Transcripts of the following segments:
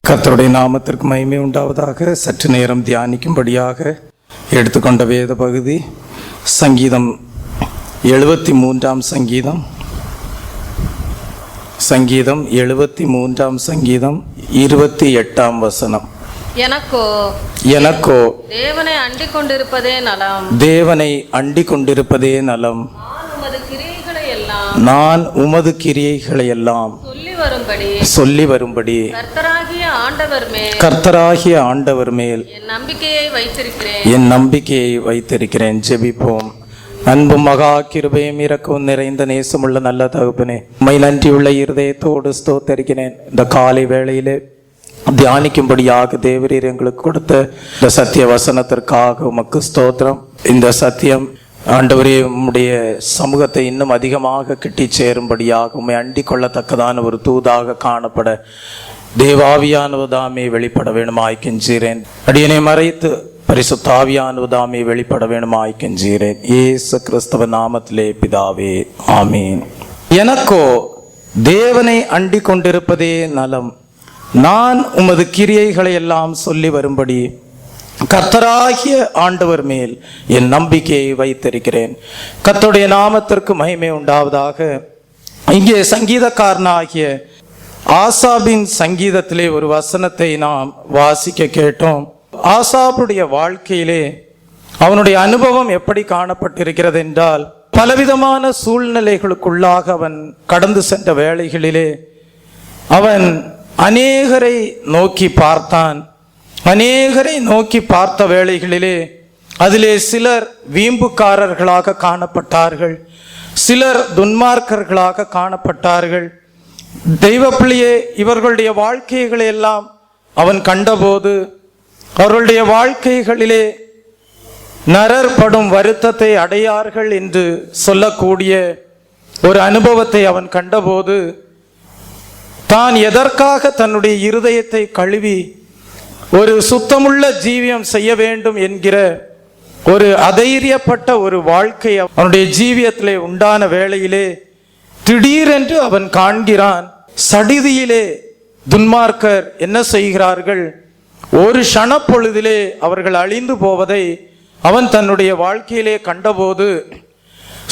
கர்த்தருடைய நாமத்திற்கு மகிமை உண்டாவதாக. சற்று நேரம் தியானிக்கும்படியாக எடுத்துக்கொண்ட வேத பகுதி சங்கீதம் 73ஆம் சங்கீதம் 73ஆம் சங்கீதம் 28ஆம் வசனம். எனக்கோ தேவனை அண்டிக் கொண்டிருப்பதே நலம், தேவனை அண்டிக் கொண்டிருப்பதே நலம். நான் உமது கிரியைகளை எல்லாம் சொல்லி வரும்படி கர்த்தராகிய ஆண்டவர் மேல் என் நம்பிக்கையை வைத்திருக்கிறேன். ஜெபிப்போம். அன்பும் மகா கிருபையும் இரக்கமும் நிறைந்த நேசமுள்ள நல்ல தகப்பனே, உம்மை நன்றியுள்ள இருதயத்தோடு ஸ்தோத்தரிக்கிறேன். இந்த காலை வேளையிலே தியானிக்கும்படியாக தேவரீர் எங்களுக்கு கொடுத்த இந்த சத்திய வசனத்திற்காக உமக்கு ஸ்தோத்திரம். இந்த சத்தியம் ஆண்டவரே உம்முடைய சமூகத்தை இன்னும் அதிகமாக கிட்டி சேரும்படியாக உம்மை அண்டிக் கொள்ளத்தக்கதான ஒரு தூதாக காணப்பட தேவாவியானவதாமே வெளிப்பட வேணுமாய் கெஞ்சீரேன். அடியனை மறைத்து பரிசுத்த ஆவியானவதாமே வெளிப்பட வேணுமாய் கெஞ்சீரேன். இயேசு கிறிஸ்தவ நாமத்திலே பிதாவே, ஆமீன். எனக்கோ தேவனை அண்டிக் கொண்டிருப்பதே நலம், நான் உமது கிரியைகளை எல்லாம் சொல்லி வரும்படி கர்த்தராகிய ஆண்டவர் மேல் என் நம்பிக்கையை வைத்திருக்கிறேன். கர்த்தருடைய நாமத்திற்கு மகிமை உண்டாவதாக. இங்கே சங்கீதக்காரனாகிய ஆசாபின் சங்கீதத்திலே ஒரு வசனத்தை நாம் வாசிக்க கேட்டோம். ஆசாபுடைய வாழ்க்கையிலே அவனுடைய அனுபவம் எப்படி காணப்பட்டிருக்கிறது என்றால், பலவிதமான சூழ்நிலைகளுக்குள்ளாக அவன் கடந்து சென்ற வேளைகளிலே அவன் அநேகரை நோக்கி பார்த்தான். அநேகரை நோக்கி பார்த்த வேளைகளிலே அதிலே சிலர் வீம்புக்காரர்களாக காணப்பட்டார்கள், சிலர் துன்மார்க்கர்களாக காணப்பட்டார்கள். தெய்வ பிள்ளையே, இவர்களுடைய வாழ்க்கைகளை எல்லாம் அவன் கண்டபோது அவர்களுடைய வாழ்க்கைகளிலே நரர் படும் வருத்தத்தை அடையார்கள் என்று சொல்லக்கூடிய ஒரு அனுபவத்தை அவன் கண்டபோது தான் எதற்காக தன்னுடைய இருதயத்தை கழுவி ஒரு சுத்தமுள்ள ஜீவியம் செய்ய வேண்டும் என்கிற ஒரு அதைரியப்பட்ட ஒரு வாழ்க்கை அவனுடைய ஜீவியத்திலே உண்டான வேளையிலே திடீரென்று அவன் காண்கிறான், சடிதியிலே துன்மார்க்கர் என்ன செய்கிறார்கள், ஒரு க்ஷணப்பொழுதிலே அவர்கள் அழிந்து போவதை அவன் தன்னுடைய வாழ்க்கையிலே கண்டபோது,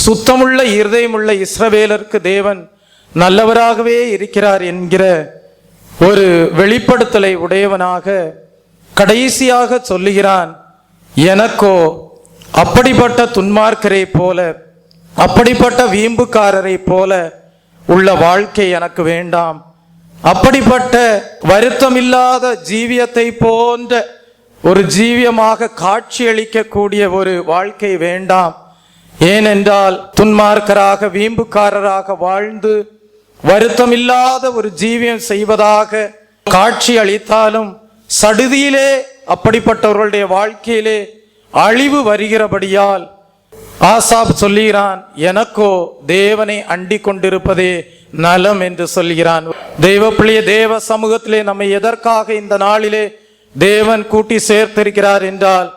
சுத்தமுள்ள இருதயமுள்ள இஸ்ரவேலருக்கு தேவன் நல்லவராகவே இருக்கிறார் என்கிற ஒரு வெளிப்படுத்தலை உடையவனாக கடைசியாக சொல்லுகிறான், எனக்கோ அப்படிப்பட்ட துன்மார்க்கரை போல, அப்படிப்பட்ட வீம்புக்காரரை போல உள்ள வாழ்க்கை எனக்கு வேண்டாம். அப்படிப்பட்ட வருத்தமில்லாத ஜீவியத்தை போன்ற ஒரு ஜீவியமாக காட்சியளிக்கக்கூடிய ஒரு வாழ்க்கை வேண்டாம். ஏனென்றால் துன்மார்க்கராக வீம்புக்காரராக வாழ்ந்து வருத்தமில்லாத ஒரு ஜீவியம் செய்வதாக காட்சி அளித்தாலும் சடுதியிலே அப்படிப்பட்டவர்களுடைய வாழ்க்கையிலே அழிவு வருகிறபடியால் ஆசாப் சொல்லுகிறான், எனக்கோ தேவனை அண்டிக் கொண்டிருப்பதே நலம் என்று சொல்கிறான். தெய்வ பிள்ளைய, தேவ சமூகத்திலே நம்மை எதற்காக இந்த நாளிலே தேவன் கூட்டி சேர்த்திருக்கிறார் என்றால்,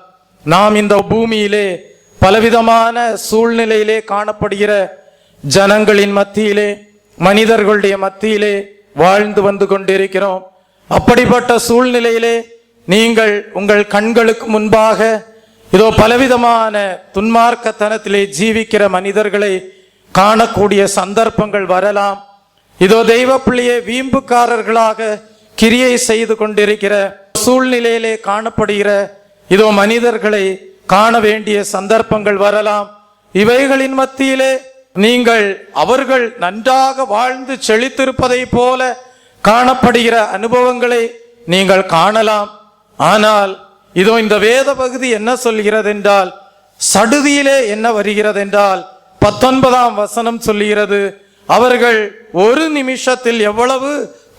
நாம் இந்த பூமியிலே பலவிதமான சூழ்நிலையிலே காணப்படுகிற ஜனங்களின் மத்தியிலே, மனிதர்களுடைய மத்தியிலே வாழ்ந்து வந்து கொண்டிருக்கிறோம். அப்படிப்பட்ட சூழ்நிலையிலே நீங்கள் உங்கள் கண்களுக்கு முன்பாக இதோ பலவிதமான துன்மார்க்கத்தனத்திலே ஜீவிக்கிற மனிதர்களை காணக்கூடிய சந்தர்ப்பங்கள் வரலாம். இதோ தெய்வ பிள்ளையே, வீம்புக்காரர்களாக கிரியை செய்து கொண்டிருக்கிற சூழ்நிலையிலே காணப்படுகிற இதோ மனிதர்களை காண வேண்டிய சந்தர்ப்பங்கள் வரலாம். இவைகளின் மத்தியிலே நீங்கள் அவர்கள் நன்றாக வாழ்ந்து செழித்திருப்பதை போல காணப்படுகிற அனுபவங்களை நீங்கள் காணலாம். ஆனால் இதோ இந்த வேத பகுதி என்ன சொல்கிறது என்றால், சடுதியிலே என்ன வருகிறது என்றால் 19ஆம் வசனம் சொல்லுகிறது, அவர்கள் ஒரு நிமிஷத்தில் எவ்வளவு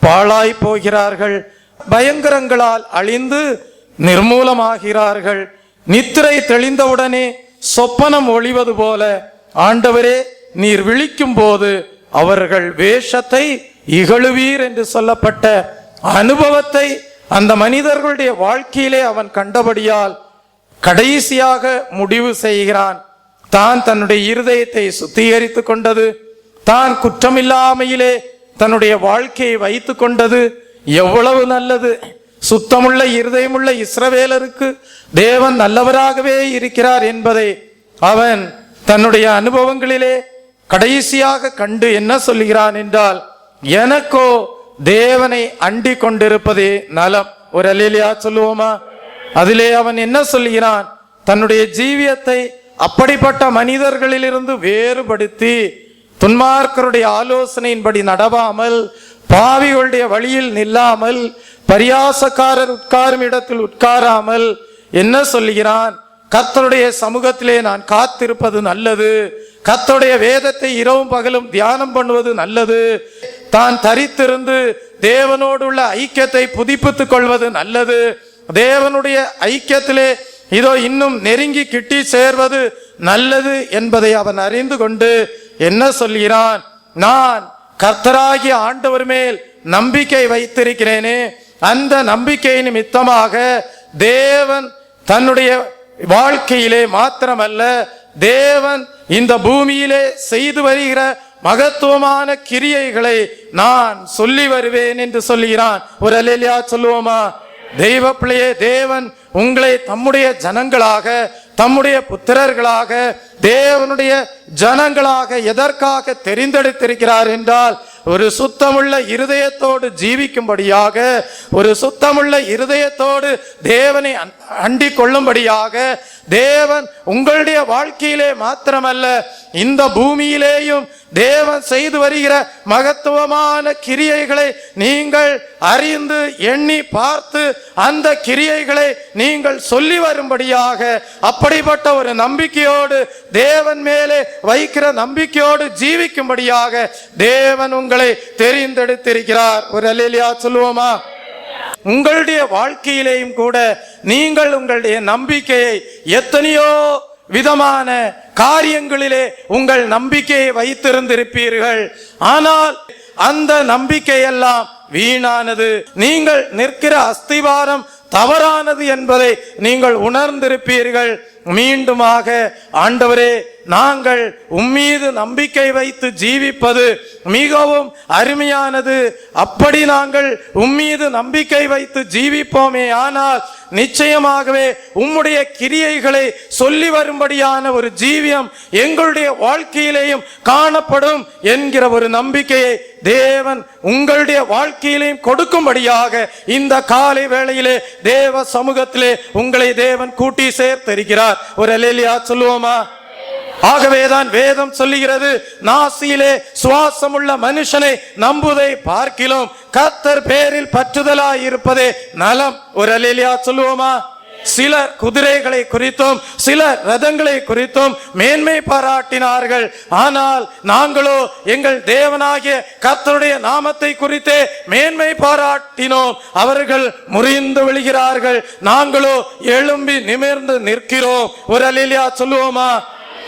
பாழாய் போகிறார்கள், பயங்கரங்களால் அழிந்து நிர்மூலமாகிறார்கள். நித்திரை தெளிந்தவுடனே சொப்பனம் ஒளிவது போல ஆண்டவரே நீர் விழிக்கும் போது அவர்கள் வேஷத்தை இகழுவீர் என்று சொல்லப்பட்ட அனுபவத்தை அந்த மனிதர்களுடைய வாழ்க்கையிலே அவன் கண்டபடியால் கடைசியாக முடிவு செய்கிறான். தான் தன்னுடைய இருதயத்தை சுத்திகரித்து கொண்டது, தான் குற்றமில்லாமையிலே தன்னுடைய வாழ்க்கையை வைத்து கொண்டது, எவ்வளவு நல்லது! சுத்தமுள்ள இருதயமுள்ள இஸ்ரவேலருக்கு தேவன் நல்லவராகவே இருக்கிறார் என்பதை அவன் தன்னுடைய அனுபவங்களிலே கடைசியாக கண்டு என்ன சொல்கிறான் என்றால், எனக்கோ தேவனை அண்டி கொண்டிருப்பதே நலம். ஒரு அல்லேலூயா சொல்லுவோமா? அதிலே அவன் என்ன சொல்கிறான்? தன்னுடைய ஜீவியத்தை அப்படிப்பட்ட மனிதர்களிலிருந்து வேறுபடுத்தி துன்மார்க்கருடைய ஆலோசனையின்படி நடவாமல், பாவிகளுடைய வழியில் நில்லாமல், பரியாசக்காரர் உட்காரும் இடத்தில் உட்காராமல் என்ன சொல்கிறான்? கர்த்தருடைய சமூகத்திலே நான் காத்திருப்பது நல்லது, கர்த்தருடைய வேதத்தை இரவும் பகலும் தியானம் பண்ணுவது நல்லது, தான் தரித்திருந்து தேவனோடு உள்ள ஐக்கியத்தை புதுப்பித்துக் கொள்வது நல்லது, தேவனுடைய ஐக்கியத்திலே இதோ இன்னும் நெருங்கி கிட்டி சேர்வது நல்லது என்பதை அவன் அறிந்து கொண்டு என்ன சொல்கிறான்? நான் கர்த்தராகிய ஆண்டவர் மேல் நம்பிக்கை வைத்திருக்கிறேனே, அந்த நம்பிக்கை நிமித்தமாக தேவன் தன்னுடைய வாழ்க்கையிலே மாத்திரமல்ல, தேவன் இந்த பூமியிலே செய்து வருகிற மகத்துவமான கிரியைகளை நான் சொல்லி வருவேன் என்று சொல்கிறான். ஒரு அல்லேலூயா சொல்லுவோமா? தெய்வ பிள்ளையே, தேவன் உங்களை தம்முடைய ஜனங்களாக, தம்முடைய புத்திரர்களாக, தேவனுடைய ஜனங்களாக எதற்காக தெரிந்தெடுத்திருக்கிறார் என்றால், ஒரு சுத்தமுள்ள இருதயத்தோடு ஜீவிக்கும்படியாக, ஒரு சுத்தமுள்ள இருதயத்தோடு தேவனை அண்டிக் கொள்ளும்படியாக, தேவன் உங்களுடைய வாழ்க்கையிலே மாத்திரமல்ல இந்த பூமியிலேயும் தேவன் செய்து வருகிற மகத்துவமான கிரியைகளை நீங்கள் அறிந்து எண்ணி பார்த்து அந்த கிரியைகளை நீங்கள் சொல்லி வரும்படியாக, அப்படிப்பட்ட ஒரு நம்பிக்கையோடு தேவன் மேலே வைக்கிற நம்பிக்கையோடு ஜீவிக்கும்படியாக தேவன் உங்களை தெரிந்தெடுத்திருக்கிறார். ஒரு அல்லேலூயா சொல்லுவோமா? உங்களுடைய வாழ்க்கையிலேயும் கூட நீங்கள் உங்களுடைய நம்பிக்கையை எத்தனையோ விதமான காரியங்களிலே உங்கள் நம்பிக்கையை வைத்திருந்திருப்பீர்கள். ஆனால் அந்த நம்பிக்கையெல்லாம் வீணானது. நீங்கள் நிற்கிற அஸ்திவாரம் தவறானது என்பதை நீங்கள் உணர்ந்திருப்பீர்கள். மீண்டுமாக ஆண்டவரே, நாங்கள் உம்மீது நம்பிக்கை வைத்து ஜீவிப்பது மிகவும் அருமையானது. அப்படி நாங்கள் உம்மீது நம்பிக்கை வைத்து ஜீவிப்போமே ஆனால் நிச்சயமாகவே உம்முடைய கிரியைகளை சொல்லி வரும்படியான ஒரு ஜீவியம் எங்களுடைய வாழ்க்கையிலேயும் காணப்படும் என்கிற ஒரு நம்பிக்கையை தேவன் உங்களுடைய வாழ்க்கையிலேயும் கொடுக்கும்படியாக இந்த காலை வேளையிலே தேவ சமூகத்திலே உங்களை தேவன் கூட்டி சேர்த்திருக்கிறார். ஒரு அல்லேலூயா சொல்லுவோமா? ஆகவேதான் வேதம் சொல்லுகிறது, நாசியிலே சுவாசமுள்ள மனுஷனை நம்புவதை பார்க்கிலும் கர்த்தர் பேரில் பற்றுதலாய் இருப்பதே நலம். ஒரு அல்லேலூயா சொல்லுவோமா? சிலர் குதிரைகளை குறித்தும் சிலர் ரதங்களை குறித்தும் மேன்மை பாராட்டினார்கள். ஆனால் நாங்களோ எங்கள் தேவனாகிய கர்த்தருடைய நாமத்தை குறித்தே மேன்மை பாராட்டினோம். அவர்கள் முறிந்து விழுகிறார்கள், நாங்களோ எழும்பி நிமிர்ந்து நிற்கிறோம். ஒரு அல்லேலூயா சொல்லுவோமா?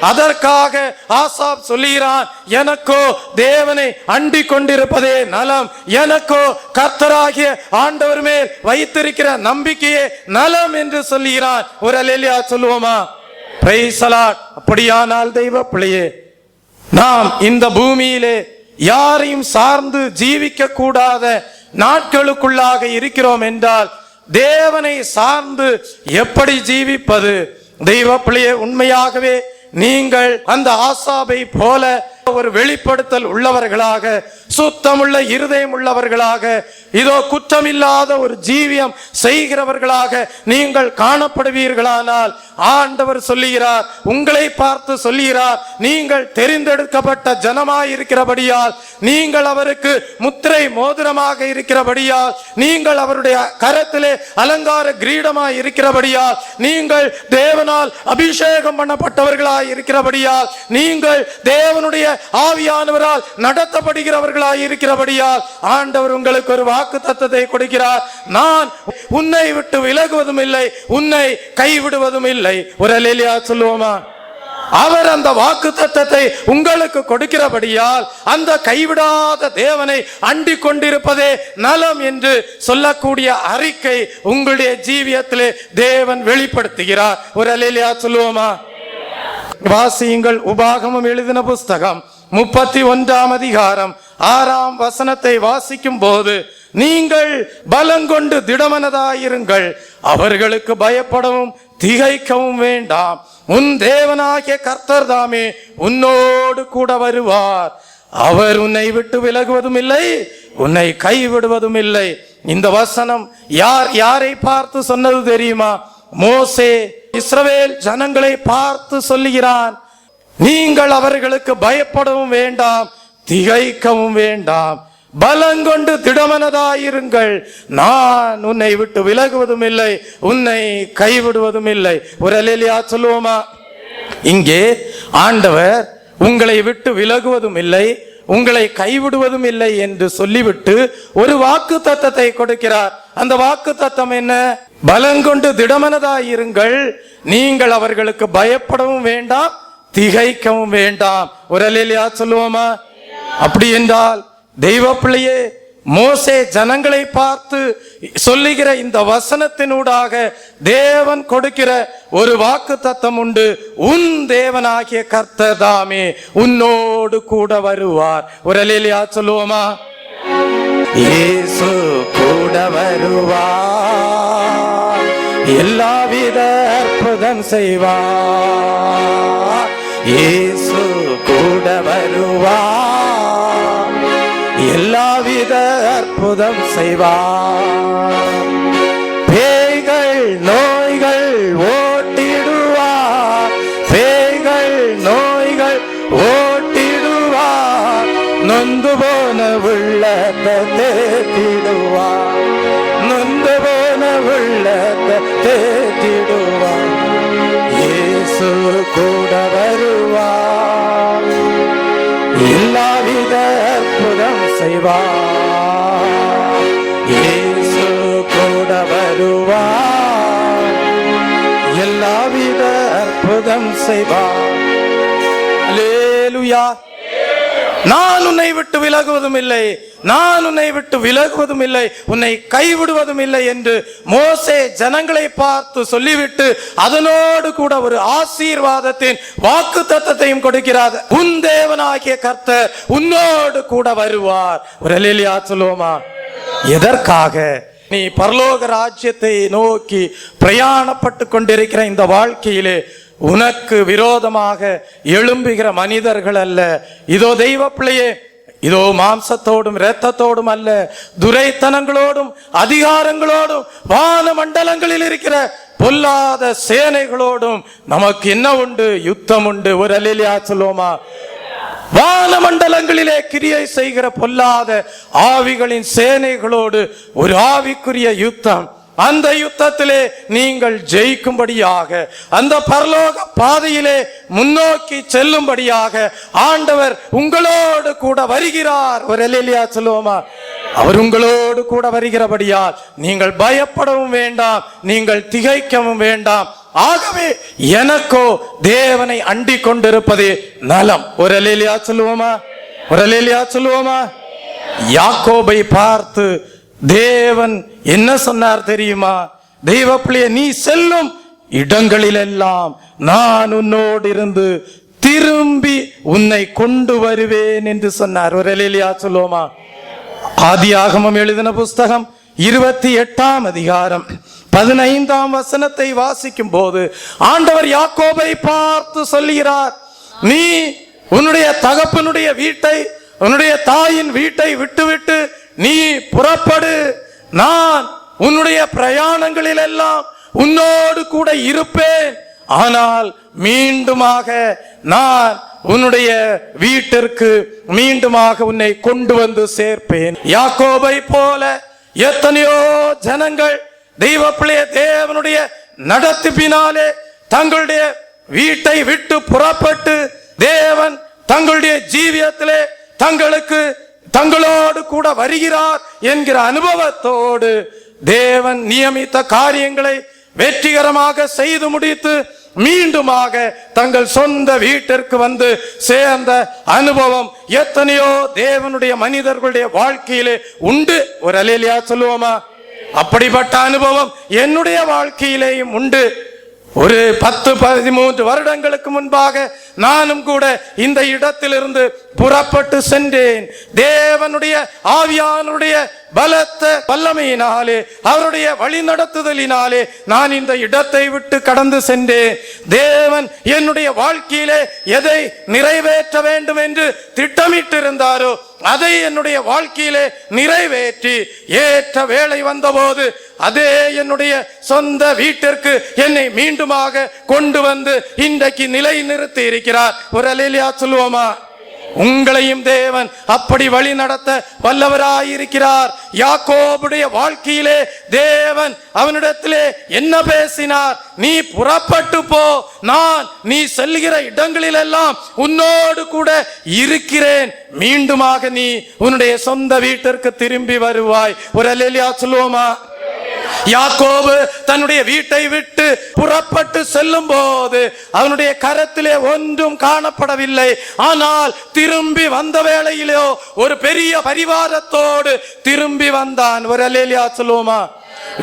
அதற்காக ஆசாப் சொல்லுகிறான், எனக்கோ தேவனை அண்டிக் கொண்டிருப்பதே நலம், எனக்கோ கர்த்தராகிய ஆண்டவர் மேல் வைத்திருக்கிற நம்பிக்கையே நலம் என்று சொல்லுகிறான். ஒரு அல்லேலூயா சொல்லுவோமா? Praise the Lord. அப்படியானால் தெய்வ பிள்ளையே, நாம் இந்த பூமியிலே யாரையும் சார்ந்து ஜீவிக்க கூடாத நாட்களுக்குள்ளாக இருக்கிறோம் என்றால் தேவனை சார்ந்து எப்படி ஜீவிப்பது? தெய்வ பிள்ளையே, உண்மையாகவே நீங்கள் அந்த ஆசாபை போல ஒரு வெளிப்படுத்தல் உள்ளவர்களாக, சுத்தமுள்ள இருதயம் உள்ளவர்களாக, இதோ குற்றமில்லாத ஒரு ஜீவியம் செய்கிறவர்களாக நீங்கள் காணப்படுவீர்களானால் ஆண்டவர் சொல்லுகிறார், உங்களை பார்த்து சொல்லுகிறார், நீங்கள் தெரிந்தெடுக்கப்பட்ட ஜனமாய் இருக்கிறபடியால், நீங்கள் அவருக்கு முத்திரை மோதிரமாக இருக்கிறபடியால், நீங்கள் அவருடைய கரத்திலே அலங்கார கிரீடமாய் இருக்கிறபடியால், நீங்கள் தேவனால் அபிஷேகம் பண்ணப்பட்டவர்களாய் இருக்கிறபடியால், நீங்கள் தேவனுடைய ஆவியானவரால் நடத்தப்படுகிறவர்களாய் இருக்கிறபடியால் ஆண்டவர் உங்களுக்கு ஒரு வாக்கு தத்தத்தை கொடுக்கிறார். நான் உன்னை விட்டு விலகுவதும் இல்லை, உன்னை கைவிடுவதும் இல்லை. ஒரு அல்லேலூயா சொல்லுவோமா? அவர் அந்த வாக்கு தத்தத்தை உங்களுக்கு கொடுக்கிறபடியால் அந்த கைவிடாத தேவனை அண்டிக் கொண்டிருப்பதே நலம் என்று சொல்லக்கூடிய அறிக்கை உங்களுடைய ஜீவியத்திலே தேவன் வெளிப்படுத்துகிறார். ஒரு அல்லேலூயா சொல்லுவோமா? வாசியுங்கள். உபாகமம் எழுதின புஸ்தகம் 31 அதிகாரம் 6 வசனத்தை வாசிக்கும் போது நீங்கள் பலங்கொண்டு திடமனதாயிருங்கள். அவர்களுக்கு பயப்படவும் திகைக்கவும் வேண்டாம். உன் தேவனாகிய கர்த்தர் தாமே உன்னோடு கூட வருவார். அவர் உன்னை விட்டு விலகுவதும் இல்லை, உன்னை கைவிடுவதும் இல்லை. இந்த வசனம் யாரை பார்த்து சொன்னது தெரியுமா? மோசே இஸ்ரவேல் ஜனங்களை பார்த்து சொல்லுகிறான், நீங்கள் அவர்களுக்கு பயப்படவும் வேண்டாம், திகைக்கவும் வேண்டாம், பலங்கொண்டு திடமனதாயிருங்கள். நான் உன்னை விட்டு விலகுவதும் இல்லை, உன்னை கைவிடுவதும் இல்லை. ஒரு அல்லேலூயா சொல்லுவோமா? இங்கே ஆண்டவர் உங்களை விட்டு விலகுவதும் இல்லை, உங்களை கைவிடுவதும் இல்லை என்று சொல்லிவிட்டு ஒரு வாக்கு தத்தத்தை கொடுக்கிறார். அந்த வாக்கு தத்தம் என்ன? பலங்கொண்டு திடமனதாயிருங்கள், நீங்கள் அவர்களுக்கு பயப்படவும் வேண்டாம், திகைக்கவும் வேண்டாம். ஒரு அல்லேலூயா சொல்லுவோமா? அப்படி என்றால் தெய்வ பிள்ளையே, மோசே ஜனங்களை பார்த்து சொல்லுகிற இந்த வசனத்தினூடாக தேவன் கொடுக்கிற ஒரு வாக்கு தத்தம் உண்டு. உன் தேவனாகிய கர்த்தர் தாமே உன்னோடு கூட வருவார். ஒரு அல்லேலூயா சொல்லுவோமா? இயேசு கூட வருவார், எல்லாவித அற்புதம் செய்வார். இயேசு கூட வருவார், எல்லாவித அற்புதம் செய்வார். பேய்கள் நோய்கள் ஓட்டிடுவார், பேய்கள் நோய்கள் ஓட்டிடுவார். நொந்து போன உள்ளத்தை தேற்றிடுவார், நொந்து போன உள்ளத்தை தேற்றிடுவார். இயேசு கூட வருவார், எல்லாவித அற்புதம் செய்வார். இயேசு கூட வருவார், எல்லாவித அற்புதம் செய்வார். அல்லேலூயா. நான் உன்னை விட்டு விலகுவதும் இல்லை, நான் உன்னை விட்டு விலகுவதும் இல்லை, உன்னை கைவிடுவதும் இல்லை என்று மோசே ஜனங்களை பார்த்து சொல்லிவிட்டு அதனோடு கூட ஒரு ஆசீர்வாதத்தின் வாக்கு தத்தத்தையும் கொடுக்கிறார். உன் தேவனாகிய கர்த்தர் உன்னோடு கூட வருவார். ஒரு அல்லேலூயா சொல்லுவோமா? எதற்காக? நீ பரலோக ராஜ்யத்தை நோக்கி பிரயாணப்பட்டு கொண்டிருக்கிற இந்த வாழ்க்கையிலே உனக்கு விரோதமாக எழும்புகிற மனிதர்கள் அல்ல. இதோ தெய்வ பிள்ளையே, இதோ மாம்சத்தோடும் இரத்தத்தோடும் அல்ல, துரைத்தனங்களோடும் அதிகாரங்களோடும் வான மண்டலங்களில் இருக்கிற பொல்லாத சேனைகளோடும் நமக்கு என்ன உண்டு? யுத்தம் உண்டு. ஒரு அல்லேலூயா சொல்லுவோமா? வான மண்டலங்களிலே கிரியை செய்கிற பொல்லாத ஆவிகளின் சேனைகளோடு ஒரு ஆவிக்குரிய யுத்தம். அந்த யுத்தத்திலே நீங்கள் ஜெயிக்கும்படியாக, அந்த பரலோக பாதையிலே முன்னோக்கி செல்லும்படியாக ஆண்டவர் உங்களோடு கூட வருகிறார். ஒரு அல்லேலூயா சொல்லுவோமா? அவர் உங்களோடு கூட வருகிறபடியால் நீங்கள் பயப்படவும் வேண்டாம், நீங்கள் திகைக்கவும் வேண்டாம். ஆகவே எனக்கோ தேவனை அண்டிக் கொண்டிருப்பதே நலம். ஒரு அல்லேலூயா சொல்லுவோமா? ஒரு அல்லேலூயா சொல்லுவோமா? யாக்கோபை பார்த்து தேவன் என்ன சொன்னார் தெரியுமா? தெய்வ பிள்ளையே, நீ செல்லும் இடங்களிலெல்லாம் நான் உன்னோடு இருந்து திரும்பி உன்னை கொண்டு வருவேன் என்று சொன்னார். ஒரு அல்லேலூயா சொல்லுவோமா? ஆதியாகமம் எழுதின புஸ்தகம் 28ஆம் அதிகாரம் 15ஆம் வசனத்தை வாசிக்கும் போது ஆண்டவர் யாக்கோபை பார்த்து சொல்லுகிறார், நீ உன்னுடைய தகப்பனுடைய வீட்டை, உன்னுடைய தாயின் வீட்டை விட்டுவிட்டு நீ புறப்படு. நான் உன்னுடைய பிரயாணங்களில் எல்லாம் உன்னோடு கூட இருப்பேன். ஆனால் மீண்டுமாக நான் உன்னுடைய வீட்டிற்கு மீண்டுமாக உன்னை கொண்டு வந்து சேர்ப்பேன். யாக்கோபை போல எத்தனையோ ஜனங்கள் தெய்வ பிள்ளைய தேவனுடைய நடத்திப்பினாலே தங்களுடைய வீட்டை விட்டு புறப்பட்டு தேவன் தங்களுடைய ஜீவியத்திலே தங்களோடு கூட வருகிறார் என்கிற அனுபவத்தோடு தேவன் நியமித்த காரியங்களை வெற்றிகரமாக செய்து முடித்து மீண்டுமாக தங்கள் சொந்த வீட்டிற்கு வந்து சேர்ந்த அனுபவம் எத்தனையோ தேவனுடைய மனிதர்களுடைய வாழ்க்கையிலே உண்டு. ஒரு அல்லேலூயா சொல்லுவோமா? அப்படிப்பட்ட அனுபவம் என்னுடைய வாழ்க்கையிலேயும் உண்டு. ஒரு 10-13 வருடங்களுக்கு முன்பாக நானும் கூட இந்த இடத்திலிருந்து புறப்பட்டு சென்றேன். தேவனுடைய ஆவியானுடைய பலத்த வல்லமையினாலே, அவருடைய வழிநடத்துதலினாலே நான் இந்த இடத்தை விட்டு கடந்து சென்றேன். தேவன் என்னுடைய வாழ்க்கையிலே எதை நிறைவேற்ற வேண்டும் என்று திட்டமிட்டிருந்தாரோ அதை என்னுடைய வாழ்க்கையிலே நிறைவேற்றி ஏற்ற வேளை வந்தபோது அதே என்னுடைய சொந்த வீட்டிற்கு என்னை மீண்டுமாக கொண்டு வந்து இன்றைக்கு நிலை நிறுத்தி இருக்கிறார். ஒரு அல்லேலூயா சொல்லுவோமா? உங்களையும் தேவன் அப்படி வழி நடத்த வல்லவராயிருக்கிறார். யாக்கோபுடைய வாழ்க்கையிலே தேவன் அவனிடத்திலே என்ன பேசினார்? நீ புறப்பட்டு போ, நான் நீ செல்கிற இடங்களிலெல்லாம் உன்னோடு கூட இருக்கிறேன், மீண்டுமாக நீ உன்னுடைய சொந்த வீட்டிற்கு திரும்பி வருவாய். ஒரு அல்லேலூயா சொல்லுவோமா? யாக்கோபு தன்னுடைய வீட்டை விட்டு புறப்பட்டு செல்லும் போது அவனுடைய கரத்திலே ஒன்றும் காணப்படவில்லை. ஆனால் திரும்பி வந்த வேளையிலோ ஒரு பெரிய பரிவாரத்தோடு திரும்பி வந்தான். ஒரு அல்லேலூயா சொல்லுவோமா?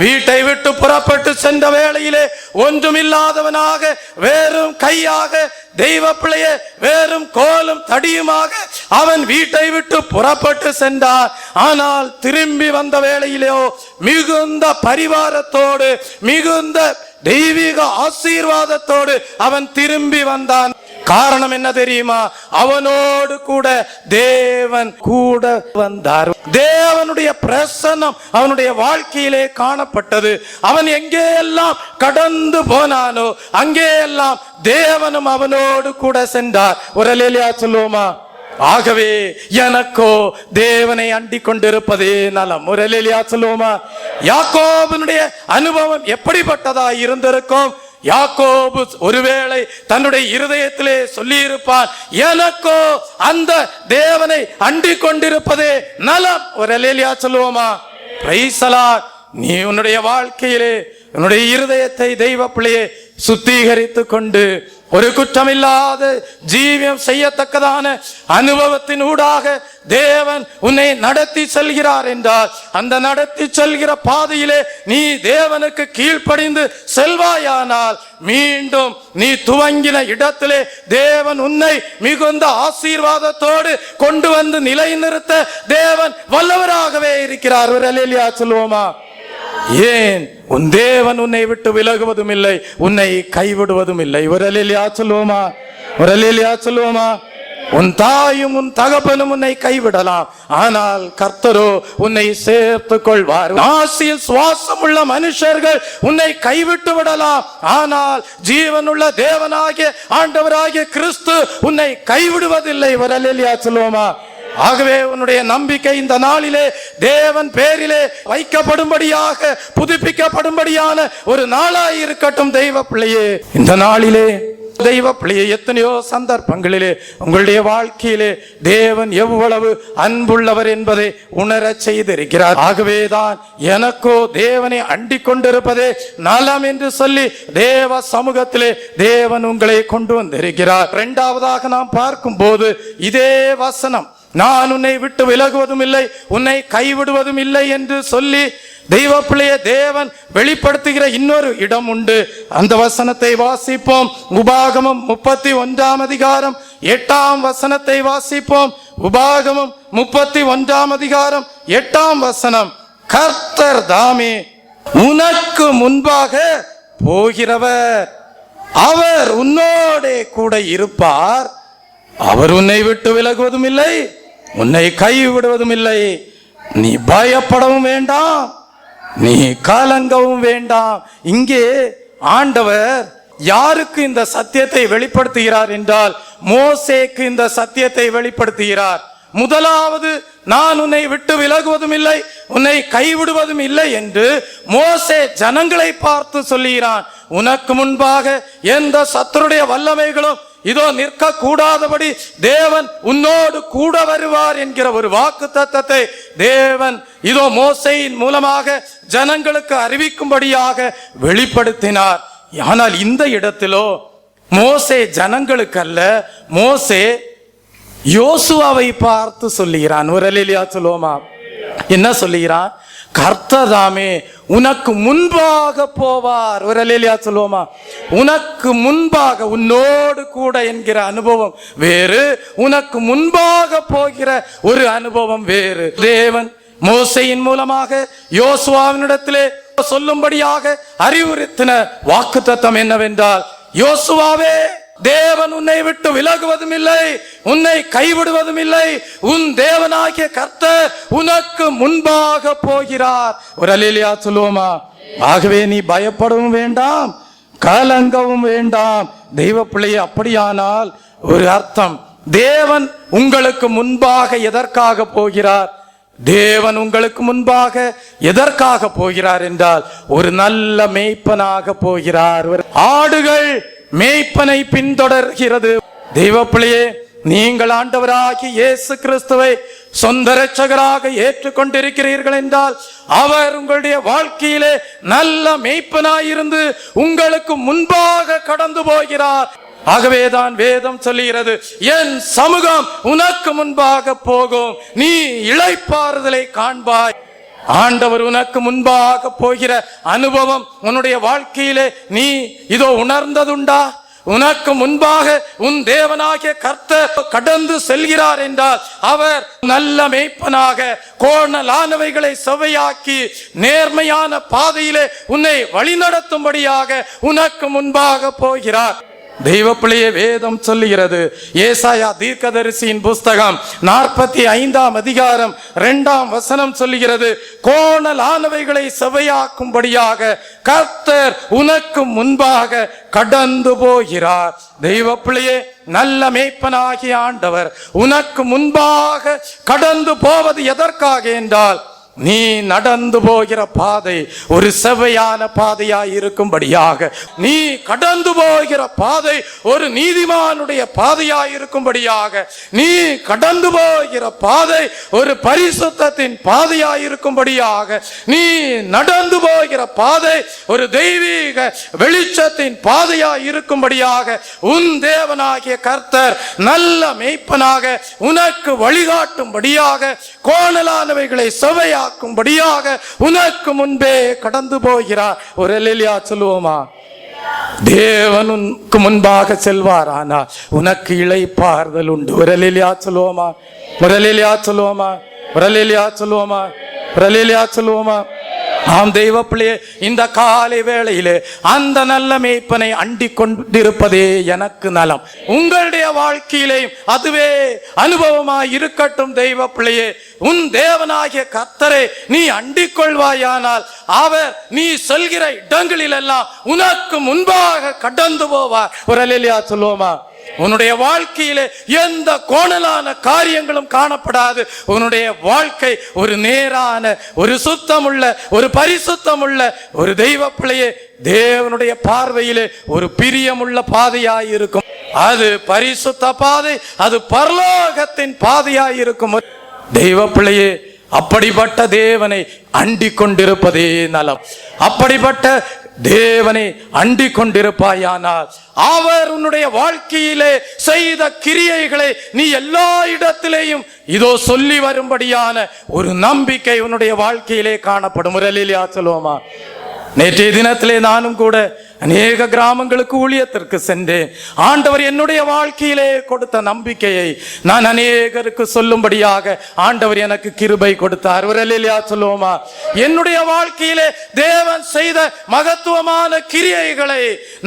வீட்டை விட்டு புறப்பட்டு சென்ற வேளையிலே ஒன்றுமில்லாதவனாக வெறும் கையாக தெய்வ பிள்ளையே வெறும் கோலும் தடியுமாக அவன் வீட்டை விட்டு புறப்பட்டு சென்றான். ஆனால் திரும்பி வந்த வேளையிலோ மிகுந்த பரிவாரத்தோடு மிகுந்த தெய்வீக ஆசீர்வாதத்தோடு அவன் திரும்பி வந்தான். காரணம் என்ன தெரியுமா? அவனோடு கூட தேவன் கூட வந்தார். தேவனுடைய பிரசன்னம் அவனுடைய வாழ்க்கையிலே காணப்பட்டது. அவன் எங்கே எல்லாம் கடந்து போனானோ அங்கே எல்லாம் தேவனும் அவனோடு கூட சென்றார். ஒரு அல்லேலூயா சொல்லுவோமா? ஆகவே எனக்கோ தேவனை அண்டிக் கொண்டிருப்பதே நலம். ஒரு அல்லேலூயா சொல்லுவோமா? யாக்கோபுனுடைய அனுபவம் எப்படிப்பட்டதா இருந்திருக்கும்? யாக்கோபு ஒருவேளை தன்னுடைய இருதயத்திலே சொல்லி இருப்பான், எனக்கோ அந்த தேவனை அண்டிக் கொண்டிருப்பதே நலம். ஒரு அல்லேலூயா சொல்லுவோமா? Praise the Lord. நீ உன்னுடைய வாழ்க்கையிலே உன்னுடைய இருதயத்தை தெய்வ பிள்ளையே சுத்திகரித்து கொண்டு ஒரு குற்றமில்லாத ஜீவியம் செய்யத்தக்கதான அனுபவத்தின் ஊடாக தேவன் உன்னை நடத்தி செல்கிறார் என்றால் அந்த நடத்தி செல்கிற பாதையிலே நீ தேவனுக்கு கீழ்ப்படிந்து செல்வாயானால் மீண்டும் நீ துவங்கின இடத்திலே தேவன் உன்னை மிகுந்த ஆசீர்வாதத்தோடு கொண்டு வந்து நிலைநிறுத்த தேவன் வல்லவராகவே இருக்கிறார். ஒரு அல்லேலூயா சொல்லுவோமா? ஏன்? உன் தேவன் உன்னை விட்டு விலகுவதும் இல்லை, உன்னை கைவிடுவதும் இல்லை. ஒரு அல்லேலூயா சொல்லுவோமா? ஒரு அல்லேலூயா சொல்லுவோமா? உன் தாயும் உன் தகப்பனும் உன்னை கைவிடலாம், ஆனால் கர்த்தரோ உன்னை சேர்த்துக் கொள்வார். ஆசியில் சுவாசம் உள்ள மனுஷர்கள் உன்னை கைவிட்டு விடலாம், ஆனால் ஜீவனுள்ள தேவனாகிய ஆண்டவராகிய கிறிஸ்து உன்னை கைவிடுவதில்லை. ஒரு அல்லேலூயா சொல்லுவோமா? ஆகவே உன்னுடைய நம்பிக்கை இந்த நாளிலே தேவன் பேரிலே வைக்கப்படும்படியாக புதுப்பிக்கப்படும்படியான ஒரு நாளாய் இருக்கட்டும். தெய்வ பிள்ளையே, இந்த நாளிலே தெய்வ பிள்ளையே, எத்தனையோ சந்தர்ப்பங்களிலே உங்களுடைய வாழ்க்கையிலே தேவன் எவ்வளவு அன்புள்ளவர் என்பதை உணர செய்திருக்கிறார். ஆகவேதான் எனக்கோ தேவனை அண்டிக் கொண்டிருப்பதே நலம் என்று சொல்லி தேவ சமூகத்திலே தேவன் உங்களை கொண்டு வந்திருக்கிறார். இரண்டாவதாக நாம் பார்க்கும் போது இதே வசனம், நான் உன்னை விட்டு விலகுவதும் இல்லை, உன்னை கைவிடுவதும் இல்லை என்று சொல்லி தெய்வ பிள்ளையை தேவன் வெளிப்படுத்துகிற இன்னொரு இடம் உண்டு. அந்த வசனத்தை வாசிப்போம். உபாகமம் 31 அதிகாரம் 8 வசனத்தை வாசிப்போம். உபாகமம் 31 அதிகாரம் 8 வசனம். கர்த்தர் தாமே உனக்கு முன்பாக போகிறவர், அவர் உன்னோடே கூட இருப்பார், அவர் உன்னை விட்டு விலகுவதும் இல்லை, உன்னை கைவிடுவதும் இல்லை. நீ பயப்படவும் வேண்டாம், நீ கலங்கவும் வேண்டாம். இங்கே ஆண்டவர் யாருக்கு இந்த சத்தியத்தை வெளிப்படுத்துகிறார் என்றால் மோசேக்கு இந்த சத்தியத்தை வெளிப்படுத்துகிறார். முதலாவது, நான் உன்னை விட்டு விலகுவதும் இல்லை, உன்னை கைவிடுவதும் இல்லை என்று மோசே ஜனங்களை பார்த்து சொல்லுகிறான். உனக்கு முன்பாக எந்த சத்துருடைய வல்லமைகளும் இதோ நிற்க கூடாதபடி தேவன் உன்னோடு கூட வருவார் என்கிற ஒரு வாக்கு தத்தத்தை தேவன் இதோ மோசேயின் மூலமாக ஜனங்களுக்கு அறிவிக்கும்படியாக வெளிப்படுத்தினார். ஆனால் இந்த இடத்திலோ மோசே ஜனங்களுக்கு அல்ல, மோசே யோசுவாவை பார்த்து சொல்லுகிறான். ஒரு அல்லேலூயா சொல்லுவோமா? என்ன சொல்லுகிறான்? கர்த்ததாமே உனக்கு முன்பாக போவார். ஒரு அல்லேலூயா சொல்லுவோமா? உனக்கு முன்பாக, உன்னோடு கூட என்கிற அனுபவம் வேறு, உனக்கு முன்பாக போகிற ஒரு அனுபவம் வேறு. தேவன் மோசேயின் மூலமாக யோசுவாவினிடத்திலே சொல்லும்படியாக அறிவுறுத்தின வாக்குத்தத்தம் என்னவென்றால், யோசுவாவே, தேவன் உன்னை விட்டு விலகுவதும் இல்லை, உன்னை கைவிடுவதும் இல்லை. உன் தேவனாகிய கர்த்தர் உனக்கு முன்பாக போகிறார். ஒரு அல்லேலூயா சொல்லுவோமா? ஆகவே நீ பயப்படவும் வேண்டாம், கலங்கவும் வேண்டாம். தெய்வ பிள்ளையே, அப்படியானால் ஒரு அர்த்தம், தேவன் உங்களுக்கு முன்பாக எதற்காக போகிறார்? தேவன் உங்களுக்கு முன்பாக எதற்காக போகிறார் என்றால், ஒரு நல்ல மேய்ப்பனாக போகிறார். ஆடுகள் மேய்ப்பனை பின்தொடர்கிறது. தெய்வ பிள்ளையே, நீங்கள் ஆண்டவராகிய இயேசு கிறிஸ்துவை சொந்த இரட்சகராக ஏற்றுக்கொண்டிருக்கிறீர்கள் என்றால், அவர் உங்களுடைய வாழ்க்கையிலே நல்ல மேய்ப்பனாயிருந்து உங்களுக்கு முன்பாக கடந்து போகிறார். ஆகவேதான் வேதம் சொல்லுகிறது, என் சமூகம் உனக்கு முன்பாக போகும், நீ இளைப்பாறுதலை காண்பாய். ஆண்டவர் உனக்கு முன்பாக போகிற அனுபவம் உன்னுடைய வாழ்க்கையிலே நீ இதோ உணர்ந்ததுண்டா? உனக்கு முன்பாக உன் தேவனாகிய கர்த்தர் கடந்து செல்கிறார் என்றால், அவர் நல்ல மேய்ப்பனாக கோணலானவைகளை செவ்வையாக்கி நேர்மையான பாதையிலே உன்னை வழிநடத்தும்படியாக உனக்கு முன்பாக போகிறார். தெய்வ பிள்ளையே, வேதம் சொல்லுகிறது, ஏசாயா தீர்க்கதரிசியின் புஸ்தகம் 45ஆம் அதிகாரம் 2ஆம் வசனம் சொல்லுகிறது, கோணலானவைகளை செவ்வையாக்கும்படியாக கர்த்தர் உனக்கு முன்பாக கடந்து போகிறார். தெய்வ பிள்ளையே, நல்ல மேய்ப்பனாகிய ஆண்டவர் உனக்கு முன்பாக கடந்து போவது எதற்காக என்றால், நீ நடந்து போகிற பாதை ஒரு செவ்வையான பாதையாய் இருக்கும்படியாக, நீ கடந்து போகிற பாதை ஒரு நீதிமானுடைய பாதையாய் இருக்கும்படியாக, நீ கடந்து போகிற பாதை ஒரு பரிசுத்தத்தின் பாதையாய் இருக்கும்படியாக, நீ நடந்து போகிற பாதை ஒரு தெய்வீக வெளிச்சத்தின் பாதையாய் இருக்கும்படியாக உன் தேவனாகிய கர்த்தர் நல்ல மேய்ப்பனாக உனக்கு வழிகாட்டும்படியாக, கோணலானவைகளை செவ்வையாக்கும்படியாக உனக்கு முன்பே கடந்து போகிறார். ஒரு அல்லேலூயா சொல்லுவோமா? தேவனுக்கு முன்பாக செல்வார், ஆனால் உனக்கு இளைப்பாறுதல் உண்டு. ஒரு அல்லேலூயா சொல்லுவோமா? ஒரு அல்லேலூயா சொல்லுவோமா? ஒரு அல்லேலூயா சொல்லுவோமா? ஒரு அல்லேலூயா சொல்லுவோமா? ஆம் தெய்வ பிள்ளையே, இந்த காலை வேளையிலே அந்த நல்ல மேய்ப்பனை அண்டிக் கொண்டிருப்பதே எனக்கு நலம். உங்களுடைய வாழ்க்கையிலே அதுவே அனுபவமாய் இருக்கட்டும். தெய்வ பிள்ளையே, உன் தேவனாகிய கர்த்தரை நீ அண்டிக் கொள்வாயானால், அவர் நீ செல்கிற இடங்களில் எல்லாம் உனக்கு முன்பாக கடந்து போவார். ஒரு அல்லேலூயா சொல்லுவோமா? உன்னுடைய வாழ்க்கையிலே எந்த கோணலான காரியங்களும் காணப்படாது. உன்னுடைய வாழ்க்கை ஒரு நேரான, ஒரு சுத்தமுள்ள, ஒரு பரிசுத்தமுள்ள ஒரு தெய்வ பிள்ளையே, தேவனுடைய பார்வையிலே ஒரு பிரியமுள்ள பாதையாய் இருக்கும். அது பரிசுத்த பாதை, அது பரலோகத்தின் பாதையாய் இருக்கும். தெய்வ பிள்ளையே, அப்படிப்பட்ட தேவனை அண்டிக் கொண்டிருப்பதே நலம். அப்படிப்பட்ட தேவனை அண்டிக் கொண்டிருப்பாயானால், அவர் உன்னுடைய வாழ்க்கையிலே செய்த கிரியைகளை நீ எல்லா இடத்திலேயும் இதோ சொல்லி வரும்படியான ஒரு நம்பிக்கை உன்னுடைய வாழ்க்கையிலே காணப்படும். ஒரு அல்லேலூயா சொல்லுவோமா? நேற்றைய தினத்திலே நானும் கூட அநேக கிராமங்களுக்கு ஊழியத்திற்கு சென்றேன். ஆண்டவர் என்னுடைய வாழ்க்கையிலே கொடுத்த நம்பிக்கையை நான் அநேகருக்கு சொல்லும்படியாக ஆண்டவர் எனக்கு கிருபை கொடுத்தார். ஒரு அல்லேலூயா சொல்லுவோமா? என்னுடைய வாழ்க்கையிலே தேவன் செய்த மகத்துவமான கிரியைகளை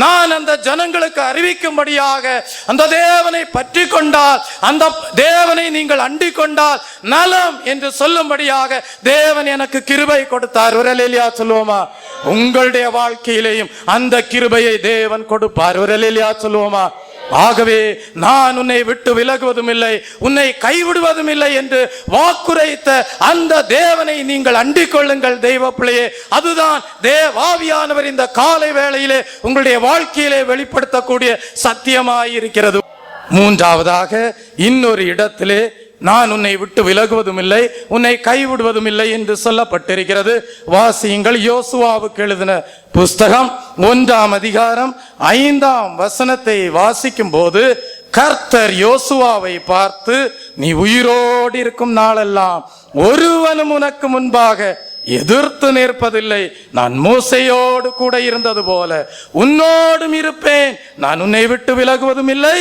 நான் அந்த ஜனங்களுக்கு அறிவிக்கும்படியாக, அந்த தேவனை பற்றி கொண்டால், அந்த தேவனை நீங்கள் அண்டிக் கொண்டால் நலம் என்று சொல்லும்படியாக தேவன் எனக்கு கிருபை கொடுத்தார். ஒரு அல்லேலூயா சொல்லுவோமா? உங்களுடைய வாழ்க்கையிலேயும் அந்த கிருபையை தேவன் கொடுப்பார். ஒரு அல்லேலூயா சொல்லுவோமா? ஆகவே நான் உன்னை விட்டு விலகுவதும் இல்லை, உன்னை கைவிடுவதும் இல்லை என்று வாக்குரைத்த அந்த தேவனை நீங்கள் அண்டிக் கொள்ளுங்கள். தெய்வ பிள்ளையே, அதுதான் தேவாவியானவர் இந்த காலை வேளையிலே உங்களுடைய வாழ்க்கையிலே வெளிப்படுத்தக்கூடிய சத்தியமாயிருக்கிறது. மூன்றாவதாக, இன்னொரு இடத்திலே நான் உன்னை விட்டு விலகுவதும் இல்லை, உன்னை கைவிடுவதும் இல்லை என்று சொல்லப்பட்டிருக்கிறது. வாசியுங்கள். யோசுவாவுக்கு எழுதின புஸ்தகம் 1ஆம் அதிகாரம் 5ஆம் வசனத்தை வாசிக்கும் போது, கர்த்தர் யோசுவாவை பார்த்து, நீ உயிரோடு இருக்கும் நாளெல்லாம் ஒருவனும் உனக்கு முன்பாக எதிர்த்து நிற்பதில்லை. நான் மோசையோடு கூட இருந்தது போல உன்னோடும் இருப்பேன். நான் உன்னை விட்டு விலகுவதும் இல்லை,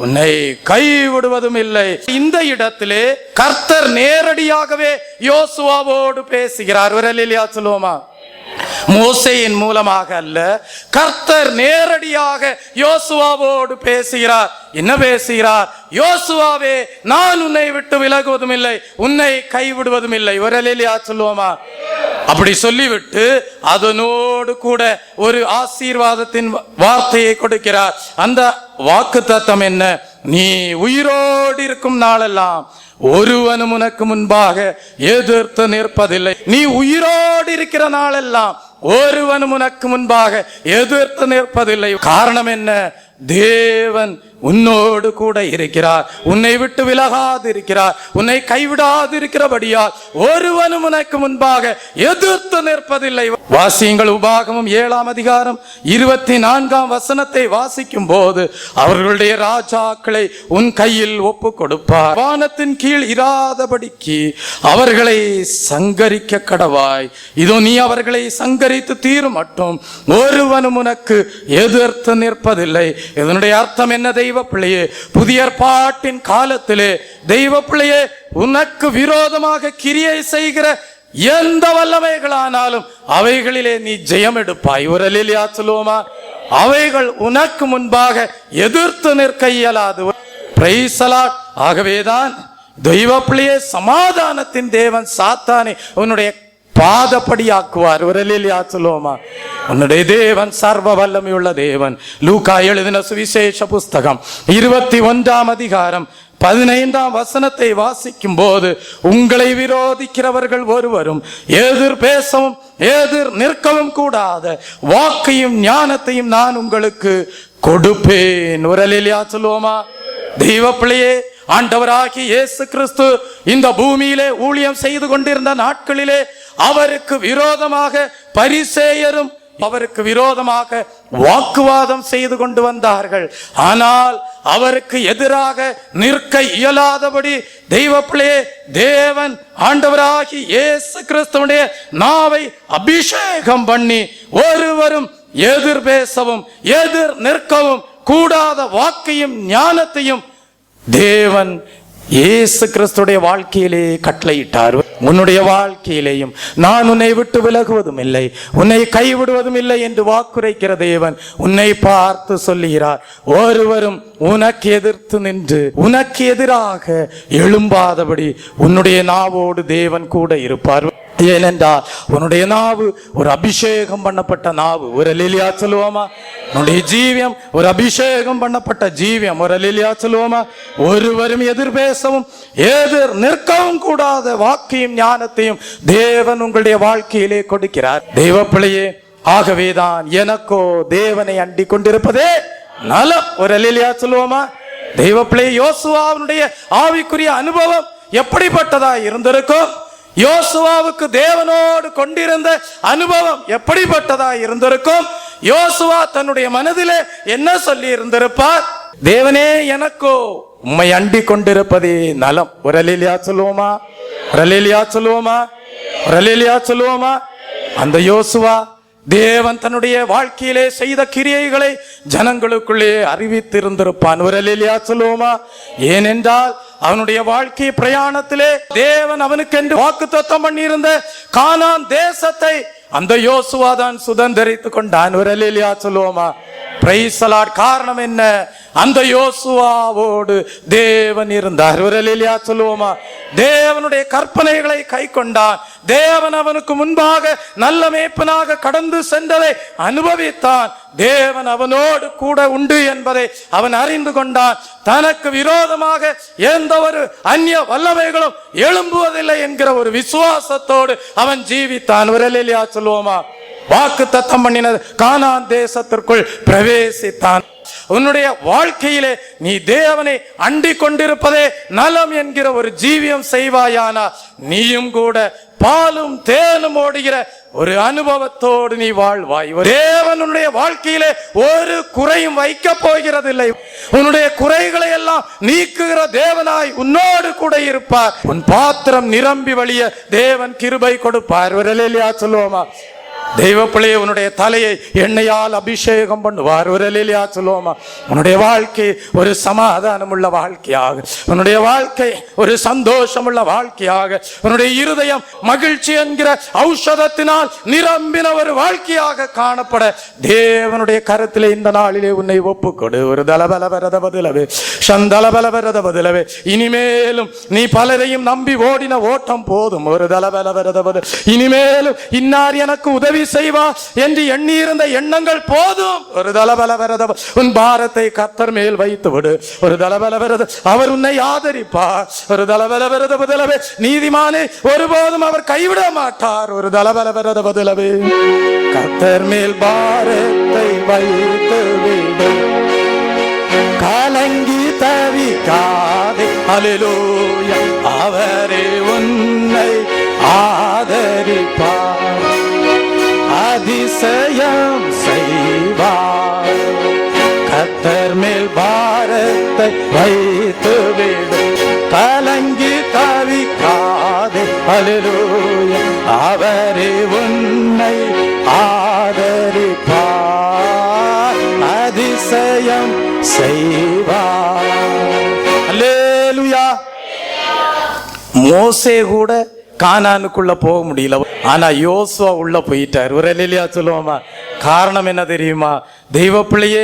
உன்னை கைவிடுவதும் இல்லை. இந்த இடத்திலே கர்த்தர் நேரடியாகவே யோசுவாவோடு பேசுகிறார். ஒரு அல்லேலூயா சொல்லுவோமா? மோசேயின் மூலமாக அல்ல, கர்த்தர் நேரடியாக யோசுவாவோடு பேசுகிறார். என்ன பேசுகிறார்? யோசுவாவே, நான் உன்னை விட்டு விலகுவதும் இல்லை, உன்னை கைவிடுவதும் இல்லை. ஒரு அல்லேலூயா சொல்லுவோமா? அப்படி சொல்லிவிட்டு அதனோடு கூட ஒரு ஆசீர்வாதத்தின் வார்த்தையை கொடுக்கிறார். அந்த வாக்குத்தத்தம் என்ன? நீ உயிரோடு இருக்கும் நாளெல்லாம் ஒருவனும் உனக்கு முன்பாக எதிர்த்து நிற்பதில்லை. நீ உயிரோடு இருக்கிற நாளெல்லாம் ஒருவனும் உனக்கு முன்பாக எதிர்த்து நிற்பதில்லை. காரணம் என்ன? தேவன் உன்னோடு கூட இருக்கிறார், உன்னை விட்டு விலகாது இருக்கிறார், உன்னை கைவிடாது இருக்கிறபடியால் ஒருவனும் உனக்கு முன்பாக எதிர்த்து நிற்பதில்லை. வாசியுங்கள். உபாகமம் 7ஆம் அதிகாரம் 24ஆம் வசனத்தை வாசிக்கும் போது, அவர்களுடைய ராஜாக்களை உன் கையில் ஒப்பு கொடுப்பார், வானத்தின் கீழ் இராதபடிக்கு அவர்களை சங்கரிக்க கடவாய். இதோ நீ அவர்களை சங்கரித்து தீரும் மட்டும் ஒருவனும் உனக்கு எதிர்த்து நிற்பதில்லை. இதனுடைய அர்த்தம் என்ன? தெய்வ பிள்ளையே, புதிய ஏற்பாட்டின் காலத்திலே தெய்வ பிள்ளையே, உனக்கு விரோதமாக கிரியை செய்கிற எந்த வல்லமைகளானாலும் அவைகளிலே நீ ஜெயம் எடுப்பாய். ஒரு அல்லேலூயா சொல்லுவோமா? அவைகள் உனக்கு முன்பாக எதிர்த்து நிற்க இயலாது. Praise the Lord. ஆகவேதான் தெய்வ பிள்ளையே, சமாதானத்தின் தேவன் சாத்தானை உன்னுடைய பாதப்படியாக்குவார். ஒரு அல்லேலூயா சொல்லுவோமா? உன்னுடைய தேவன் சர்வ வல்லமையுள்ள தேவன். லூக்கா எழுதின சுவிசேஷ புஸ்தகம் 21ஆம் அதிகாரம் 15ஆம் வசனத்தை வாசிக்கும் போது, உங்களை விரோதிக்கிறவர்கள் ஒருவரும் எதிர் பேசவும் எதிர் நிற்கவும் கூடாத வாக்கையும் ஞானத்தையும் நான் உங்களுக்கு கொடுப்பேன். ஒரு அல்லேலூயா சொல்லுவோமா? தெய்வ பிள்ளையே, ஆண்டவராகிய இயேசு கிறிஸ்து இந்த பூமியிலே ஊழியம் செய்து கொண்டிருந்த நாட்களிலே அவருக்கு விரோதமாக பரிசேயரும் அவருக்கு விரோதமாக வாக்குவாதம் செய்து கொண்டு வந்தார்கள். ஆனால் அவருக்கு எதிராக நிற்க இயலாதபடி தெய்வ பிள்ளையே, தேவன் ஆண்டவராகி இயேசு கிறிஸ்துவுடைய நாவை அபிஷேகம் பண்ணி ஒருவரும் எதிர் பேசவும் எதிர் நிற்கவும் கூடாத வாக்கையும் ஞானத்தையும் தேவன் இயேசு கிறிஸ்துடைய வாழ்க்கையிலே கட்டளையிட்டார். உன்னுடைய வாழ்க்கையிலேயும் நான் உன்னை விட்டு விலகுவதும் இல்லை, உன்னை கைவிடுவதும் இல்லை என்று வாக்குரைக்கிற தேவன் உன்னை பார்த்து சொல்லுகிறார், ஒருவரும் உனக்கு எதிர்த்து நின்று உனக்கு எதிராக எழும்பாதபடி உன்னுடைய நாவோடு தேவன் கூட இருப்பார். ஏனென்றால் உன்னுடைய நாவு ஒரு அபிஷேகம் பண்ணப்பட்ட நாவு. ஒரு அல்லேலூயா சொல்லுவோமா? உன்னுடைய ஜீவியம் ஒரு அபிஷேகம் பண்ணப்பட்ட ஜீவியம். ஒரு அல்லேலூயா சொல்லுவோமா? ஒருவரும் எதிர் பேசவும் எதிர் நிற்கவும் கூடாத வாக்கையும் ஞானத்தையும் தேவன் உங்களுடைய வாழ்க்கையிலே கொடுக்கிறார். தெய்வ பிள்ளையே, ஆகவேதான் எனக்கோ தேவனை அண்டி கொண்டிருப்பதே நலம். ஒரு அல்லேலூயா சொல்லுவோமா? தெய்வ பிள்ளையே, யோசுவாவுடைய ஆவிக்குரிய அனுபவம் எப்படிப்பட்டதா இருந்திருக்கும்? யோசுவாவுக்கு தேவனோடு கொண்டிருந்த அனுபவம் எப்படிப்பட்டதா இருந்திருக்கும்? யோசுவா தன்னுடைய மனதிலே என்ன சொல்லி இருந்திருப்பார்? தேவனே, எனக்கோ உம்மை அண்டி கொண்டிருப்பதே நலம். ஒரு அல்லேலூயா சொல்லுவோமா? ஒரு அல்லேலூயா சொல்லுவோமா? ஒரு அல்லேலூயா சொல்லுவோமா? அந்த யோசுவா தேவன் தன்னுடைய வாழ்க்கையிலே செய்த கிரியைகளை ஜனங்களுக்குள்ளே அறிவித்திருந்திருப்பான். ஒரு அல்லேலூயா சொல்லுவோமா? ஏனென்றால் அவனுடைய வாழ்க்கை பிரயாணத்திலே தேவன் அவனுக்கு என்று வாக்குத்தத்தம் பண்ணியிருந்த கானான் தேசத்தை அந்த யோசுவா தான் சுதந்தரித்து கொண்டான். ஒரு அல்லேலூயா சொல்லுவோமா? Praise the Lord. காரணம் என்ன? அந்த யோசுவாவோடு தேவன் இருந்தார். ஒரு அல்லேலூயா சொல்லுவோமா? தேவனுடைய கற்பனைகளை கை கொண்டான். தேவன் அவனுக்கு முன்பாக நல்ல மேய்ப்பனாக கடந்து சென்றதை அனுபவித்தான். தேவன் அவனோடு கூட உண்டு என்பதை அவன் அறிந்து கொண்டான். தனக்கு விரோதமாக எந்த ஒரு அந்நிய வல்லமைகளும் எழும்புவதில்லை என்கிற ஒரு விசுவாசத்தோடு அவன் ஜீவித்தான். ஒரு அல்லேலூயா சொல்லுவோமா? வாக்குத்தத்தம் பண்ணின கானான் தேசத்திற்குள் பிரவேசித்தான். உன்னுடைய வாழ்க்கையிலே நீ தேவனை அண்டிக் கொண்டிருப்பதே நலம் என்கிற ஒரு ஜீவியம் செய்வாயானா நீயும் கூட பாலும் தேனும் ஓடுகிற ஒரு அனுபவத்தோடு நீ வாழ்வாய். தேவனுடைய வாழ்க்கையிலே ஒரு குறையும் வைக்க போகிறதில்லை. உன்னுடைய குறைகளை எல்லாம் நீக்குகிற தேவனாய் உன்னோடு கூட இருப்பார். உன் பாத்திரம் நிரம்பி வழிய தேவன் கிருபை கொடுப்பார். ஒரு அல்லேலூயா சொல்லுவோமா? தெய்வ பிள்ளையே, உன்னுடைய தலையை எண்ணெயால் அபிஷேகம் பண்ணுவார். ஒரு அல்லேலூயா சொல்லுவோமா? உன்னுடைய வாழ்க்கை ஒரு சமாதானம் உள்ள வாழ்க்கையாக, உன்னுடைய வாழ்க்கை ஒரு சந்தோஷம் உள்ள வாழ்க்கையாக, உன்னுடைய இருதயம் மகிழ்ச்சி என்கிற ஔஷதத்தினால் நிரம்பின ஒரு வாழ்க்கையாக காணப்பட தேவனுடைய கருத்திலே இந்த நாளிலே உன்னை ஒப்புக்கொடு. ஒரு தலபல வரத பதிலவே சந்தலபல வரத பதிலவே. இனிமேலும் நீ பலரையும் நம்பி ஓடின ஓட்டம் போதும். ஒரு தலபல வரத பதில். இனிமேலும் இன்னார் எனக்கு உதவி செய்வா என்று எண்ணியிருந்த எண்ணங்கள் போதும். ஒரு தலபல வரத. உன் பாரத்தை கர்த்தர் மேல் வைத்து விடு. ஒரு தலபல வரத. அவர் உன்னை ஆதரிப்பார். ஒரு தலபல வரத பதிலவே. நீதிமானே ஒருபோதும் அவர் கைவிட மாட்டார். ஒரு தலபல வரத பதிலவே. கர்த்தர் மேல் பாரத்தை வைத்து விடு. கலங்கி தவிக்காதே. அல்லேலூயா. அவரே உன்னை ஆதரிப்பார். அதிசயம் செய்வார். கர்த்தர் மேல் பாரத்தை வைத்து விடு. கலங்கி தவிக்காதே. அல்லேலூயா. அவரே உன்னை ஆதரிப்பார். அதிசயம் செய்வார். அல்லேலூயா. மோசே கூட கானானுக்குள்ள போக முடியல, ஆனா யோசுவா உள்ள போயிட்டார். ஒரு அல்லேலூயா சொல்லுவோமா? காரணம் என்ன தெரியுமா? தெய்வ பிள்ளையே,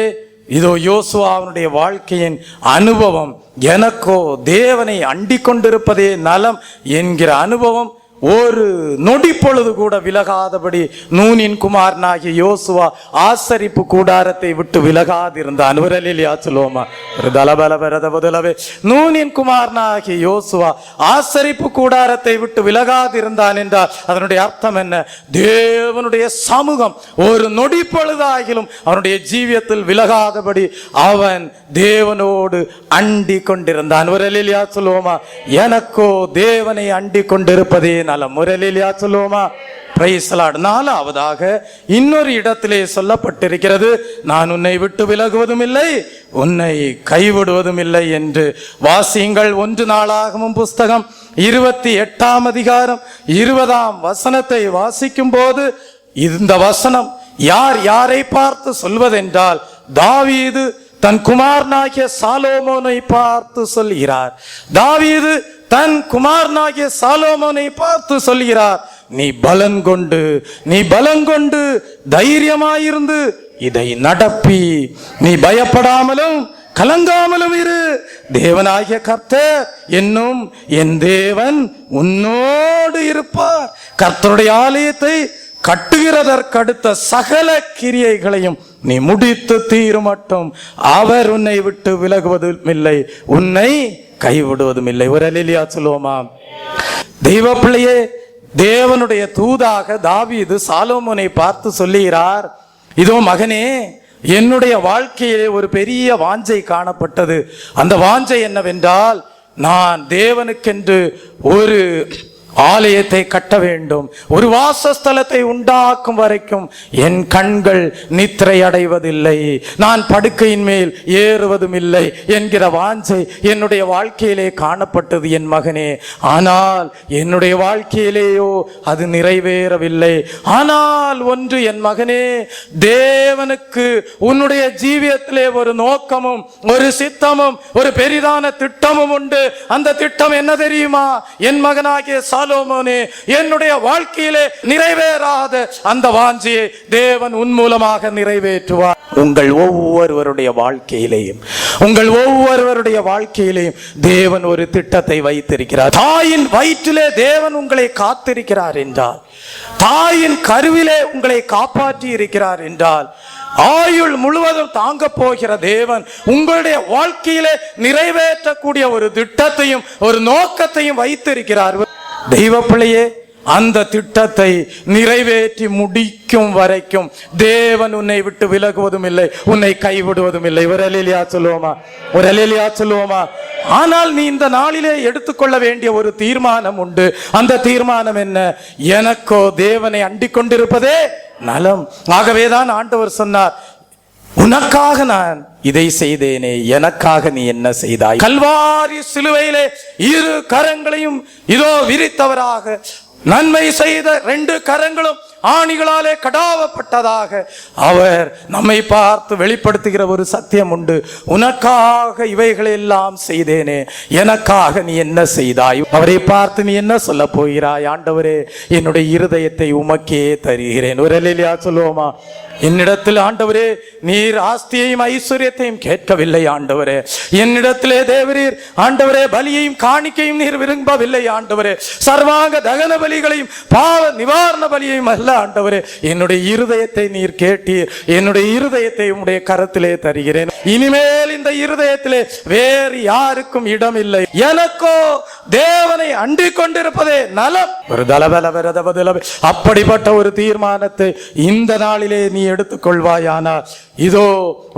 இதோ யோசுவா அவனுடைய வாழ்க்கையின் அனுபவம் எனக்கோ தேவனை அண்டிக் கொண்டிருப்பதே நலம் என்கிற அனுபவம் ஒரு நொடி பொழுது கூட விலகாதபடி நூனின் குமாரனாகிய யோசுவா ஆசரிப்பு கூடாரத்தை விட்டு விலகாதிருந்தான். ஒரு அல்லேலூயா சொல்லுவோமா? ஒரு தலபல வரத பதிலவே. நூனின் குமாரனாகிய யோசுவா ஆசரிப்பு கூடாரத்தை விட்டு விலகாதிருந்தான் என்றால் அதனுடைய அர்த்தம் என்ன? தேவனுடைய சமூகம் ஒரு நொடி பொழுதாகிலும் அவனுடைய ஜீவியத்தில் விலகாதபடி அவன் தேவனோடு அண்டி கொண்டிருந்தான். ஒரு அல்லேலூயா சொல்லுவோமா? எனக்கோ தேவனை அண்டி கொண்டிருப்பதே நலம். ஒரு அல்லேலூயா சொல்லுவோமா? Praise the Lord. நாலாவதாக இன்னொரு இடத்திலே சொல்லப்பட்டிருக்கிறது, நான் உன்னை விட்டு விலகுவதும் இல்லை உன்னை கைவிடுவதும் இல்லை என்று. வாசியுங்கள். 1 நாளாகமம் புஸ்தகம் 28ஆம் அதிகாரம் 20ஆம் வசனத்தை வாசிக்கும் போது இந்த வசனம் யார் யாரை பார்த்து சொல்வதென்றால் தாவீது தன் குமாரனாகிய சாலோமோனை பார்த்து சொல்கிறார். தாவீது தன் குமாரனாகிய சாலோமோனை பார்த்து சொல்கிறார், நீ பலங்கொண்டு தைரியமாயிருந்து இதை நடப்பி நீ பயப்படாமலும் கலங்காமலும் இரு. தேவனாகிய கர்த்தர் என்னும் என் தேவன் உன்னோடு இருப்பார். கர்த்தருடைய ஆலயத்தை கட்டுகிறதற்கடுத்த சகல கிரியைகளையும் நீ முடித்து தீரும் மட்டும் அவர் உன்னை விட்டு விலகுவதும் இல்லை உன்னை கைவிடுவதும் இல்லை. ஒரு அல்லேலூயா சொல்லுவோமா? தெய்வ பிள்ளையே, தேவனுடைய தூதாக தாவீது சாலோமோனை பார்த்து சொல்லுகிறார், இதோ மகனே, என்னுடைய வாழ்க்கையிலே ஒரு பெரிய வாஞ்சை காணப்பட்டது. அந்த வாஞ்சை என்னவென்றால், நான் தேவனுக்கென்று ஒரு ஆலயத்தை கட்ட வேண்டும், ஒரு வாசஸ்தலத்தை உண்டாக்கும் வரைக்கும் என் கண்கள் நித்திரை அடைவதில்லை, நான் படுக்கையின் மேல் ஏறுவதும் இல்லை என்கிற வாஞ்சை என்னுடைய வாழ்க்கையிலே காணப்பட்டது என் மகனே. ஆனால் என்னுடைய வாழ்க்கையிலேயோ அது நிறைவேறவில்லை. ஆனால் ஒன்று என் மகனே, தேவனுக்கு உன்னுடைய ஜீவியத்திலே ஒரு நோக்கமும் ஒரு சித்தமும் ஒரு பெரிதான திட்டமும் உண்டு. அந்த திட்டம் என்ன தெரியுமா? என் மகனாகிய சாலோமோனே, என்னுடைய வாழ்க்கையிலே நிறைவேறாத அந்த வாஞ்சியை தேவன் உன் மூலமாக நிறைவேற்றுவார். உங்கள் ஒவ்வொருவருடைய வாழ்க்கையிலேயும் தேவன் ஒரு திட்டத்தை வைத்திருக்கிறார். தாயின் வயிற்றிலே தேவன் உங்களை காத்திருக்கிறார் என்றால், தாயின் கருவிலே உங்களை காப்பாற்றி இருக்கிறார் என்றால், ஆயுள் முழுவதும் தாங்க போகிற தேவன் உங்களுடைய வாழ்க்கையிலே நிறைவேற்றக்கூடிய ஒரு திட்டத்தையும் ஒரு நோக்கத்தையும் வைத்திருக்கிறார். தெய்வ பிள்ளையே, அந்த திட்டத்தை நிறைவேற்றி முடிக்கும் வரைக்கும் தேவன் உன்னை விட்டு விலகுவதும் இல்லை, உன்னை கைவிடுவதும் இல்லை. ஒரு அல்லேலூயா சொல்லுவோமா? ஒரு அல்லேலூயா சொல்லுவோமா? ஆனால் நீ இந்த நாளிலே எடுத்துக்கொள்ள வேண்டிய ஒரு தீர்மானம் உண்டு. அந்த தீர்மானம் என்ன? எனக்கோ தேவனை அண்டிக் கொண்டிருப்பதே நலம். ஆகவேதான் ஆண்டவர் சொன்னார், உனக்காக நான் இதை செய்தேனே, எனக்காக நீ என்ன செய்தாய்? கல்வாரி சிலுவையிலே இரு கரங்களையும் இதோ விரித்தவராக, நன்மை செய்த 2 கரங்களும் ஆணிகளாலே கடாவப்பட்டதாக அவர் நம்மை பார்த்து வெளிப்படுத்துகிற ஒரு சத்தியம் உண்டு. உனக்காக இவைகளை எல்லாம் செய்தேனே, எனக்காக நீ என்ன செய்தாய்? அவரை பார்த்து நீ என்ன சொல்ல போகிறாய்? ஆண்டவரே, என்னுடைய இருதயத்தை உமக்கே தருகிறேன். ஒரு அல்லேலூயா சொல்லுவோமா? என்னிடத்தில் ஆண்டவரே நீர் ஆஸ்தியையும் ஐஸ்வர்யத்தையும் கேட்கவில்லை. ஆண்டவரே, என்னிடத்திலே தேவரீர் ஆண்டவரே பலியையும் காணிக்கையும் நீர் விரும்பவில்லை. ஆண்டவரே, சர்வாங்க தகன பலிகளையும் பாவ நிவாரண பலியையும் அல்ல. ஆண்டவரே, என்னுடைய இருதயத்தை நீர் கேட்டீர். என்னுடைய இருதயத்தை உம்முடைய கரத்திலே தருகிறேன். இனிமேல் இந்த இருதயத்திலே வேறு யாருக்கும் இடம் இல்லை. எனக்கோ தேவனை அண்டிக் கொண்டிருப்பதே நலம். ஒரு தலபல அப்படிப்பட்ட ஒரு தீர்மானத்தை இந்த நாளிலே நீ எடுத்துக்கொள்வாயானால், இதோ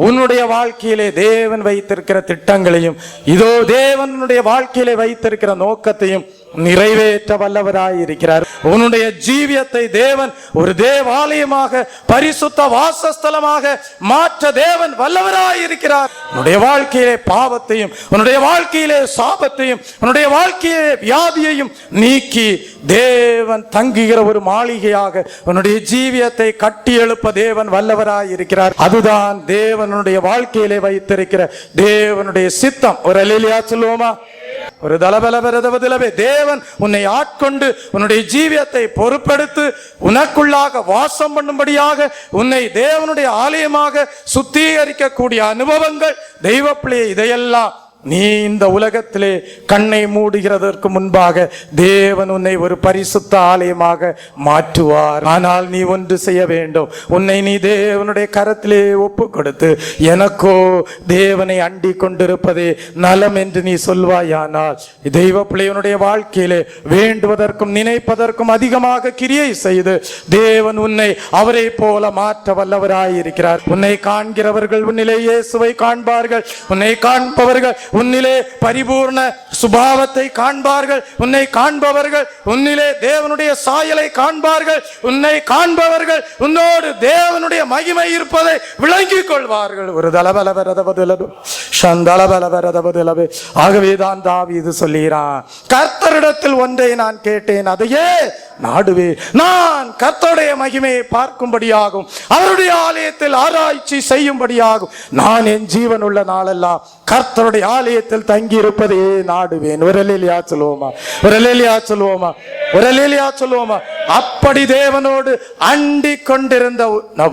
உன்னுடைய வாழ்க்கையிலே தேவன் வைத்திருக்கிற திட்டங்களையும், இதோ தேவனுடைய வாழ்க்கையிலே வைத்திருக்கிற நோக்கத்தையும் நிறைவேற்ற வல்லவராய் இருக்கிறார். உன்னுடைய ஜீவியத்தை தேவன் ஒரு தேவாலயமாக, பரிசுத்த வாசஸ்தலமாக மாற்ற தேவன் வல்லவராய் இருக்கிறார். உன்னுடைய வாழ்க்கையிலே பாவத்தையும், உன்னுடைய வாழ்க்கையிலே சாபத்தையும், உன்னுடைய வாழ்க்கையிலே வியாதியையும் நீக்கி தேவன் தங்குகிற ஒரு மாளிகையாக உன்னுடைய ஜீவியத்தை கட்டி எழுப்ப தேவன் வல்லவராய் இருக்கிறார். அதுதான் தேவனுடைய வாழ்க்கையிலே வைத்திருக்கிற தேவனுடைய சித்தம். ஒரு அல்லேலூயா சொல்லுவோமா? ஒரு தலபலபரதவதிலவே தேவன் உன்னை ஆட்கொண்டு உன்னுடைய ஜீவியத்தை பொறுப்பெடுத்து உனக்குள்ளாக வாசம் பண்ணும்படியாக உன்னை தேவனுடைய ஆலயமாக சுத்திகரிக்கக்கூடிய அனுபவங்கள் தெய்வ பிள்ளையே, இதையெல்லாம் நீ இந்த உலகத்திலே கண்ணை மூடுகிறதற்கு முன்பாக தேவன் உன்னை ஒரு பரிசுத்த ஆலயமாக மாற்றுவார். ஆனால் நீ ஒன்று செய்ய வேண்டும். உன்னை நீ தேவனுடைய கரத்திலே ஒப்பு கொடுத்து, எனக்கோ தேவனை அண்டி கொண்டிருப்பதே நலம் என்று நீ சொல்வாயானால், தெய்வ பிள்ளையனுடைய வாழ்க்கையிலே வேண்டுவதற்கும் நினைப்பதற்கும் அதிகமாக கிரியை செய்து தேவன் உன்னை அவரை போல மாற்ற வல்லவராயிருக்கிறார். உன்னை காண்கிறவர்கள் உன்னிலே இயேசுவை காண்பார்கள். உன்னை காண்பவர்கள் உன்னிலே பரிபூர்ண சுபாவத்தை காண்பார்கள். உன்னை காண்பவர்கள் உன்னிலே தேவனுடைய சாயலை காண்பார்கள். உன்னை காண்பவர்கள் உன்னோடு தேவனுடைய மகிமை இருப்பதை விளங்கிக் கொள்வார்கள். ஒரு தலபலவரதபதுலபு சந்தலபலவரதபதுலபு. ஆகவேதான் தாவீது சொல்கிறான், கர்த்தரிடத்தில் ஒன்றை நான் கேட்டேன், அதையே நாடுவே. நான் கர்த்தருடைய மகிமையை பார்க்கும்படியாகும், அவருடைய ஆலயத்தில் ஆராய்ச்சி செய்யும்படியாகும். நான் என் ஜீவன் உள்ள நாளெல்லாம் கர்த்தருடைய ஆலயத்தில் தங்கி இருப்பதே நாடுவேன். ஒரு அல்லேலூயா சொல்லுவோமா? ஒரு அல்லேலூயா சொல்லுவோமா? ஒரு அல்லேலூயா சொல்லுவோமா? அப்படி தேவனோடு அண்டி கொண்டிருந்த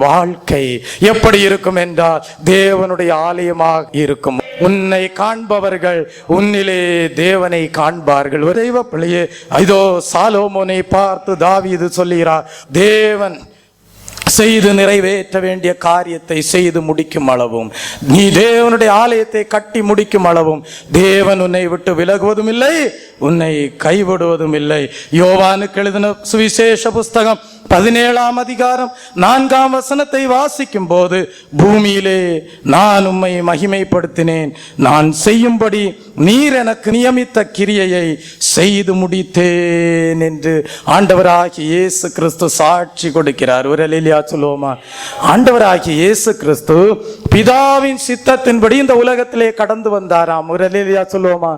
வாழ்க்கை எப்படி இருக்கும் என்றால் தேவனுடைய ஆலயமாக இருக்கும். உன்னை காண்பவர்கள் உன்னிலே தேவனை காண்பார்கள். ஒரு தெய்வ பிள்ளையே, இதோ சாலோமோனை பார்த்து தாவீது சொல்லுகிறார், தேவன் செய்து நிறைவேற்ற வேண்டிய காரியத்தை செய்து முடிக்கும் அளவும், நீ தேவனுடைய ஆலயத்தை கட்டி முடிக்கும் அளவும் தேவன் உன்னை விட்டு விலகுவதும் இல்லை, உன்னை கைவிடுவதும் இல்லை. யோவானுக்கு எழுதின சுவிசேஷ புஸ்தகம் 17ஆம் அதிகாரம் 4ஆம் வசனத்தை வாசிக்கும் போது, பூமியிலே நான் உம்மை மகிமைப்படுத்தினேன், நான் செய்யும்படி நீர் எனக்கு நியமித்த கிரியையை செய்து முடித்தேன் என்று ஆண்டவராகிய இயேசு கிறிஸ்து சாட்சி கொடுக்கிறார். ஒரு அல்லேலூயா சொல்லுவோமா? ஆண்டவராகிய இயேசு கிறிஸ்து பிதாவின் சித்தத்தின்படி இந்த உலகத்திலே கடந்து வந்தாராம். ஒரு அல்லேலூயா சொல்லுவோமா?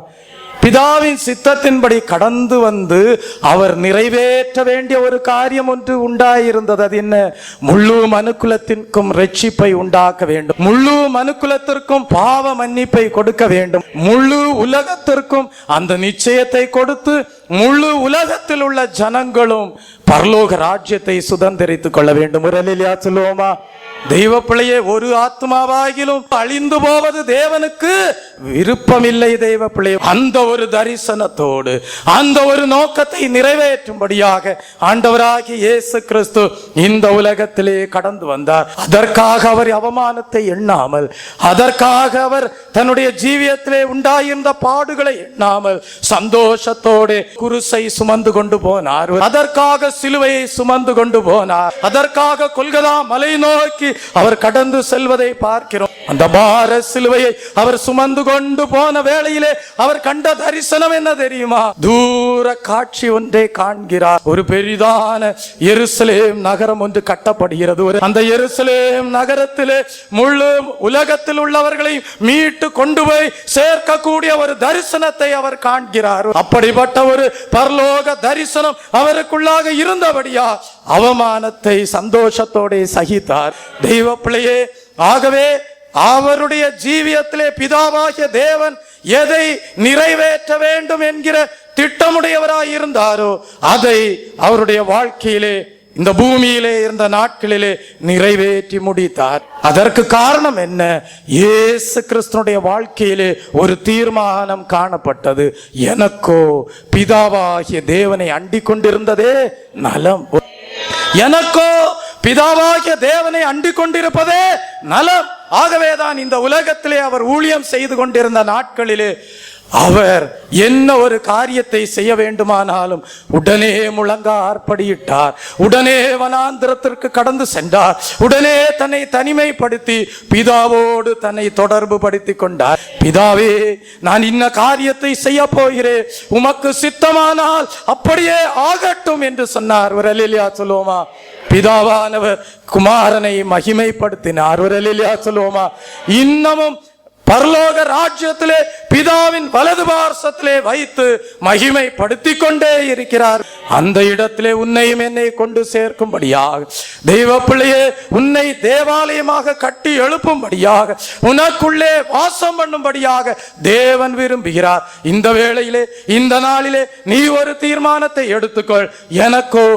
பிதாவின் சித்தத்தின்படி கடந்து வந்து அவர் நிறைவேற்ற வேண்டிய ஒரு காரியம் ஒன்று உண்டாயிருந்தது. அது என்ன? முழு மனுக்குலத்திற்கும் ரட்சிப்பை உண்டாக்க வேண்டும், முழு மனுக்குலத்திற்கும் பாவ மன்னிப்பை கொடுக்க வேண்டும், முழு உலகத்திற்கும் அந்த நிச்சயத்தை கொடுத்து முழு உலகத்தில் உள்ள ஜனங்களும் பரலோக ராஜ்யத்தை சுதந்திரித்துக் கொள்ள வேண்டும். ஒரு அல்லேலூயா சொல்லுவோமா? தெய்வ பிள்ளையே, ஒரு ஆத்மாவாகிலும் அழிந்து போவது தேவனுக்கு விருப்பமில்லை தெய்வ பிள்ளை. அந்த ஒரு தரிசனத்தோடு அந்த ஒரு நோக்கத்தை நிறைவேற்றும்படியாக ஆண்டவராகிய இயேசு கிறிஸ்து இந்த உலகத்திலே கடந்து வந்தார். அதற்காக அவர் அவமானத்தை எண்ணாமல், அதற்காக அவர் தன்னுடைய ஜீவியத்திலே உண்டாயிருந்த பாடுகளை எண்ணாமல் சந்தோஷத்தோடு குருசை சுமந்து கொண்டு போனார். அதற்காக சிலுவையை சுமந்து கொண்டு போனார். அதற்காக கொல்கதா மலை நோக்கி அவர் கடந்து செல்வதை பார்க்கிறோம். அந்த பார சிலுவையை அவர் சுமந்து கொண்டு போன வேளையிலே அவர் கண்ட தரிசனம் என்ன தெரியுமா? தூர காட்சி ஒன்றை காண்கிறார். ஒரு பெரிதான எருசலேம் நகரம் ஒன்று கட்டப்படுகிறது. அந்த எருசலேம் நகரத்திலே முழு உலகத்தில் உள்ளவர்களை மீட்டு கொண்டு போய் சேர்க்கக்கூடிய ஒரு தரிசனத்தை அவர் காண்கிறார். அப்படிப்பட்ட ஒரு பரலோக தரிசனம் அவருக்குள்ளாக இருந்தபடியா அவமானத்தை சந்தோஷத்தோடு சகித்தார் தெய்வ பிள்ளையே. ஆகவே அவருடைய ஜீவியத்திலே பிதாவாகிய தேவன் எதை நிறைவேற்ற வேண்டும் என்கிற திட்டமுடையவராய் இருந்தாரோ அதை அவருடைய வாழ்க்கையிலே இந்த பூமியிலே இருந்த நாட்களிலே நிறைவேற்றி முடித்தார். அதற்கு காரணம் என்ன? இயேசு கிறிஸ்துனுடைய வாழ்க்கையிலே ஒரு தீர்மானம் காணப்பட்டது. எனக்கோ பிதாவாகிய தேவனை அண்டிக் கொண்டிருந்ததே நலம். எனக்கோ பிதாவாகிய தேவனை அண்டிக் கொண்டிருப்பதே நலம். ஆகவேதான் இந்த உலகத்திலே அவர் ஊழியம் செய்து கொண்டிருந்த நாட்களிலே அவர் என்ன ஒரு காரியத்தை செய்ய வேண்டுமானாலும் உடனே முழங்காற்படியிட்டார். உடனே வனாந்திரத்திற்கு கடந்து சென்றார். உடனே தன்னை தனிமைப்படுத்தி பிதாவோடு தன்னை தொடர்பு படுத்தி கொண்டார். பிதாவே, நான் இன்ன காரியத்தை செய்ய போகிறேன், உமக்கு சித்தமானால் அப்படியே ஆகட்டும் என்று சொன்னார். ஒரு அல்லேலூயா சொல்லுவோமா? பிதாவானவர் குமாரனை மகிமைப்படுத்தினார். ஒரு அல்லேலூயா சொல்லுவோமா? இன்னமும் பரலோக ராஜ்யத்திலே பிதாவின் வலது பார்சத்திலே வைத்து மகிமைப்படுத்தி கொண்டே இருக்கிறார். அந்த இடத்திலே உன்னையும் என்னை கொண்டு சேர்க்கும்படியாக, தெய்வ பிள்ளையே, உன்னை தேவாலயமாக கட்டி எழுப்பும்படியாக, உனக்குள்ளே வாசம் பண்ணும்படியாக தேவன் விரும்புகிறார். இந்த வேளையிலே, இந்த நாளிலே நீ ஒரு தீர்மானத்தை எடுத்துக்கொள். எனக்கோ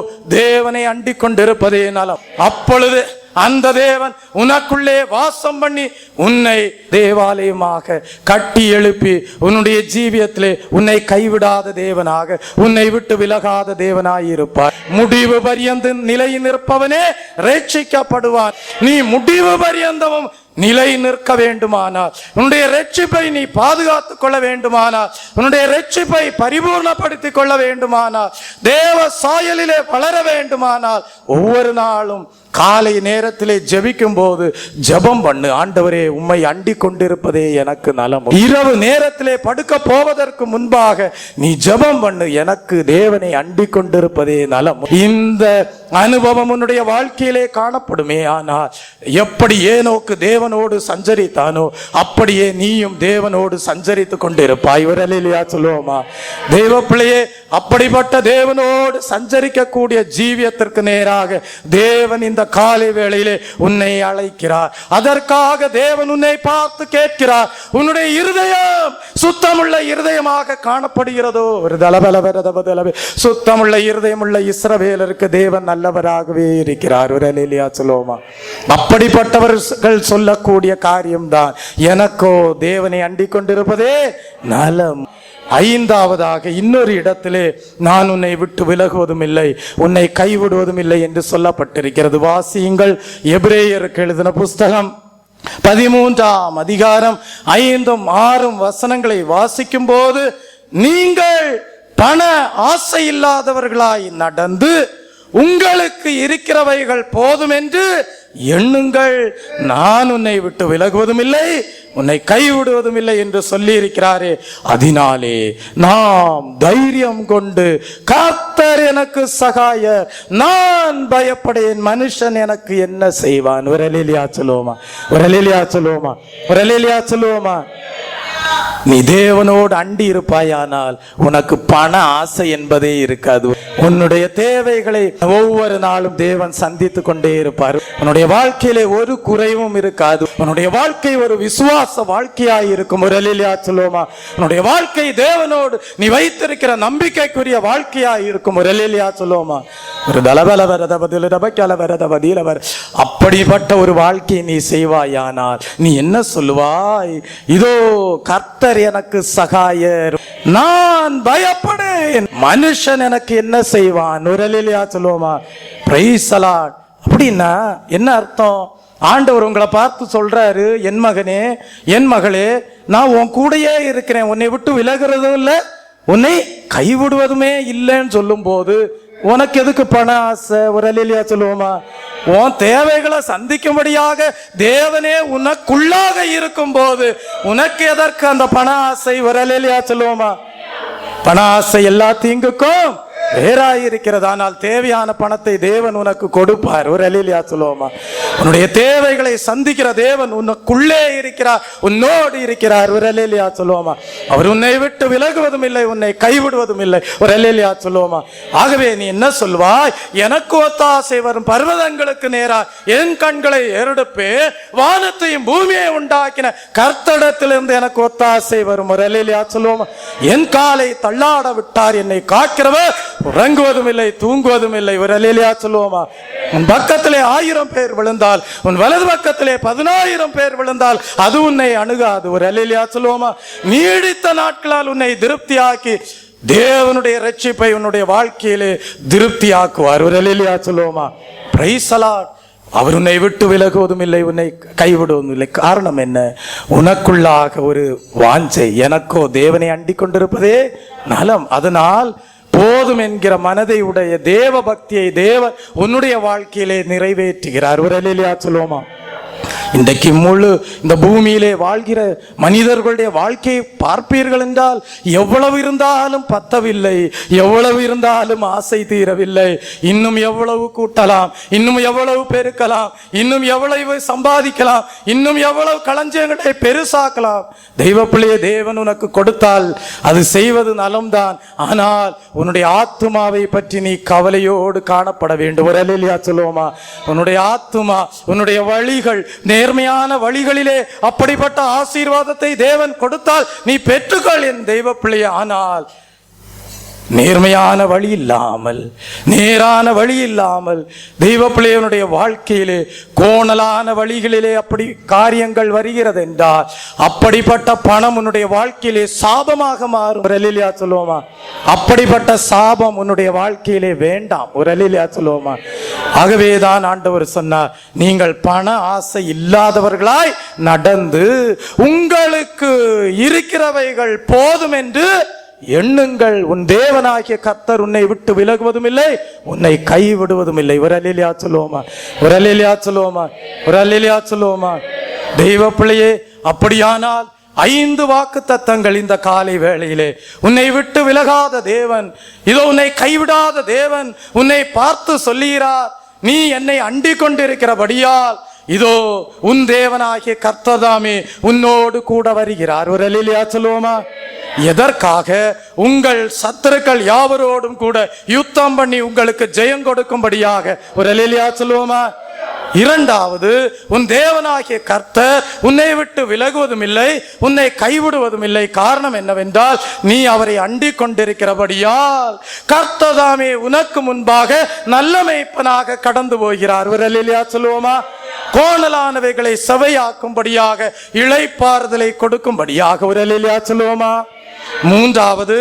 தேவனை அண்டிக் கொண்டிருப்பதே நலம். அப்பொழுது அந்த தேவன் உனக்குள்ளே வாசம் பண்ணி உன்னை தேவாலயமாக கட்டி எழுப்பி உன்னுடைய ஜீவியத்திலே உன்னை கைவிடாத தேவனாக, உன்னை விட்டு விலகாத தேவனாயிருப்பார். முடிவு பரியந்தம் நிலை நிற்பவனே ரட்சிக்கப்படுவான். நீ முடிவு பரியந்தமும் நிலை நிற்க வேண்டுமானால், உன்னுடைய ரட்சிப்பை நீ பாதுகாத்துக் கொள்ள வேண்டுமானால், உன்னுடைய ரட்சிப்பை பரிபூர்ணப்படுத்திக் கொள்ள வேண்டுமானால், தேவ சாயலிலே வளர வேண்டுமானால், ஒவ்வொரு நாளும் காலை நேரத்திலே ஜெபிக்கும் போது ஜெபம் பண்ணு. ஆண்டவரே, உம்மை அண்டிக் கொண்டிருப்பதே எனக்கு நலம். இரவு நேரத்திலே படுக்க போவதற்கு முன்பாக நீ ஜெபம் பண்ணு, எனக்கு தேவனை அண்டிக் கொண்டிருப்பதே நலம். இந்த அனுபவம் உன்னுடைய வாழ்க்கையிலே காணப்படுமே. ஆனால் எப்படி ஏனோக்கு தேவனோடு சஞ்சரித்தானோ அப்படியே நீயும் தேவனோடு சஞ்சரித்து கொண்டிருப்பாய். ஒரு அல்லேலூயா சொல்லுவோமா? தேவ பிள்ளையே, அப்படிப்பட்ட தேவனோடு சஞ்சரிக்க கூடிய ஜீவியத்திற்கு நேராக தேவன் இந்த காலை வேளையிலே உன்னை அழைக்கிறார். அதற்காக தேவன் உன்னை பார்த்து கேட்கிறார், உன்னுடைய இருதயம் சுத்தமுள்ள இருதயமாக காணப்படுகிறதோ? ஒரு தலபலவரதபதலவே சுத்தமுள்ள இருதயம் உள்ள இஸ்ரவேலருக்கு தேவன் நல்லவராகவே இருக்கிறார். ஒரு அல்லேலூயா சொல்லுவோமா? அப்படிப்பட்டவர்கள் சொல்லக்கூடிய காரியம்தான், எனக்கோ தேவனை அண்டிக் கொண்டிருப்பதே நலம். ஐந்தாவதாக இன்னொரு இடத்திலே, நான் உன்னை விட்டு விலகுவதும் இல்லை, உன்னை கைவிடுவதும் இல்லை என்று சொல்லப்பட்டிருக்கிறது. வாசியுங்கள். எபிரேயருக்கு எழுதின புஸ்தகம் 13ஆம் அதிகாரம் 5, 6 வசனங்களை வாசிக்கும் போது, நீங்கள் பண ஆசை இல்லாதவர்களாய் நடந்து உங்களுக்கு இருக்கிறவைகள் போதும் என்று எண்ணுங்கள். நான் உன்னை விட்டு விலகுவதும் இல்லை, உன்னை கைவிடுவதும் இல்லை என்று சொல்லி இருக்கிறாரே. அதனாலே நாம் தைரியம் கொண்டு, கர்த்தர் எனக்கு சகாயர், நான் பயப்படேன், மனுஷன் எனக்கு என்ன செய்வான். ஒரு அல்லேலூயா சொல்லுவோமா? ஒரு அல்லேலூயா சொல்லுவோமா? ஒரு அல்லேலூயா சொல்லுவோமா? நீ தேவனோடு அண்டி இருப்பாயானால் உனக்கு பண ஆசை என்பதே இருக்காது. உன்னுடைய தேவைகளை ஒவ்வொரு நாளும் தேவன் சந்தித்து கொண்டே இருப்பார். உன்னுடைய வாழ்க்கையிலே ஒரு குறைவும் இருக்காது. உன்னுடைய வாழ்க்கை ஒரு விசுவாச வாழ்க்கையாய் இருக்கும். ஒரு அல்லேலூயா சொல்லுவோமா? உன்னுடைய வாழ்க்கை தேவனோடு நீ வைத்திருக்கிற நம்பிக்கைக்குரிய வாழ்க்கையாய் இருக்கும். ஒரு அல்லேலூயா சொல்லுவோமா? ஒரு தலபல வரத பதில ரபக்கல வரத பதில வர அப்படிப்பட்ட ஒரு வாழ்க்கையை நீ செய்வாயானால் நீ என்ன சொல்லுவாய்? இதோ கர்த்தர் எனக்கு சகாயர், நான் பயப்படேன், மனுஷன் எனக்கு என்ன செய்வான்? ஒரு அல்லேலூயா சொல்லுவோமா? Praise the Lord. அப்படின்னா என்ன அர்த்தம்? ஆண்டவர் உங்களை பார்த்து சொல்றாரு, என் மகனே என் மகளே, நான் உன் கூடயே இருக்கிறேன், உன்னை விட்டு விலகிறதும் இல்லை, உன்னை கைவிடுவதுமே இல்லைன்னு சொல்லும் போது உனக்கு எதுக்கு பண ஆசை? ஒரு அல்லேலூயா சொல்லுவோமா? உன் தேவைகளை சந்திக்கும்படியாக தேவனே உனக்குள்ளாக இருக்கும் போது உனக்கு எதற்கு அந்த பண ஆசை? ஒரு அல்லேலூயா சொல்லுவோமா? பண ஆசை எல்லா தீங்குக்கும் வேறாயிருக்கிறது. ஆனால் தேவையான பணத்தை தேவன் உனக்கு கொடுப்பார். ஒரு அல்லேலூயா சொல்லுவோமா? உன்னுடைய தேவைகளை சந்திக்கிற தேவன் உனக்குள்ளே இருக்கிறார், உன்னோடு இருக்கிறார். ஒரு அல்லேலூயா சொல்லுவோமா? அவர் உன்னை விட்டு விலகுவதும் இல்லை, உன்னை கைவிடுவதும் இல்லை. ஒரு அல்லேலூயா சொல்லுவோமா? ஆகவே நீ என்ன சொல்வாய்? எனக்கு ஒத்தாசை வரும் பர்வதங்களுக்கு நேரா என் கண்களை ஏறெடுப்பே, வானத்தையும் பூமியை உண்டாக்கின கர்த்தரிடத்திலிருந்து எனக்கு ஒத்தாசை வரும். ஒரு அல்லேலூயா சொல்லுவோமா? என் காலை தள்ளாட விட்டார், என்னை காக்கிறவர் உறங்குவதும் இல்லை தூங்குவதும் இல்லை. ஒரு அல்லேலூயா சொல்லுவோமா? உன் பக்கத்திலே 1000 பேர் விழுந்தால், உன் வலது பக்கத்திலே 10,000 பேர் விழுந்தால் அது உன்னை அணுகாது. ஒரு அல்லேலூயா சொல்லுவோமா? நீடித்த நாட்களால் உன்னை திருப்தியாக்கி தேவனுடைய ரட்சிப்பை உன்னுடைய வாழ்க்கையிலே திருப்தியாக்குவார். ஒரு அல்லேலூயா சொல்லுவோமா? Praise the Lord. அவர் உன்னை விட்டு விலகுவதும் இல்லை, உன்னை கைவிடுவதும் இல்லை. காரணம் என்ன? உனக்குள்ளாக ஒரு வாஞ்சை, எனக்கோ தேவனை அண்டிக் கொண்டிருப்பதே நலம், அதனால் போதும் என்கிற மனதை உடைய தேவ பக்தியை தேவன் உன்னுடைய வாழ்க்கையிலே நிறைவேற்றுகிறார். ஒரு அல்லேலூயா சொல்லுவோமா? இன்றைக்கு முழு இந்த பூமியிலே வாழ்கிற மனிதர்களுடைய வாழ்க்கையை பார்ப்பீர்கள் என்றால் எவ்வளவு இருந்தாலும் பத்தவில்லை, எவ்வளவு இருந்தாலும் ஆசை தீரவில்லை. இன்னும் எவ்வளவு கூட்டலாம், இன்னும் எவ்வளவு பெருக்கலாம், இன்னும் எவ்வளவு சம்பாதிக்கலாம், இன்னும் எவ்வளவு களஞ்சியங்களை பெருசாக்கலாம். தெய்வ பிள்ளையை தேவன் உனக்கு கொடுத்தால் அது செய்வது நலம்தான். ஆனால் உன்னுடைய ஆத்துமாவை பற்றி நீ கவலையோடு காணப்பட வேண்டும். ஒரு அல்லேலூயா சொல்லுவோமா? உன்னுடைய ஆத்துமா, உன்னுடைய வழிகள் நேர்மையான வழிகளிலே அப்படிப்பட்ட ஆசீர்வாதத்தை தேவன் கொடுத்தால் நீ பெற்றுக்கொள் என் தெய்வ பிள்ளையே. ஆனால் நேர்மையான வழி இல்லாமல், நேரான வழி இல்லாமல் தெய்வ பிள்ளையனுடைய வாழ்க்கையிலே கோணலான வழிகளிலே அப்படி காரியங்கள் வருகிறது என்றால் அப்படிப்பட்ட பணம் உன்னுடைய வாழ்க்கையிலே சாபமாக மாறும். ஒரு அல்லேலூயா சொல்லுவோமா? அப்படிப்பட்ட சாபம் உன்னுடைய வாழ்க்கையிலே வேண்டாம். ஒரு அல்லேலூயா சொல்லுவோமா? ஆகவேதான் ஆண்டவர் சொன்னார், நீங்கள் பண ஆசை இல்லாதவர்களாய் நடந்து உங்களுக்கு இருக்கிறவைகள் போதும் என்று எண்ணுங்கள். உன் தேவனாகிய கர்த்தர் உன்னை விட்டு விலகுவதும் இல்லை, உன்னை கைவிடுவதும் இல்லை. ஒரு அல்லேலூயா சொல்லுவோமா? ஒரு அல்லேலூயா சொல்லுவோமா? ஒரு அல்லேலூயா சொல்லுவோமா? தெய்வ பிள்ளையே, அப்படியானால் 5 வாக்குத்தத்தங்கள் இந்த காலை வேளையிலே உன்னை விட்டு விலகாத தேவன், இதோ உன்னை கைவிடாத தேவன் உன்னை பார்த்து சொல்லுகிறார், நீ என்னை அண்டிக் கொண்டிருக்கிறபடியால் இதோ உன் தேவனாகிய கர்த்தர்தாமே உன்னோடு கூட வருகிறார். ஒரு அல்லேலூயா சொல்லுவோமா? எதற்காக? உங்கள் சத்துருக்கள் யாவரோடும் கூட யுத்தம் பண்ணி உங்களுக்கு ஜெயம் கொடுக்கும்படியாக. ஒரு அல்லேலூயா சொல்லுவோமா? இரண்டாவது, உன் தேவனாகிய கர்த்தர் உன்னை விட்டு விலகுவதும் இல்லை, உன்னை கைவிடுவதும் இல்லை. காரணம் என்னவென்றால் நீ அவரை அண்டிக் கொண்டிருக்கிறபடியால் கர்த்தர்தாமே உனக்கு முன்பாக நல்ல மேய்ப்பனாக கடந்து போகிறார். ஒரு அல்லேலூயா சொல்லுவோமா? கோணலானவைகளை செவையாக்கும்படியாக, இளைப்பாறுதலை கொடுக்கும்படியாக. ஒரு அல்லேலூயா சொல்லுவோமா? மூன்றாவது,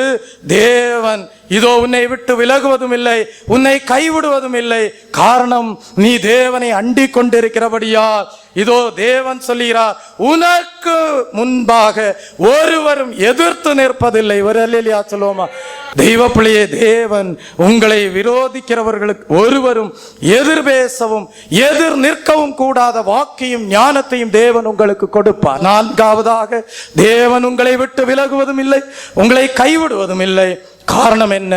தேவன் இதோ உன்னை விட்டு விலகுவதும் இல்லை, உன்னை கைவிடுவதும் இல்லை. காரணம் நீ தேவனை அண்டிக் கொண்டிருக்கிறபடியால் இதோ தேவன் சொல்கிறார், உனக்கு முன்பாக ஒருவரும் எதிர்த்து நிற்பதில்லை. ஒரு அல்லேலூயா சொல்லுவோமா? தெய்வ பிள்ளையே, தேவன் உங்களை விரோதிக்கிறவர்களுக்கு ஒருவரும் எதிர் பேசவும் எதிர் நிற்கவும் கூடாத வாக்கையும் ஞானத்தையும் தேவன் உங்களுக்கு கொடுப்பார். நான்காவதாக, தேவன் உங்களை விட்டு விலகுவதும் இல்லை, உங்களை கைவிடுவதும் இல்லை. காரணம் என்ன?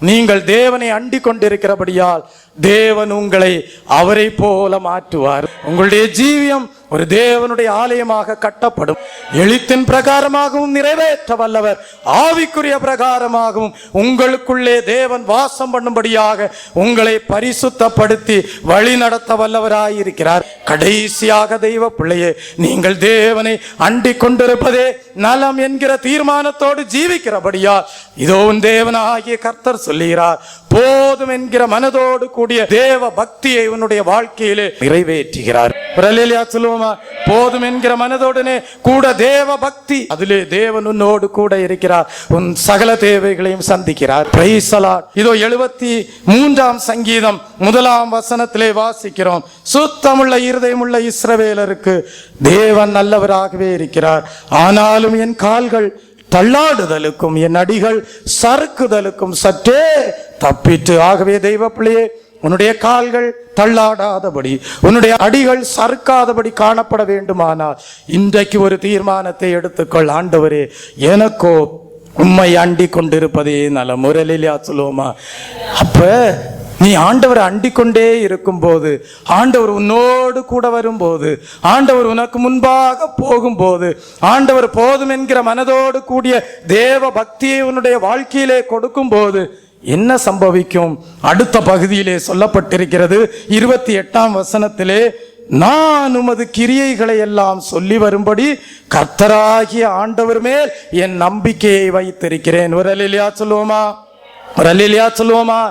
நீங்கள் தேவனை அண்டிக் கொண்டிருக்கிறபடியால் தேவன் உங்களை அவரை போல மாற்றுவார். உங்களுடைய ஜீவியம், ஒரு தேவனுடைய ஆலயமாக கட்டப்படும். எழுத்தின் பிரகாரமாகவும் நிறைவேற்ற வல்லவர், ஆவிக்குரிய பிரகாரமாகவும் உங்களுக்குள்ளே தேவன் வாசம் பண்ணும்படியாக உங்களை பரிசுத்தப்படுத்தி வழி நடத்த வல்லவராயிருக்கிறார். கடைசியாக தெய்வ பிள்ளையே, நீங்கள் தேவனை அண்டிக் கொண்டிருப்பதே நலம் என்கிற தீர்மானத்தோடு ஜீவிக்கிறபடியா இதோ உன் தேவனாகிய கர்த்தர் சொல்லுகிறார், போதும் என்கிற மனதோடு கூடிய தேவ பக்தியை உன்னுடைய வாழ்க்கையிலே நிறைவேற்றுகிறார். சொல்லுவோமா? போதும் என்கிற மனதோடனே கூட தேவ பக்தி, அதிலே தேவன் உன்னோடு கூட இருக்கிறார், உன் சகல தேவைகளையும் சந்திக்கிறார். Praise the Lord. இதோ 73ஆம் சங்கீதம் 1ஆம் வசனத்திலே வாசிக்கிறோம், சுத்தமுள்ள இருதயமுள்ள இஸ்ரவேலருக்கு தேவன் நல்லவராகவே இருக்கிறார், ஆனாலும் என் கால்கள் தள்ளாடுதலுக்கும் என் அடிகள் சறுக்குதலுக்கும் சற்றே தப்பிட்டு. ஆகவே தெய்வ பிள்ளையே, உன்னுடைய கால்கள் தள்ளாடாதபடி, உன்னுடைய அடிகள் சறுக்காதபடி காணப்பட வேண்டுமானால் இன்றைக்கு ஒரு தீர்மானத்தை எடுத்துக்கொள். ஆண்டவரே, எனக்கோ உம்மை அண்டிக் கொண்டிருப்பதே நலம். முரலிலியா சொல்லுவோமா? அப்ப நீ ஆண்டவரை அண்டிக்கொண்டே இருக்கும் போது, ஆண்டவர் உன்னோடு கூட வரும்போது, ஆண்டவர் உனக்கு முன்பாக போகும்போது, ஆண்டவர் போதும் என்கிற மனதோடு கூடிய தேவ பக்தியை உன்னுடைய வாழ்க்கையிலே கொடுக்கும் போது என்ன சம்பவிக்கும்? அடுத்த பகுதியிலே சொல்லப்பட்டிருக்கிறது 28ஆம் வசனத்திலே, நான் உமது கிரியைகளை எல்லாம் சொல்லி வரும்படி கர்த்தராகிய ஆண்டவர் மேல் என் நம்பிக்கையை வைத்திருக்கிறேன். ஒரு அல்லேலூயா சொல்லுவோமா? ஒரு அல்லேலூயா சொல்லுவோமா?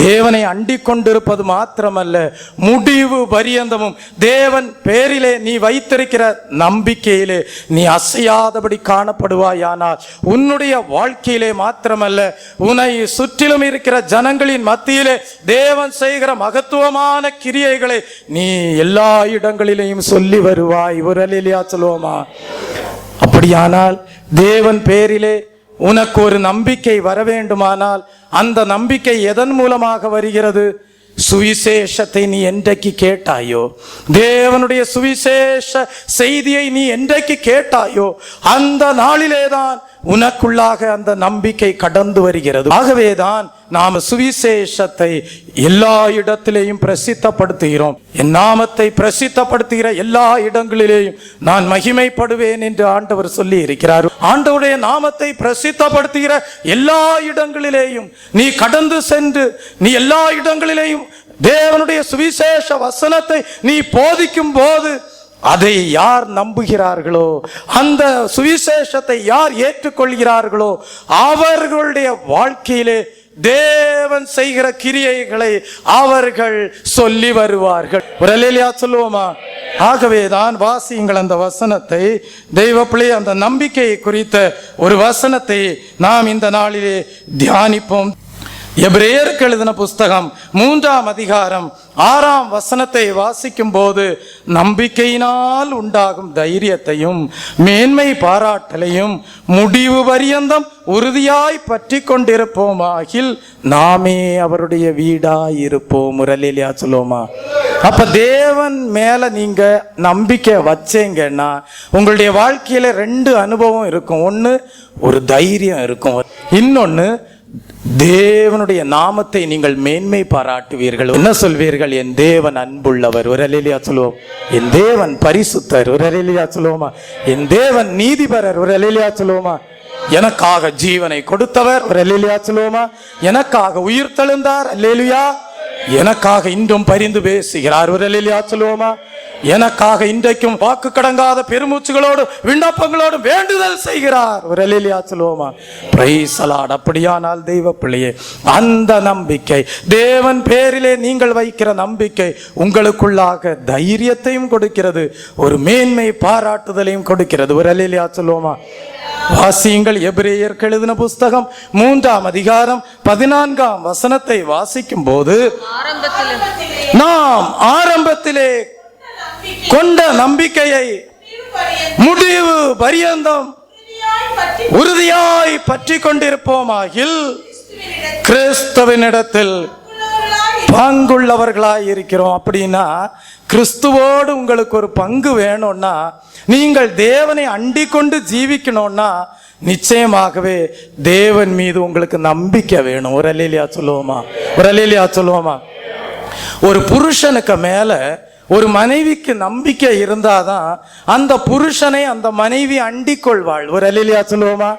தேவனை அண்டிக் கொண்டிருப்பது மாத்திரமல்ல, முடிவு பரியந்தமும் தேவன் பேரிலே நீ வைத்திருக்கிற நம்பிக்கையிலே நீ அசையாதபடி காணப்படுவாயானால் உன்னுடைய வாழ்க்கையிலே மாத்திரமல்ல, உன்னை சுற்றிலும் இருக்கிற ஜனங்களின் மத்தியிலே தேவன் செய்கிற மகத்துவமான கிரியைகளை நீ எல்லா இடங்களிலேயும் சொல்லி வருவாய். ஒரு அல்லேலூயா சொல்லுவோமா? அப்படியானால் தேவன் பேரிலே உனக்கு ஒரு நம்பிக்கை வர வேண்டுமானால் அந்த நம்பிக்கை எதன் மூலமாக வருகிறது? சுவிசேஷத்தை நீ என்றைக்கு கேட்டாயோ, தேவனுடைய சுவிசேஷ செய்தியை நீ என்றைக்கு கேட்டாயோ, அந்த நாளிலேதான் உனக்குள்ளாக அந்த நம்பிக்கை கடந்து வருகிறது. ஆகவேதான் நாம் சுவிசேஷத்தை எல்லா இடத்திலேயும் பிரசித்தப்படுத்துகிறோம். என் நாமத்தை பிரசித்தப்படுத்துகிற எல்லா இடங்களிலேயும் நான் மகிமைப்படுவேன் என்று ஆண்டவர் சொல்லி இருக்கிறார். ஆண்டவருடைய நாமத்தை பிரசித்தப்படுத்துகிற எல்லா இடங்களிலேயும் நீ கடந்து சென்று நீ எல்லா இடங்களிலேயும் தேவனுடைய சுவிசேஷ வசனத்தை நீ போதிக்கும் போது அதை யார் நம்புகிறார்களோ, அந்த சுவிசேஷத்தை யார் ஏற்றுக்கொள்கிறார்களோ, அவர்களுடைய வாழ்க்கையிலே தேவன் செய்கிற கிரியைகளை அவர்கள் சொல்லி வருவார்கள். ஒரு அல்லேலூயா சொல்லுவோமா? ஆகவேதான் வாசியுங்கள் அந்த வசனத்தை. தெய்வ பிள்ளை, அந்த நம்பிக்கையை குறித்த ஒரு வசனத்தை நாம் இந்த நாளிலே தியானிப்போம். எபிரேயருக்கு எழுதின புஸ்தகம் 3ஆம் அதிகாரம் 6ஆம் வசனத்தை வாசிக்கும் போது, நம்பிக்கையினால் உண்டாகும் தைரியத்தையும் மேன்மை பாராட்டலையும் முடிவு பரியந்தம் உறுதியாய் பற்றி கொண்டிருப்போமாகில் நாமே அவருடைய வீடாய் இருப்போம். முரளிலியா சொல்லுவோமா? அப்ப தேவன் மேல நீங்க நம்பிக்கை வச்சேங்கன்னா உங்களுடைய வாழ்க்கையில 2 அனுபவம் இருக்கும். ஒன்று, ஒரு தைரியம் இருக்கும். இன்னொன்னு, தேவனுடைய நாமத்தை நீங்கள் மேன்மை பாராட்டுவீர்கள். என்ன சொல்வீர்கள்? என் தேவன் அன்புள்ளவர். ஒரு அல்லேலூயா சொல்லுவோம். என் தேவன் பரிசுத்தர். ஒரு அல்லேலூயா சொல்லுவோமா? என் தேவன் நீதிபரர். ஒரு அல்லேலூயா சொல்லுவோமா? எனக்காக ஜீவனை கொடுத்தவர். ஒரு அல்லேலூயா சொல்லுவோமா? எனக்காக உயிர் தெழுந்தார். அல்லேலூயா. எனக்காக இன்றும் பரிந்து பேசுகிறார். ஒரு அல்லேலூயா சொல்லுவோமா? எனக்காக இன்றைக்கும் வாக்கு கடங்காத பெருமூச்சுகளோடு விண்ணப்பங்களோடு வேண்டுதல் செய்கிறார். ஒரு அல்லேலூயா சொல்லுவோமா? Praise the Lord. அப்படியானால் தெய்வ பிள்ளையே, அந்த நம்பிக்கை, தேவன் பேரிலே நீங்கள் வைக்கிற நம்பிக்கை உங்களுக்குள்ளாக தைரியத்தையும் கொடுக்கிறது, ஒரு மேன்மை பாராட்டுதலையும் கொடுக்கிறது. ஒரு அல்லேலூயா சொல்லுவோமா? வாசியுங்கள். எபிரேயருக்கு எழுதின புஸ்தகம் 3ஆம் அதிகாரம் 14ஆம் வசனத்தை வாசிக்கும் போது, நாம் ஆரம்பத்திலே கொண்ட நம்பிக்கையை முடிவு பரியந்தம் உறுதியாய் பற்றி கொண்டிருப்போமாகில் கிறிஸ்துவினிடத்தில் பங்குள்ளவர்களாய் இருக்கிறோம். அப்படின்னா கிறிஸ்துவோடு உங்களுக்கு ஒரு பங்கு வேணும்னா, நீங்கள் தேவனை அண்டிக் கொண்டு ஜீவிக்கணும்னா நிச்சயமாகவே தேவன் மீது உங்களுக்கு நம்பிக்கை வேணும். ஒரு அல்லேலூயா சொல்லுவோமா? ஒரு அல்லேலூயா சொல்லுவோமா? ஒரு புருஷனுக்கு மேல ஒரு மனைவிக்கு நம்பிக்கை இருந்தாதான் அந்த புருஷனை அந்த மனைவி அண்டிக் கொள்வாள். ஒரு அல்லேலூயா சொல்லுவோமா?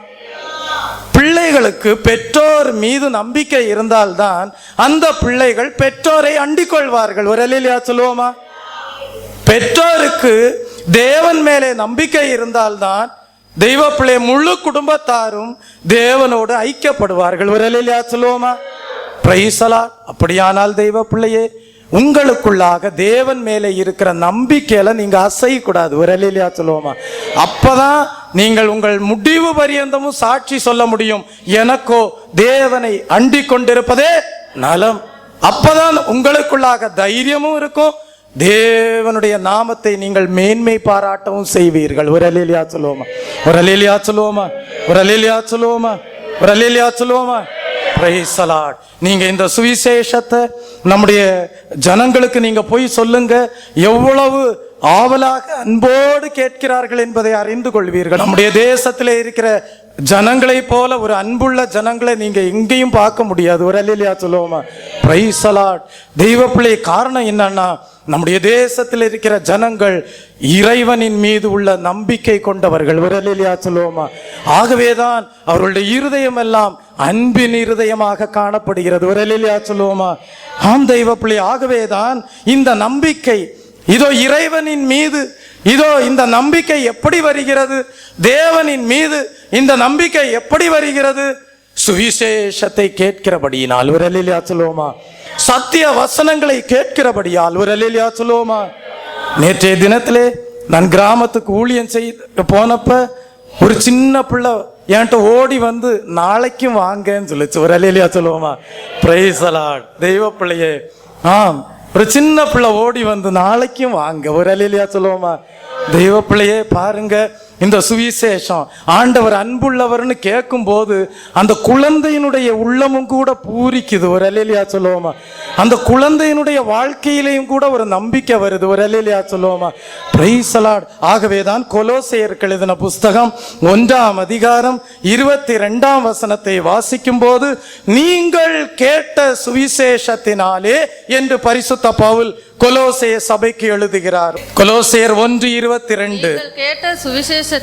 பிள்ளைகளுக்கு பெற்றோர் மீது நம்பிக்கை இருந்தால்தான் அந்த பிள்ளைகள் பெற்றோரை அண்டிக் கொள்வார்கள். ஒரு அல்லேலூயா சொல்லுவோமா? பெற்றோருக்கு தேவன் மேலே நம்பிக்கை இருந்தால்தான் தெய்வ பிள்ளை முழு குடும்பத்தாரும் தேவனோடு ஐக்கியப்படுவார்கள். ஒரு அல்லேலூயா சொல்லுவோமா? Praise the Lord. அப்படியானால் தெய்வ பிள்ளையே, உங்களுக்குள்ளாக தேவன் மேலே இருக்கிற நம்பிக்கையில நீங்க அசையக்கூடாது. ஒரு அல்லேலூயா சொல்லுவோமா? அப்பதான் நீங்கள் உங்கள் முடிவு பரியந்தமும் சாட்சி சொல்ல முடியும், எனக்கோ தேவனை அண்டிக் கொண்டிருப்பதே நலம். அப்பதான் உங்களுக்குள்ளாக தைரியமும் இருக்கும், தேவனுடைய நாமத்தை நீங்கள் மேன்மை பாராட்டவும் செய்வீர்கள். ஒரு அல்லேலூயா சொல்லுவோமா? ஒரு அல்லேலூயா சொல்லுவோமா? ஒரு அல்லேலூயா சொல்லுவோமா? ஒரு அல்லேலூயா சொல்லுவோமா? Praise the Lord. நீங்க இந்த சுவிசேஷத்தை நம்முடைய ஜனங்களுக்கு நீங்க போய் சொல்லுங்க. எவ்வளவு ஆவலாக அன்போடு கேட்கிறார்கள் என்பதை அறிந்து கொள்வீர்கள். நம்முடைய தேசத்திலே இருக்கிற ஜனங்களை போல ஒரு அன்புள்ள ஜனங்களை நீங்க எங்கேயும் பார்க்க முடியாது. ஒரு அல்லேலூயா சொல்லுவோமா? Praise the Lord. தெய்வ பிள்ளை, காரணம் என்னன்னா, நம்முடைய தேசத்தில் இருக்கிற ஜனங்கள் இறைவனின் மீது உள்ள நம்பிக்கை கொண்டவர்கள். ஒரு அல்லேலூயா சொல்லுவோமா? ஆகவேதான் அவர்களுடைய இருதயம் எல்லாம் அன்பின் இருதயமாக காணப்படுகிறது. ஒரு அல்லேலூயா சொல்லுவோமா? ஆம் தெய்வ பிள்ளை. ஆகவேதான் இந்த நம்பிக்கை, இதோ இறைவனின் மீது, இதோ இந்த நம்பிக்கை எப்படி வருகிறது? தேவனின் மீது இந்த நம்பிக்கை எப்படி வருகிறது? சுவிசேஷத்தை கேட்கிறபடியினால். ஒரு அல்லேலூயா சொல்லுவோமா? சத்திய வசனங்களை கேட்கிறபடியால். ஒரு அல்லேலூயா சொல்லுவோமா? நேற்றைய தினத்திலே நான் கிராமத்துக்கு ஊழியம் செய்ய போனப்ப ஒரு சின்ன பிள்ளை என்கிட்ட ஓடி வந்து நாளைக்கும் வாங்கன்னு சொல்லிச்சு. ஒரு அல்லேலூயா சொல்லுவோமா? Praise the Lord. தெய்வ பிள்ளையே, ஆம், ஒரு சின்ன பிள்ளை ஓடி வந்து நாளைக்கும் வாங்க. ஒரு அல்லேலூயா சொல்லுவோமா? தெய்வ பிள்ளையே, பாருங்க, இந்த சுவிசேஷம் ஆண்டவர் அன்புள்ளவர்னு கேட்கும் போது அந்த குழந்தையினுடைய உள்ளமும் கூட பூரிக்குது. ஒரு அல்லேலூயா சொல்லுவோமா? அந்த குழந்தையினுடைய வாழ்க்கையிலையும் கூட ஒரு நம்பிக்கை வருது. ஒரு அல்லேலூயா சொல்லுவோமா? Praise the Lord. ஆகவேதான் கொலோசையருக்கு எழுதின புஸ்தகம் 1ஆம் அதிகாரம் 22ஆம் வசனத்தை வாசிக்கும் போது, நீங்கள் கேட்ட சுவிசேஷத்தினாலே என்று பரிசுத்த பவுல் கொலோசைய சபைக்கு எழுதுகிறார். கொலோசையர் 1:22.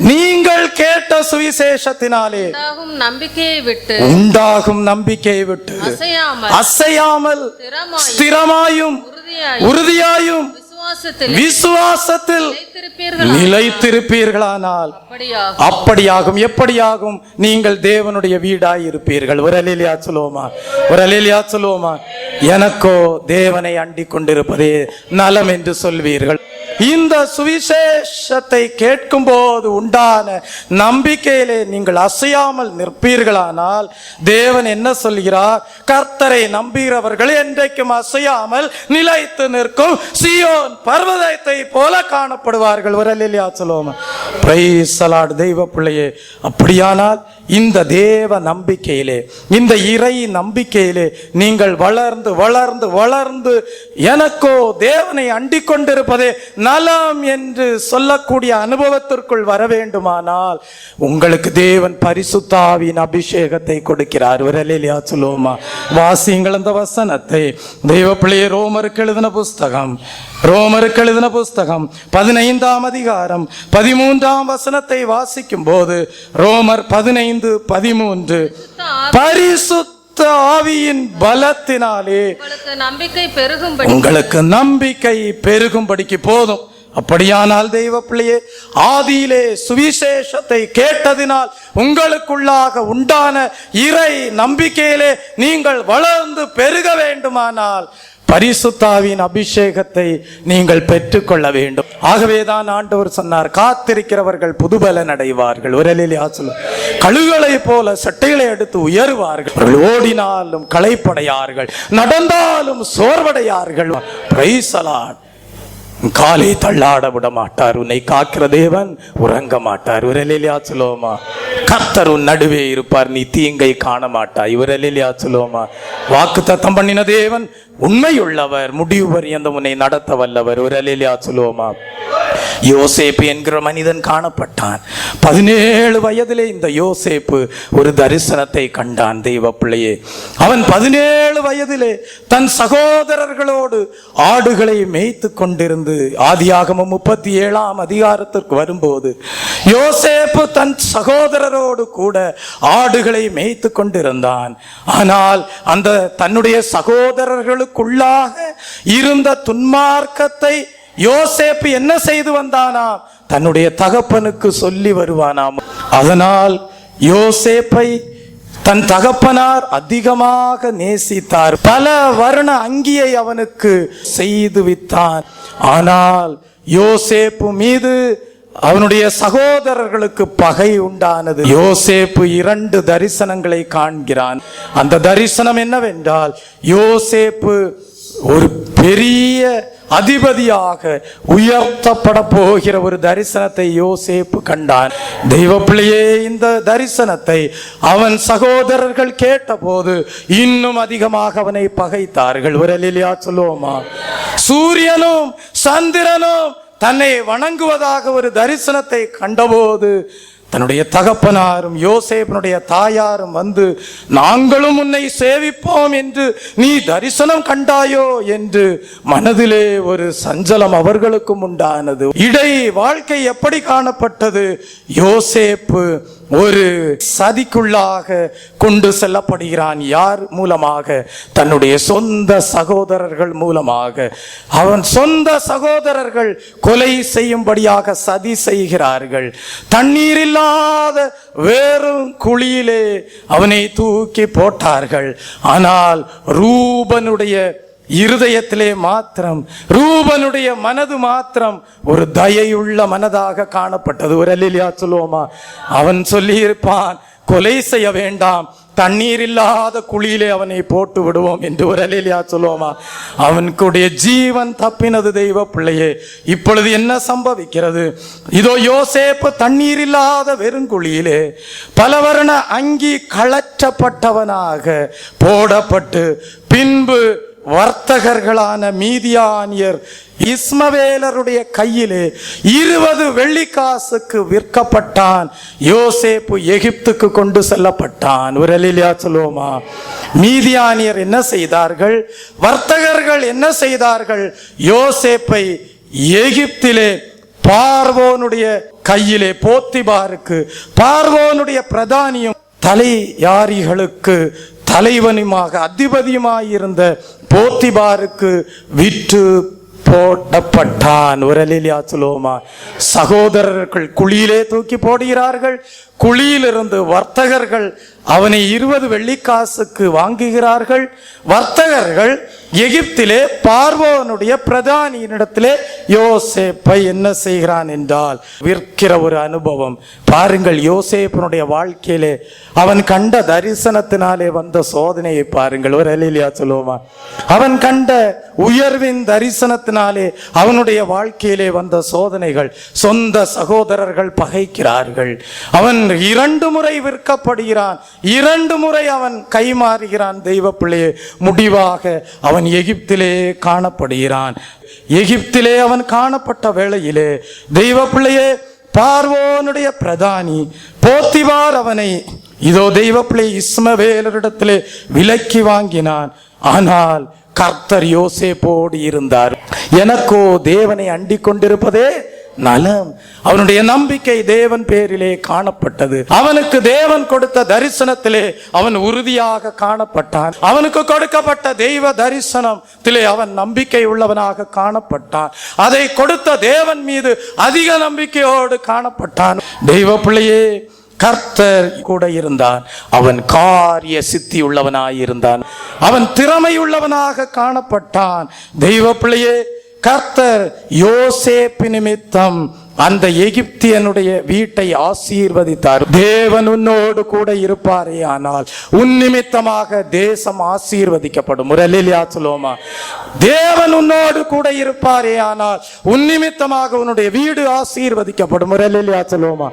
நீங்கள் கேட்ட சுவிசேஷத்தினாலே உண்டாகும் நம்பிக்கையை விட்டு அசையாமல் ஸ்திரமாயும் உறுதியாயும் விசுவாசத்தில் நிலைத்திருப்பீர்களானால் அப்படியாகும். எப்படியாகும்? நீங்கள் தேவனுடைய வீடாய் இருப்பீர்கள். ஒரு அல்லேலூயா சொல்லுவோமா? ஒரு அல்லேலூயா சொல்லுவோமா? எனக்கோ தேவனை அண்டிக் கொண்டிருப்பதே நலம் என்று சொல்வீர்கள். இந்த சுவிசேஷத்தை கேட்கும் போது உண்டான நம்பிக்கையிலே நீங்கள் அசையாமல் நிற்பீர்களானால் தேவன் என்ன சொல்கிறார்? கர்த்தரை நம்புகிறவர்கள் என்றைக்கும் அசையாமல் நிலைத்து நிற்கும் சீயோன் பர்வதத்தை போல காணப்படுவார்கள். ஒரு அல்லேலூயா சொல்லுவோமா? Praise the Lord. தெய்வ பிள்ளையே, அப்படியானால் இந்த தேவ நம்பிக்கையிலே, இந்த இறை நம்பிக்கையிலே நீங்கள் வளர்ந்து வளர்ந்து வளர்ந்து எனக்கோ தேவனை அண்டிக் கொண்டிருப்பதே நலம் என்று சொல்லக்கூடிய அனுபவத்திற்குள் வர வேண்டுமானால் உங்களுக்கு தேவன் பரிசுத்த ஆவியின் அபிஷேகத்தை கொடுக்கிறார். ஒரு அல்லேலூயா சொல்லுவோமா? வாசியுங்கள் அந்த வசனத்தை. தெய்வ பிள்ளையே, ரோமருக்கு எழுதின புஸ்தகம் 15ஆம் அதிகாரம் 13ஆம் வசனத்தை வாசிக்கும் போது, ரோமர் 15:13, பரிசுத்த ஆவியின் பலத்தினாலே உங்களுக்கு நம்பிக்கை பெருகும்படிக்கு போதும். அப்படியானால் தெய்வ பிள்ளையே, ஆதியிலே சுவிசேஷத்தை கேட்டதினால் உங்களுக்குள்ளாக உண்டான இறை நம்பிக்கையிலே நீங்கள் வளர்ந்து பெருக வேண்டுமானால் பரிசுத்தாவின் அபிஷேகத்தை நீங்கள் பெற்றுக்கொள்ள வேண்டும். ஆகவேதான் ஆண்டவர் சொன்னார், காத்திருக்கிறவர்கள் புதுபலன் அடைவார்கள். ஒரு அல்லேலூயா சொல்லுவோம். கழுகுகளை போல சட்டைகளை எடுத்து உயருவார்கள். அவர்கள் ஓடினாலும் களைப்படையார்கள், நடந்தாலும் சோர்வடையார்கள். Praise the Lord. காலை தள்ளாட விட மாட்டார். உன்னை காக்கிற தேவன் உறங்க மாட்டார். ஒரு அல்லேலூயா சொல்லுவோமா? கர்த்தர் உன் நடுவே இருப்பார், நீ தீங்கை காண மாட்டாய். ஒரு அல்லேலூயா சொல்லுவோமா? வாக்குத்தத்தம் பண்ணின தேவன் உண்மையுள்ளவர், முடிவு பரியந்தம் உன்னை நடத்த வல்லவர். ஒரு அல்லேலூயா சொல்லுவோமா? யோசேப்பு என்கிற மனிதன் காணப்பட்டான். 17 வயதிலே இந்த யோசேப்பு ஒரு தரிசனத்தை கண்டான். தெய்வ பிள்ளையே, அவன் 17 வயதிலே தன் சகோதரர்களோடு ஆடுகளை மேய்த்து கொண்டிருந்து தொடர்ந்து ஆதியாகமம் 37ஆம் அதிகாரத்திற்கு வரும்போது, யோசேப்பு தன் சகோதரரோடு கூட ஆடுகளை மேய்த்து கொண்டிருந்தான். ஆனால் அந்த தன்னுடைய சகோதரர்களுக்குள்ளாக இருந்த துன்மார்க்கத்தை யோசேப்பு என்ன செய்து வந்தானாம்? தன்னுடைய தகப்பனுக்கு சொல்லி வருவானாம். அதனால் யோசேப்பை தன் தகப்பனார் அதிகமாக நேசித்தார். பல வர்ண அங்கியை அவனுக்கு செய்து வித்தான். ஆனால் யோசேப்பு மீது அவனுடைய சகோதரர்களுக்கு பகை உண்டானது. யோசேப்பு 2 தரிசனங்களை காண்கிறான். அந்த தரிசனம் என்னவென்றால், யோசேப்பு ஒரு பெரிய அதிபதியாக உயர்த்தப்பட போகிற ஒரு தரிசனத்தை யோசேப்பு கண்டான். தெய்வ பிள்ளையே, இந்த தரிசனத்தை அவன் சகோதரர்கள் கேட்டபோது இன்னும் அதிகமாக அவனை பகைத்தார்கள். ஒரு அல்லேலூயா சொல்லுவோமா? சூரியனும் சந்திரனும் தன்னை வணங்குவதாக ஒரு தரிசனத்தை கண்டபோது தன்னுடைய தகப்பனாரும் யோசேப்பினுடைய தாயாரும் வந்து, நாங்களும் உன்னை சேவிப்போம் என்று நீ தரிசனம் கண்டாயோ என்று மனதிலே ஒரு சஞ்சலம் அவர்களுக்கும் உண்டானது. இடை வாழ்க்கை எப்படி காணப்பட்டது? யோசேப்பு ஒரு சதிக்குள்ளாக கொண்டு செல்லப்படுகிறான். யார் மூலமாக? தன்னுடைய சொந்த சகோதரர்கள் மூலமாக. அவன் சொந்த சகோதரர்கள் கொலை செய்யும்படியாக சதி செய்கிறார்கள். தண்ணீர் இல்லாத வேறும் குழியிலே அவனை தூக்கி போட்டார்கள். ஆனால் ரூபனுடைய இருதயத்திலே மாத்திரம், ரூபனுடைய மனது மாத்திரம் ஒரு தயையுள்ள மனதாக காணப்பட்டது. ஒரு அல்லேலூயா சொல்லுவோமா? அவன் சொல்லி இருப்பான், கொலை செய்ய வேண்டாம், தண்ணீர் இல்லாத குழியிலே அவனை போட்டு விடுவோம் என்று. ஒரு அல்லேலூயா சொல்லுவோமா? அவனுடைய ஜீவன் தப்பினது. தெய்வ பிள்ளையே, இப்பொழுது என்ன சம்பவிக்கிறது? இதோ யோசேப்பு தண்ணீர் இல்லாத வெறுங்குழியிலே பலவர்ண அங்கி கழற்றப்பட்டவனாக போடப்பட்டு, பின்பு வர்த்தகர்களான மீதியானியர் இஸ்மவேலருடைய கையிலே 20 வெள்ளிக்காசுக்கு விற்கப்பட்டான். யோசேப்பு எகிப்துக்கு கொண்டு செல்லப்பட்டான். ஒரு அல்லேலூயா சொல்லுவோமா? மீதியானியர் என்ன செய்தார்கள்? வர்த்தகர்கள் என்ன செய்தார்கள்? யோசேப்பை எகிப்திலே பார்வோனுடைய கையிலே, போத்திபாருக்கு, பார்வோனுடைய பிரதானியும் தலையாரிகளுக்கு தலைவனுமாக அதிபதியுமாயிருந்த போத்திபாருக்கு விற்று போடப்பட்டான். ஒரு அல்லேலூயா சொல்லுவோமா? சகோதரர்கள் குழியிலே தூக்கி போடுகிறார்கள். குழியிலிருந்து வர்த்தகர்கள் அவனை 20 வெள்ளிக்காசுக்கு வாங்குகிறார்கள். வர்த்தகர்கள் எகிப்திலே பார்வோனுடைய பிரதானியினிடத்திலே யோசேப்பை என்ன செய்கிறான் என்றால் விற்கிற ஒரு அனுபவம் பாருங்கள். யோசேப்பினுடைய வாழ்க்கையிலே அவன் கண்ட தரிசனத்தினாலே வந்த சோதனையை பாருங்கள். ஒரு அல்லேலூயா சொல்லுவோமா? அவன் கண்ட உயர்வின் தரிசனத்தினாலே அவனுடைய வாழ்க்கையிலே வந்த சோதனைகள். சொந்த சகோதரர்கள் பகைக்கிறார்கள். அவன் 2 முறை விற்கப்படுகிறான். 2 முறை அவன் கைமாறுகிறான். தெய்வ பிள்ளையே, முடிவாக அவன் எகிப்திலே காணப்படுகிறான். எகிப்திலே அவன் காணப்பட்ட வேளையிலே தெய்வ பிள்ளையே, பார்வோனுடைய பிரதானி போத்திபார் அவனை இதோ தெய்வ பிள்ளை இஸ்மவேலரிடத்திலே விலக்கி வாங்கினான். ஆனால் கர்த்தர் யோசேப்போடு இருந்தார். எனக்கோ தேவனை அண்டிக் கொண்டிருப்பதே நலம். அவனுடைய நம்பிக்கை தேவன் பேரிலே காணப்பட்டது. அவனுக்கு தேவன் கொடுத்த தரிசனத்திலே அவன் உறுதியாக காணப்பட்டான். அவனுக்கு கொடுக்கப்பட்ட தெய்வ தரிசனத்திலே அவன் நம்பிக்கை உள்ளவனாக காணப்பட்டான். அதை கொடுத்த தேவன் மீது அதிக நம்பிக்கையோடு காணப்பட்டான். தெய்வ பிள்ளையே, கர்த்தர் கூட இருந்தான். அவன் காரிய சித்தி உள்ளவனாயிருந்தான். அவன் திறமை உள்ளவனாக காணப்பட்டான். தெய்வ பிள்ளையே, கர்த்தர் யோசேப்பு நிமித்தம் அந்த எகிப்தியனுடைய வீட்டை ஆசீர்வதித்தார். தேவன் உன்னோடு கூட இருப்பாரே ஆனால் உன் நிமித்தமாக தேசம் ஆசீர்வதிக்கப்படும். ஒரு அல்லேலூயா சொல்லுவோமா? தேவன் உன்னோடு கூட இருப்பாரே ஆனால் உன் நிமித்தமாக உன்னுடைய வீடு ஆசீர்வதிக்கப்படும். ஒரு அல்லேலூயா சொல்லுவோமா?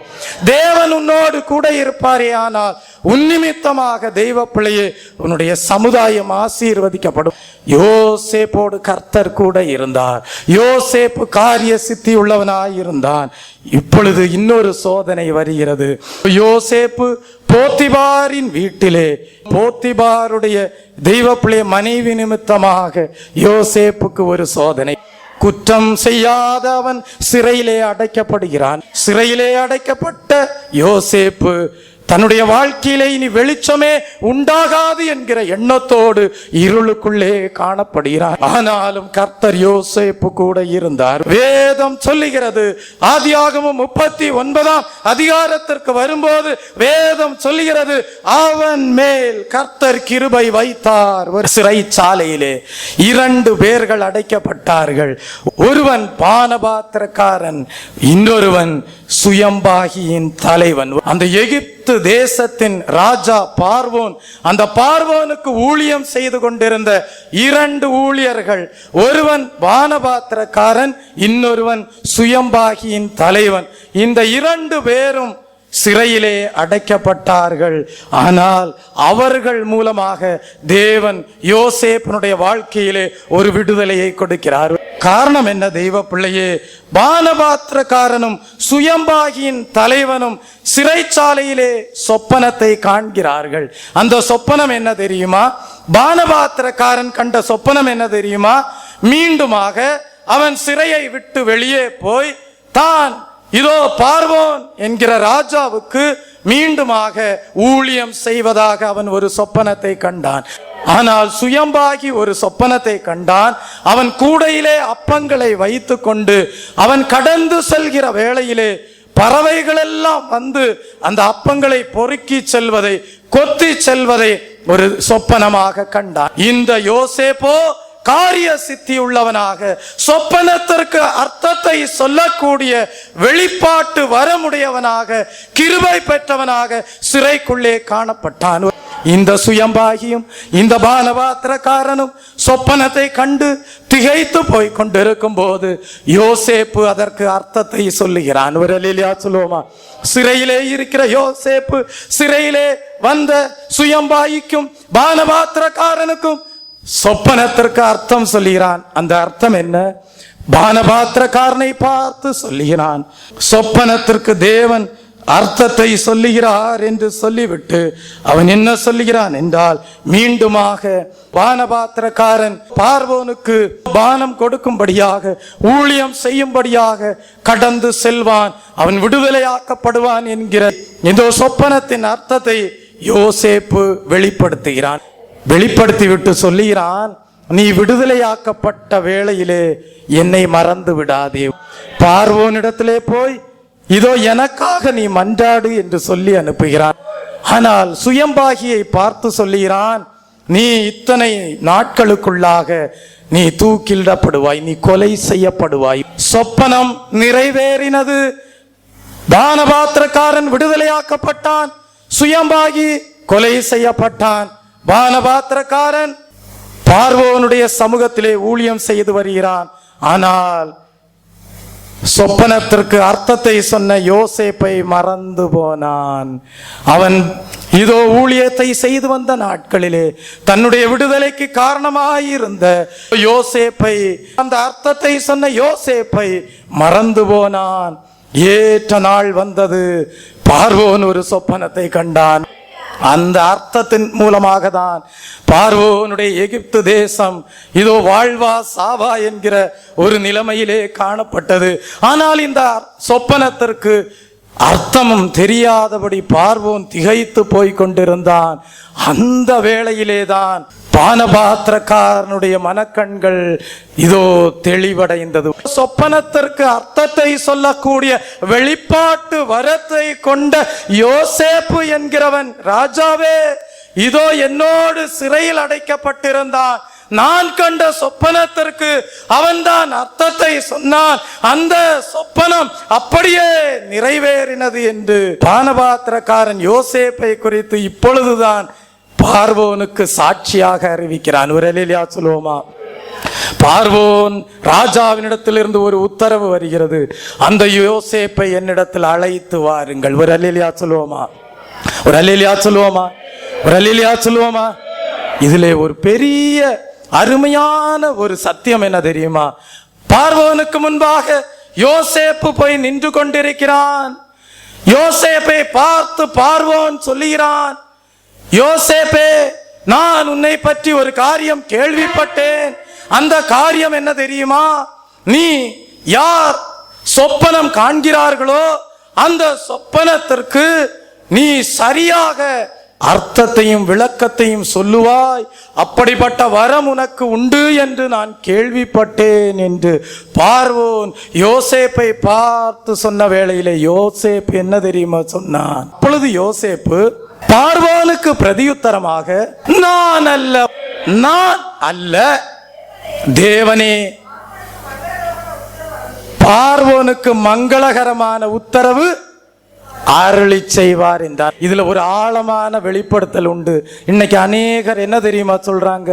தேவன் உன்னோடு கூட இருப்பாரே ஆனால் உன் நிமித்தமாக தெய்வ பிள்ளையே உன்னுடைய சமுதாயம் ஆசீர்வதிக்கப்படும். யோசேப்போடு கர்த்தர் கூட இருந்தார். யோசேப்பு காரிய சித்தி உள்ளவனாய் இருந்தான். இப்பொழுது இன்னொரு சோதனை வருகிறது. யோசேப்பு போத்திபாரின் வீட்டிலே, போத்திபாருடைய தெய்வ பிள்ளை மனைவி நிமித்தமாக யோசேப்புக்கு ஒரு சோதனை. குற்றம் செய்யாத அவன் சிறையிலே அடைக்கப்படுகிறான். சிறையிலே அடைக்கப்பட்ட யோசேப்பு தன்னுடைய வாழ்க்கையிலே இனி வெளிச்சமே உண்டாகாது என்கிற எண்ணத்தோடு இருளுக்குள்ளே காணப்படுகிறார். ஆனாலும் கர்த்தர் யோசேப்பு கூட இருந்தார். வேதம் சொல்லுகிறது, ஆதியாகமம் 39 அதிகாரத்திற்கு வரும்போது வேதம் சொல்லுகிறது, அவன் மேல் கர்த்தர் கிருபை வைத்தார். ஒரு சிறைச்சாலையிலே 2 பேர்கள் அடைக்கப்பட்டார்கள். ஒருவன் பானபாத்திரக்காரன், இன்னொருவன் சுயம்பாகியின் தலைவன். அந்த எகிப்து தேசத்தின் ராஜா பார்வோன், அந்த பார்வோனுக்கு ஊழியம் செய்து கொண்டிருந்த 2 ஊழியர்கள், ஒருவன் பானபாத்திரக்காரன், இன்னொருவன் சுயம்பாகியின் தலைவன். இந்த 2 பேரும் சிறையிலே அடைக்கப்பட்டார்கள். ஆனால் அவர்கள் மூலமாக தேவன் யோசேப்பினுடைய வாழ்க்கையிலே ஒரு விடுதலையை கொடுக்கிறார். காரணம் என்ன தெய்வ பிள்ளையே? பானபாத்திரக்காரனும் சுயம்பாகியின் தலைவனும் சிறைச்சாலையிலே சொப்பனத்தை காண்கிறார்கள். அந்த சொப்பனம் என்ன தெரியுமா? பானபாத்திரக்காரன் கண்ட சொப்பனம் என்ன தெரியுமா? மீண்டுமாக அவன் சிறையை விட்டு வெளியே போய் தான் இதோ பார்வோன் என்கிற ராஜாவுக்கு மீண்டுமாக ஊழியம் செய்வதாக அவன் ஒரு சொப்பனத்தை கண்டான். ஆனால் சுயம்பாகி ஒரு சொப்பனத்தை கண்டான். அவன் கூடையிலே அப்பங்களை வைத்து கொண்டு அவன் கடந்து செல்கிற வேளையிலே பறவைகள் எல்லாம் வந்து அந்த அப்பங்களை பொறுக்கி செல்வதை, கொத்தி செல்வதை ஒரு சொப்பனமாக கண்டான். இந்த யோசேப்போ காரிய சித்தி உள்ளவனாக, சொப்பனத்திற்கு அர்த்தத்தை சொல்லக்கூடிய வெளிப்பாட்டு வரமுடையவனாக, கிருபை பெற்றவனாக சிறைக்குள்ளே காணப்பட்டான். இந்த சுயம்பாகியும் இந்த பானபாத்திரக்காரனும் சொப்பனத்தை கண்டு திகைத்து போய் கொண்டிருக்கும் போது யோசேப்பு அதற்கு அர்த்தத்தை சொல்லுகிறான். ஒரு அல்லேலூயா சொல்லுவோமா? சிறையிலே இருக்கிற யோசேப்பு சிறையிலே வந்த சுயம்பாகிக்கும் பானபாத்திரக்காரனுக்கும் சொப்பனத்திற்கு அர்த்தம் சொல்லுகிறான். அந்த அர்த்தம் என்ன? பானபாத்திரக்காரனை பார்த்து சொல்லுகிறான். சொப்பனத்திற்கு தேவன் அர்த்தத்தை சொல்லுகிறார் என்று சொல்லிவிட்டு அவன் என்ன சொல்லுகிறான் என்றால், மீண்டுமாக பானபாத்திரக்காரன் பார்வோனுக்கு பானம் கொடுக்கும்படியாக, ஊழியம் செய்யும்படியாக கடந்து செல்வான், அவன் விடுதலையாக்கப்படுவான் என்கிற இந்த சொப்பனத்தின் அர்த்தத்தை யோசேப்பு வெளிப்படுத்துகிறான். வெளிப்படுத்திவிட்டு சொல்லுகிறான், நீ விடுதலையாக்கப்பட்ட வேளையிலே என்னை மறந்து விடாதே. பார்வோனிடத்திலே போய் இதோ எனக்காக நீ மன்றாடு என்று சொல்லி அனுப்புகிறான். ஆனால் சுயம்பாகியை பார்த்து சொல்லுகிறான், நீ இத்தனை நாட்களுக்குள்ளாக நீ தூக்கிலிடப்படுவாய், நீ கொலை செய்யப்படுவாய். சொப்பனம் நிறைவேறினது. பானபாத்திரக்காரன் விடுதலையாக்கப்பட்டான், சுயம்பாகி கொலை செய்யப்பட்டான். பானபாத்திரக்காரன் பார்வோனுடைய சமூகத்திலே ஊழியம் செய்து வருகிறான். ஆனால் சொப்பனத்திற்கு அர்த்தத்தை சொன்ன யோசேப்பை மறந்து போனான். அவன் இதோ ஊழியத்தை செய்து வந்த நாட்களிலே தன்னுடைய விடுதலைக்கு காரணமாயிருந்த யோசேப்பை, அந்த அர்த்தத்தை சொன்ன யோசேப்பை மறந்து போனான். ஏற்ற நாள் வந்தது. பார்வோன் ஒரு சொப்பனத்தை கண்டான். அந்த அர்த்தத்தின் மூலமாக தான் பார்வோனுடைய எகிப்து தேசம் இதோ வாழ்வா சாவா என்கிற ஒரு நிலைமையிலே காணப்பட்டது. ஆனால் இந்த சொப்பனத்திற்கு அர்த்தமும் தெரியாதபடி பார்வோன் திகைத்து போய் கொண்டிருந்தான். அந்த வேளையிலே தான் பானபாத்திரக்காரனுடைய மனக்கண்கள் இதோ தெளிவடைந்தது. சொப்பனத்திற்கு அர்த்தத்தை சொல்லக்கூடிய வெளிப்பாட்டு வரத்தை கொண்ட யோசேப்பு என்கிறவன், ராஜாவே இதோ என்னோடு சிறையில் அடைக்கப்பட்டிருந்தான், நான் கண்ட சொப்பனத்திற்கு அவன்தான் அர்த்தத்தை சொன்னான், அந்த சொப்பனம் அப்படியே நிறைவேறினது என்று பானபாத்திரக்காரன் யோசேப்பை குறித்து இப்பொழுதுதான் பார்வோனுக்கு சாட்சியாக அறிவிக்கிறான். ஒரு அல்லேலூயா சொல்லுவோமா? பார்வோன் ராஜாவினிடத்திலிருந்து ஒரு உத்தரவு வருகிறது, அந்த யோசேப்பை என்னிடத்தில் அழைத்து வாருங்கள். ஒரு அல்லேலூயா சொல்லுவோமா? ஒரு அல்லேலூயா சொல்லுவோமா? ஒரு அல்லேலூயா சொல்லுவோமா? இதிலே ஒரு பெரிய அருமையான ஒரு சத்தியம் என்ன தெரியுமா? பார்வோனுக்கு முன்பாக யோசேப்பு போய் நின்று கொண்டிருக்கிறான். யோசேப்பை பார்த்து பார்வோன் சொல்லுகிறான், யோசேப்பே, நான் உன்னை பற்றி ஒரு காரியம் கேள்விப்பட்டேன். அந்த காரியம் என்ன தெரியுமா? நீ யார் சொப்பனம் காண்கிறார்களோ அந்த சொப்பனத்திற்கு நீ சரியாக அர்த்தத்தையும் விளக்கத்தையும் சொல்லுவாய், அப்படிப்பட்ட வரம் உனக்கு உண்டு என்று நான் கேள்விப்பட்டேன் என்று பார்வோன் யோசேப்பை பார்த்து சொன்ன வேளையிலே யோசேப்பு என்ன தெரியுமா சொன்னான்? அப்பொழுது யோசேப்பு பார்வோனுக்கு பிரதியுத்தரமாக, நான் அல்ல தேவனே பார்வோனுக்கு மங்களகரமான உத்தரவு அருளி செய்வார் என்றார். இதுல ஒரு ஆழமான வெளிப்படுத்தல் உண்டு. இன்னைக்கு அநேகர் என்ன தெரியுமா சொல்றாங்க?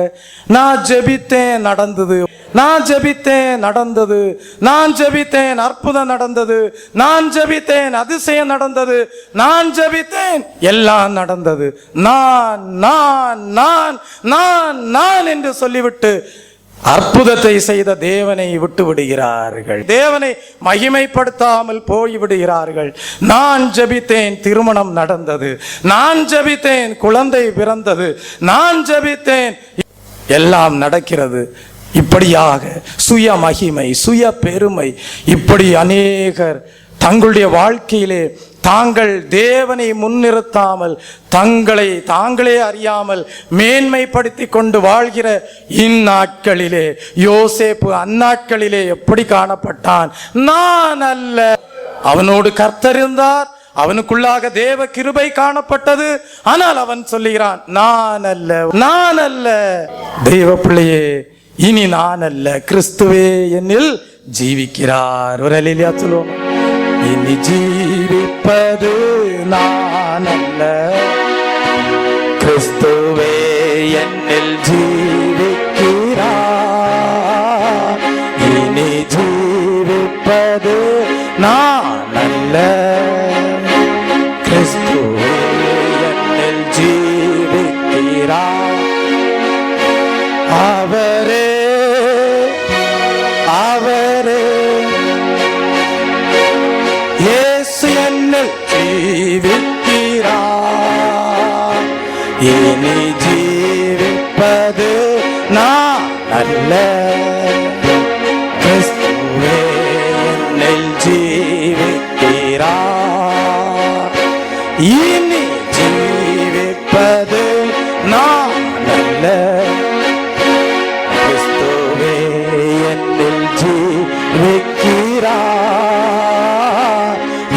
நான் ஜெபித்தேன் நடந்தது, நான் ஜெபித்தேன் நடந்தது, நான் ஜெபித்தேன் அற்புதம் நடந்தது, நான் ஜெபித்தேன் அதிசயம் நடந்தது, நான் ஜெபித்தேன் எல்லாம் நடந்தது, நான் நான் நான் நான் நான் என்று சொல்லிவிட்டு அற்புதத்தை செய்த தேவனை விட்டு விடுகிறார்கள். தேவனை மகிமைப்படுத்தாமல் போய்விடுகிறார்கள். நான் ஜெபித்தேன் திருமணம் நடந்தது, நான் ஜெபித்தேன் குழந்தை பிறந்தது, நான் ஜெபித்தேன் எல்லாம் நடக்கிறது. இப்படியாக சுய மகிமை, சுய பெருமை, இப்படி அநேகர் தங்களுடைய வாழ்க்கையிலே தாங்கள் தேவனை முன்னிறுத்தாமல் தங்களை தாங்களே அறியாமல் மேன்மைப்படுத்தி கொண்டு வாழ்கிற இந்நாட்களிலே யோசேப்பு அந்நாட்களிலே எப்படி காணப்பட்டான்? நான் அல்ல. அவனோடு கர்த்தர் இருந்தார், அவனுக்குள்ளாக தேவ கிருபை காணப்பட்டது. ஆனால் அவன் சொல்லுகிறான், நான் அல்ல, நான் அல்ல. தெய்வ பிள்ளையே, இனி நான் அல்ல, கிறிஸ்துவே என்னில் ஜீவிக்கிறார். ஒரு அல்லேலூயா சொல்லுவோம். இனி ஜீவிப்பது நான் அல்ல, கிறிஸ்துவே என்னில் ஜீவிக்கிறார். இனி ஜீவிப்பது நான் அல்ல, கிறிஸ்துவே என்னில் ஜீவிக்கிறார். அவரே அவரே இயேசு என்னில் ஜீவிக்கிறார். இனி ஜீவிப்பது நான் அல்ல, கிறிஸ்துவே என்னில் ஜீவிக்கிறார். இனி ஜீவிப்பது நான் அல்ல, கிறிஸ்துவே என்னில் ஜீவிக்கிறார்.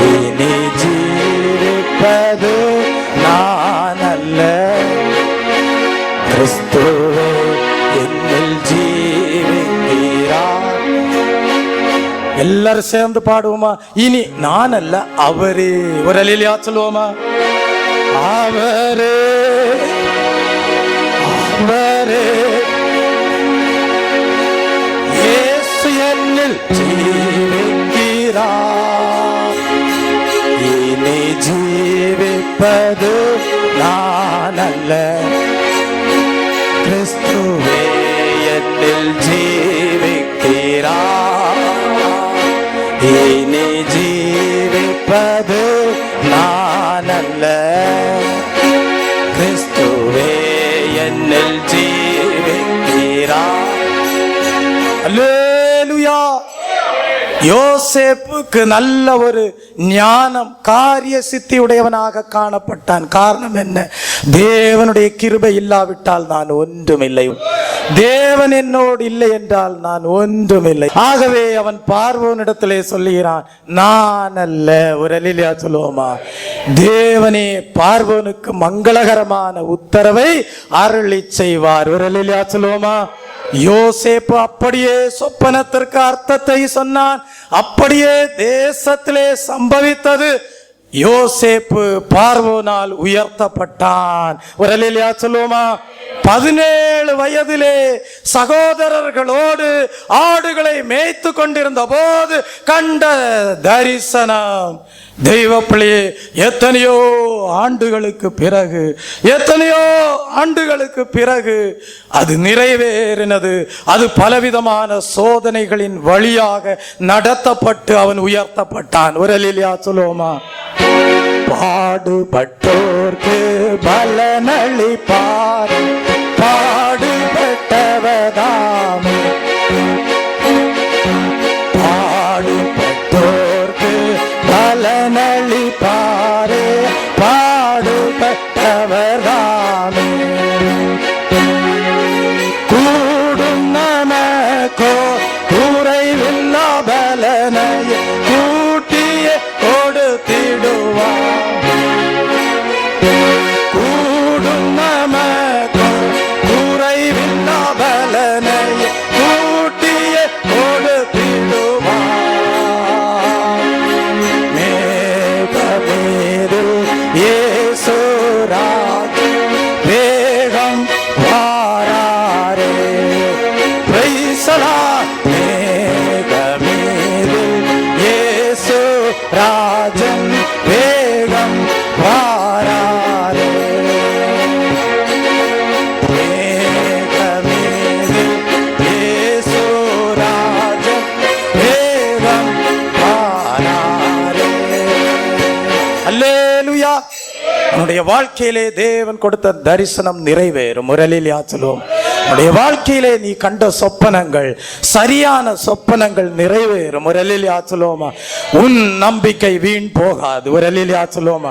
இனி ஜீவிப்பது நான் அல்ல, கிறிஸ்துவே என்னில் ஜீவிக்கிறார். எல்லாரும் சேர்ந்து பாடுவோமா? இனி நான் அல்ல, அவரே. ஒரு அல்லேலூயா சொல்லுவோமா? அவரே அவரே இயேசு என்னில் ஜீவிக்கிறார். இனி ஜீவிப்பது நான் அல்ல, கிறிஸ்துவே என்னில் ஜீவிக்கிறார். இனி ஜீவிப்பது நான் அல்ல, கிறிஸ்துவே என்னில் ஜீவிக்கிறார். அல்லேலூயா. யோசேப்புக்கு நல்ல ஒரு ஞானம், காரிய சித்தி உடையவனாக காணப்பட்டான். காரணம் என்ன? தேவனுடைய கிருபை இல்லாவிட்டால் நான் ஒன்றுமில்லை, தேவன் என்னோடு இல்லை என்றால் நான் ஒன்றுமில்லை. ஆகவே அவன் பார்வோனிடத்திலே சொல்லுகிறான், நான் அல்ல. ஒரு அல்லேலூயா சொல்லுவோமா? தேவனே பார்வோனுக்கு மங்களகரமான உத்தரவை அருளி செய்வார். ஒரு அல்லேலூயா சொல்லுவோமா? யோசேப்பு அப்படியே சொப்பனத்திற்கு அர்த்தத்தை சொன்னான். அப்படியே தேசத்திலே சம்பவித்தது. யோசேப்பு பார்வோனால் உயர்த்தப்பட்டான். ஒரு அல்லேலூயா சொல்லுவோமா? 17 வயதிலே சகோதரர்களோடு ஆடுகளை மேய்த்து கொண்டிருந்த போது கண்ட தரிசனம். தெய்வ பிள்ளையே, எத்தனையோ ஆண்டுகளுக்கு பிறகு அது நிறைவேறினது. அது பலவிதமான சோதனைகளின் வழியாக நடத்தப்பட்டு அவன் உயர்த்தப்பட்டான். ஒரு அல்லேலூயா சொல்லுவோமா? பாடுபட்டோர்க்கு பலனளிப்பார், பாடுபட்டவதாமே கூடும் நமக்கு குறைவில்லா பலனை கூட்டிய கொடுத்திடுவார். மேகமேறில் இயேசு ராஜா வேகம் வாராரே. Praise the Lord. மேகமேறில் இயேசு ராஜன் வேகம் வாராரே. மேகமேறில் இயேசு ராஜன் வேகம் வாராரே. அல்லேலூயா. உன்னுடைய வாழ்க்கையிலே தேவன் கொடுத்த தரிசனம் நிறைவேறும். முரளிலியா சொல்லுவோம். உன்னுடைய வாழ்க்கையிலே நீ கண்ட சொப்பனங்கள், சரியான சொப்பனங்கள் நிறைவேறும். முரளிலியா சொல்லுவோமா. உன் நம்பிக்கை வீண் போகாது. முரளிலியா சொல்லுவோமா.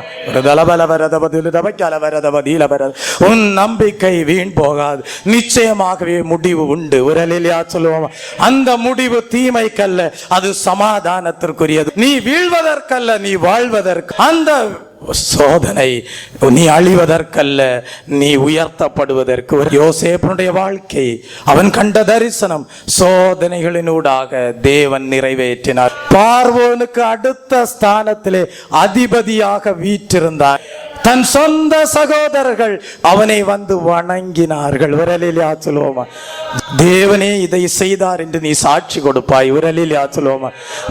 உன் நம்பிக்கை வீண் போகாது. நிச்சயமாகவே முடிவு உண்டு. முரளிலியா சொல்லுவோமா. அந்த முடிவு தீமைக்கல்ல, அது சமாதானத்திற்குரியது. நீ வீழ்வதற்கல்ல, நீ வாழ்வதற்கு. அந்த சோதனை நீ அழிவதற்கல்ல, நீ உயர்த்தப்படுவதற்கு. யோசேப்புடைய வாழ்க்கை, அவன் கண்ட தரிசனம் சோதனைகளினூடாக தேவன் நிறைவேற்றினார். பார்வோனுக்கு அடுத்த ஸ்தானத்திலே அதிபதியாக வீற்றிருந்தார். தன் சொந்த சகோதரர்கள் அவனை வந்து வணங்கினார்கள். விரலிலே சொல்லுவோமா. தேவனே இதை செய்தார் என்று நீ சாட்சி கொடுப்பாய். விரலிலே சொல்லுவோமா.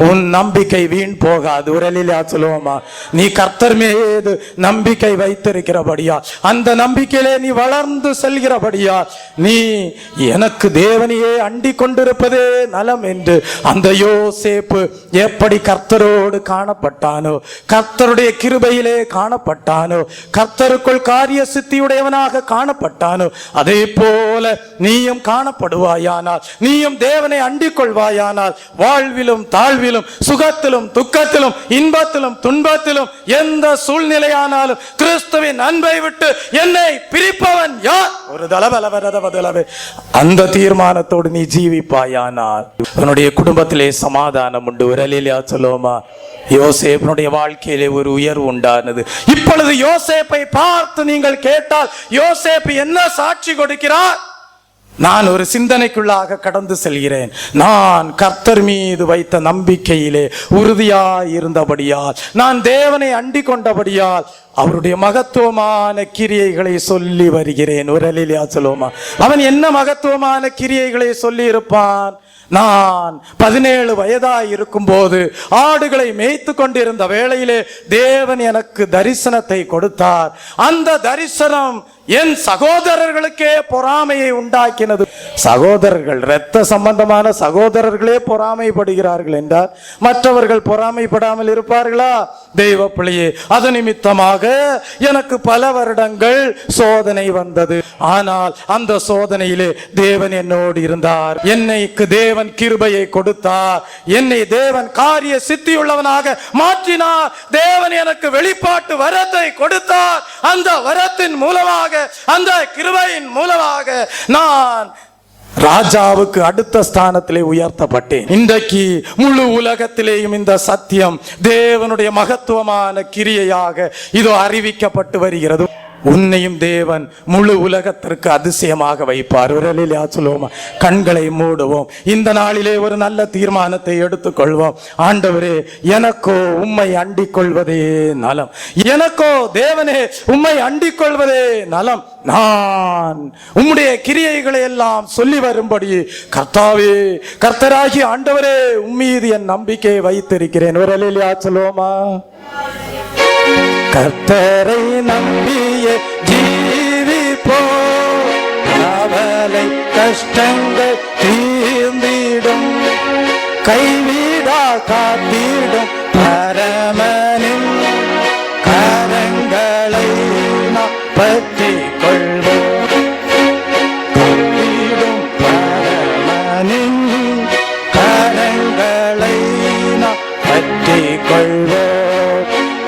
உன் நம்பிக்கை வீண் போகாது. விரலிலே சொல்லுவோமா. நீ கர்த்தர் மீது நம்பிக்கை வைத்திருக்கிறபடியா, அந்த நம்பிக்கையிலே நீ வளர்ந்து செல்கிறபடியா, நீ எனக்கு தேவனையே அண்டிக் கொண்டிருப்பதே நலம் என்று அந்த யோசேப்பு எப்படி கர்த்தரோடு காணப்பட்டானோ, கர்த்தருடைய கிருபையிலே காணப்பட்டானோ, கர்த்தருக்குள் காரிய சித்தியுடையவனாக காணப்பட்டானோ, அதே போல நீயும் காணப்படுவாயானால், நீயும் தேவனை அண்டிக் கொள்வாயானால், வாழ்விலும் தாழ்விலும், சுகத்திலும் துக்கத்திலும், இன்பத்திலும் துன்பத்திலும், எந்த சூழ்நிலையானாலும் கிறிஸ்துவின் அன்பை விட்டு என்னை பிரிப்பவன் யார்? ஒரு தலபலவரதவதலவே. அந்த தீர்மானத்தோடு நீ ஜீவிப்பாயானால் உன்னுடைய குடும்பத்திலே சமாதானம் உண்டு. விரலிலே சொல்லுவோமா. யோசேப்பினுடைய வாழ்க்கையிலே ஒரு உயர்வு உண்டானது. இப்பொழுது யோசேப்பை பார்த்து நீங்கள் கேட்டால் யோசேப்பு என்ன சாட்சி கொடுக்கிறார்? நான் ஒரு சிந்தனைக்குள்ளாக கடந்து செல்கிறேன். நான் கர்த்தர் மீது வைத்த நம்பிக்கையிலே உறுதியாய் இருந்தபடியால், நான் தேவனை அண்டிக் கொண்டபடியால் அவருடைய மகத்துவமான கிரியைகளை சொல்லி வருகிறேன். உரலிலே சொல்லுவோமா. அவன் என்ன மகத்துவமான கிரியைகளை சொல்லி இருப்பான்? நான் 17 வயதாய் இருக்கும் போது ஆடுகளை மேய்த்து கொண்டிருந்த வேளையிலே தேவன் எனக்கு தரிசனத்தை கொடுத்தார். அந்த தரிசனம் என் சகோதரர்களுக்கே பொறாமையை உண்டாக்கினது. சகோதரர்கள், இரத்த சம்பந்தமான சகோதரர்களே பொறாமைப்படுகிறார்கள் என்றால் மற்றவர்கள் பொறாமைப்படாமல் இருப்பார்களா? தெய்வ பிள்ளையே, அது நிமித்தமாக எனக்கு பல வருடங்கள் சோதனை வந்தது. ஆனால் அந்த சோதனையிலே தேவன் என்னோடு இருந்தார். என்னைக்கு தேவன் கிருபையை கொடுத்தார். என்னை தேவன் காரிய சித்தியுள்ளவனாக மாற்றினார். தேவன் எனக்கு வெளிப்பாட்டு வரத்தை கொடுத்தார். அந்த வரத்தின் மூலமாக, அந்த கிருபையின் மூலமாக நான் ராஜாவுக்கு அடுத்த ஸ்தானத்திலே உயர்த்தப்பட்டேன். இன்றைக்கு முழு உலகத்திலேயும் இந்த சத்தியம் தேவனுடைய மகத்துவமான கிரியையாக இதோ அறிவிக்கப்பட்டு வருகிறது. உன்னையும் தேவன் முழு உலகத்திற்கு அதிசயமாக வைப்பார். விரலிலே சொல்லுவோம். கண்களை மூடுவோம். இந்த நாளிலே ஒரு நல்ல தீர்மானத்தை எடுத்துக்கொள்வோம். ஆண்டவரே, எனக்கோ உம்மை அண்டிக் கொள்வதே நலம். எனக்கோ தேவனே உம்மை அண்டிக் கொள்வதே நலம். நான் உம்முடைய கிரியைகளை எல்லாம் சொல்லி வரும்படி கர்த்தாவே, கர்த்தராகி ஆண்டவரே, உம்மீது என் நம்பிக்கையை வைத்திருக்கிறேன். விரலிலே சொல்லுவோமா. கர்த்தரை நம்பிய ஜீவிப்போம், கவலை கஷ்டங்கள் தீர்ந்திடும், கைவிடா காத்திடும் பரமனின் கரங்களை நாம் பற்றிக் கொள்வோம். காத்திடும் பரமனின் கரங்களை நாம் பற்றிக் கொள்வோம்.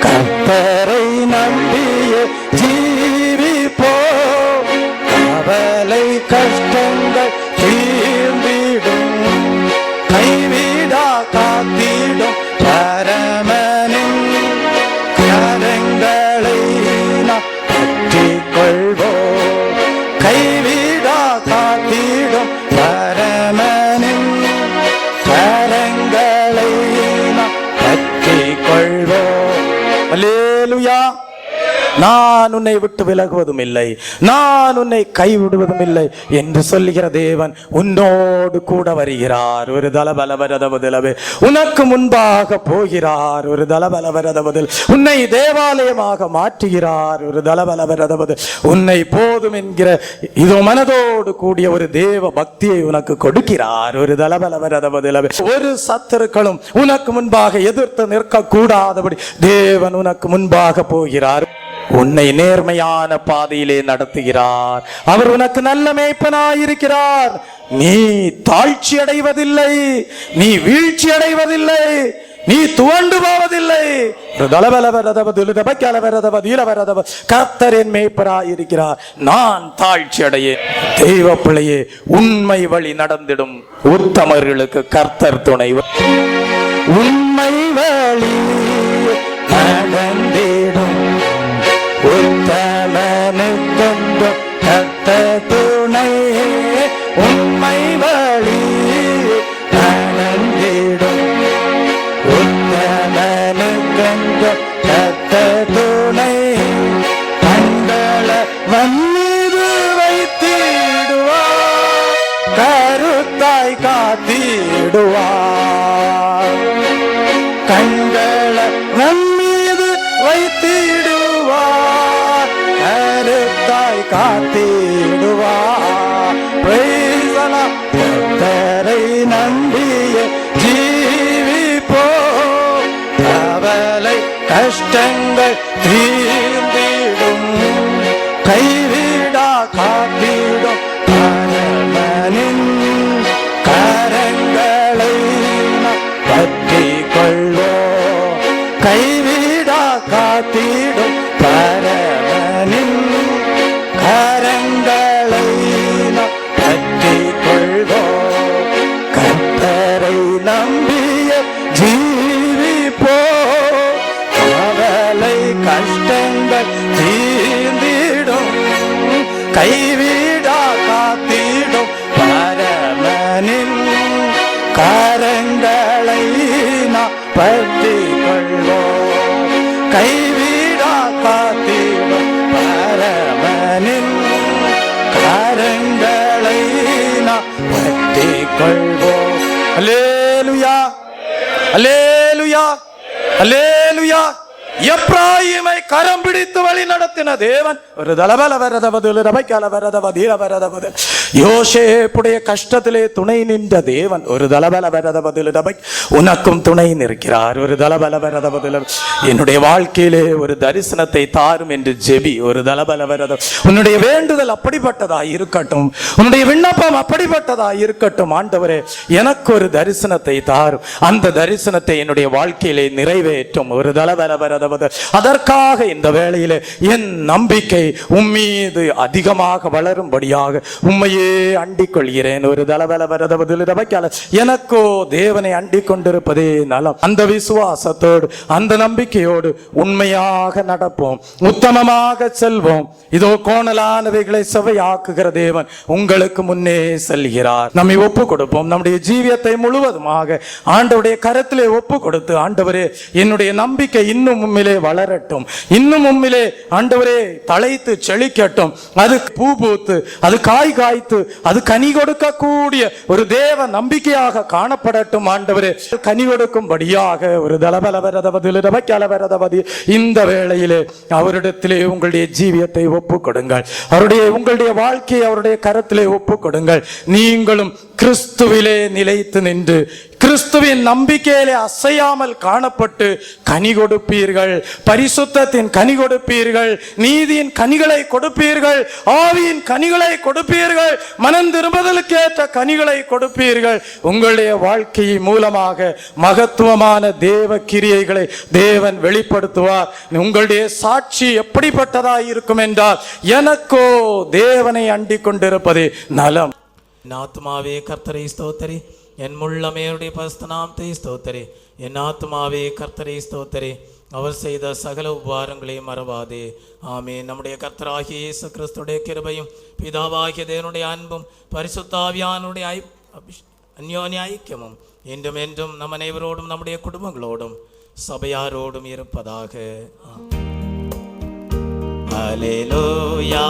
கர்த்தரை நம்பிய ஜீவிப்போம், கவலை கஷ்டங்கள் தீர்ந்திடும், கைவிடா காத்திடும் பரமனின் அல்லேலூயா. நான் உன்னை விட்டு விலகுவதும் இல்லை, நான் உன்னை கைவிடுவதும் இல்லை என்று சொல்லுகிற தேவன் உன்னோடு கூட வருகிறார். ஒரு தலபலவரதவதிலவே உனக்கு முன்பாக போகிறார். ஒரு தலபலவரதவதில் உன்னை தேவாலயமாக மாற்றுகிறார். ஒரு தலபலவரதவதில் உன்னை போதும் என்கிற இதோ மனதோடு கூடிய ஒரு தேவ பக்தியை உனக்கு கொடுக்கிறார். ஒரு தலபலவரதவதிலவே ஒரு சத்துருக்களும் உனக்கு முன்பாக எதிர்த்து நிற்க கூடாதபடி தேவன் உனக்கு முன்பாக போகிறார். உன்னை நேர்மையான பாதையிலே நடத்துகிறார். அவர் உனக்கு நல்ல மேய்ப்பனாயிருக்கிறார். நீ தாழ்ச்சி அடைவதில்லை, நீ வீழ்ச்சி அடைவதில்லை, நீ துவண்டு போவதில்லை. கர்த்தர் என் மேய்ப்பராயிருக்கிறார், நான் தாழ்ச்சி அடையேன். தெய்வ பிள்ளையே, உண்மை வழி நடந்திடும் உத்தமர்களுக்கு கர்த்தர் துணை. உண்மை வழி நடந்திடும் உத்தமனுக்கென்று கர்த்தர் துணை. உண்மை வழி நடந்திடும் உத்தமனுக்கென்று கர்த்தர் துணை. கண்களை வன்மீது வைத்திடுவார், கருத்தாய் காத்திடுவார். கண்களை நம்மீது வைத்திடுவார், கருத்தாய் காத்திடுவார். கர்த்தரை நம்பிய ஜீவிப்போம், கவலை கஷ்டங்கள் தீர்ந்திடும். கைவிடா காத்திடும் பரமனின் கரங்களை பற்றி கொள்வோம். கைவிடா காத்திடும் பரமனின் கரங்களை பற்றி கொள்வோம். கர்த்தரை நம்பிய ஜீவிப்போம், கவலை கஷ்டங்கள் தீர்ந்திடும். கைவிடா காத்திடும் பரமனின் கரங்களை பற்றி கொள்வோம். கைவிடா காத்திடும் பரமனின் கரங்களை பற்றி கொள்வோம். அல்லேலூயா, அல்லேலூயா, அல்லேலூயா. எப்ராயிமை கரம் பிடித்து வழி நடத்தின தேவன் ஒரு தலபலவரதவது யோசேப்புடைய கஷ்டத்திலே துணை நின்ற தேவன் ஒரு தலபலவரதவது உனக்கும் துணை நிற்கிறார். ஒரு தலபலவரதவது என்னுடைய வாழ்க்கையிலே ஒரு தரிசனத்தை தாரும் என்று ஜெபி. ஒரு தலபலவரத உன்னுடைய வேண்டுதல் அப்படிப்பட்டதா இருக்கட்டும், உன்னுடைய விண்ணப்பம் அப்படிப்பட்டதா இருக்கட்டும். ஆண்டவரே, எனக்கு ஒரு தரிசனத்தை தாரும், அந்த தரிசனத்தை என்னுடைய வாழ்க்கையிலே நிறைவேற்றும். ஒரு தலபலவரத அதற்காக இந்த வேளையிலே என் நம்பிக்கை உம்மீது அதிகமாக வளரும்படியாக உம்மையே அண்டிக் கொள்கிறேன். ஒரு தலபலவரதவதில் எனக்கோ தேவனை அண்டிக் கொண்டிருப்பதே நலம். அந்த விசுவாசத்தோடு அந்த நம்பிக்கையோடு உண்மையாக நடப்போம், உத்தமமாக செல்வோம். இதோ கோணலானவைகளை செவையாக்குகிற தேவன் உங்களுக்கு முன்னே செல்கிறார். நம்மை ஒப்பு கொடுப்போம். நம்முடைய ஜீவியத்தை முழுவதுமாக ஆண்டவருடைய கரத்திலே ஒப்பு கொடுத்து, ஆண்டவரே, என்னுடைய நம்பிக்கை இன்னும் உம்மிலே வளரட்டும், இன்னும் உம்மிலே ஆண்டவரே தழைத்து செழிக்கட்டும், அது பூ பூத்து, அது காய் காய்த்து, அது கனி கொடுக்கக்கூடிய ஒரு தேவ நம்பிக்கையாக காணப்படட்டும். ஆண்டவரே, கனி கொடுக்கும்படியாக ஒரு தலபலவரதவதி இந்த வேளையிலே அவரிடத்திலே உங்களுடைய ஜீவியத்தை ஒப்பு கொடுங்கள். உங்களுடைய வாழ்க்கையை அவருடைய கரத்திலே ஒப்பு கொடுங்கள். நீங்களும் கிறிஸ்துவிலே நிலைத்து நின்று கிறிஸ்துவின் நம்பிக்கையிலே அசையாமல் காணப்பட்டு கனி கொடுப்பீர்கள், பரிசுத்தத்தின் கனி கொடுப்பீர்கள், நீதியின் கனிகளை கொடுப்பீர்கள், ஆவியின் கனிகளை கொடுப்பீர்கள், மனம் திரும்புதலுக்கேற்ற கனிகளை கொடுப்பீர்கள். உங்களுடைய வாழ்க்கை மூலமாக மகத்துவமான தேவ கிரியைகளை தேவன் வெளிப்படுத்துவார். உங்களுடைய சாட்சி எப்படிப்பட்டதாய் இருக்கும் என்றால், எனக்கோ தேவனை அண்டிக் கொண்டிருப்பதே நலம். என் ஆத்துமாவே கர்த்தரை ஸ்தோத்தரி, என் முள்ளமேயுடைய பரிசுத்த நாமத்தை ஸ்தோத்தரி. என் ஆத்துமாவே கர்த்தரை ஸ்தோத்தரி, அவர் செய்த சகல உபகாரங்களையும் மறவாதே. ஆமென். நம்முடைய கர்த்தராகிய இயேசு கிறிஸ்துடைய கிருபையும் பிதாவாகிய தேவனுடைய அன்பும் பரிசுத்த ஆவியானுடைய அந்யோன்ய ஐக்கியமும் என்றும் என்றும் நம் அனைவரோடும் நம்முடைய குடும்பங்களோடும் சபையாரோடும் இருப்பதாக. அல்லேலூயா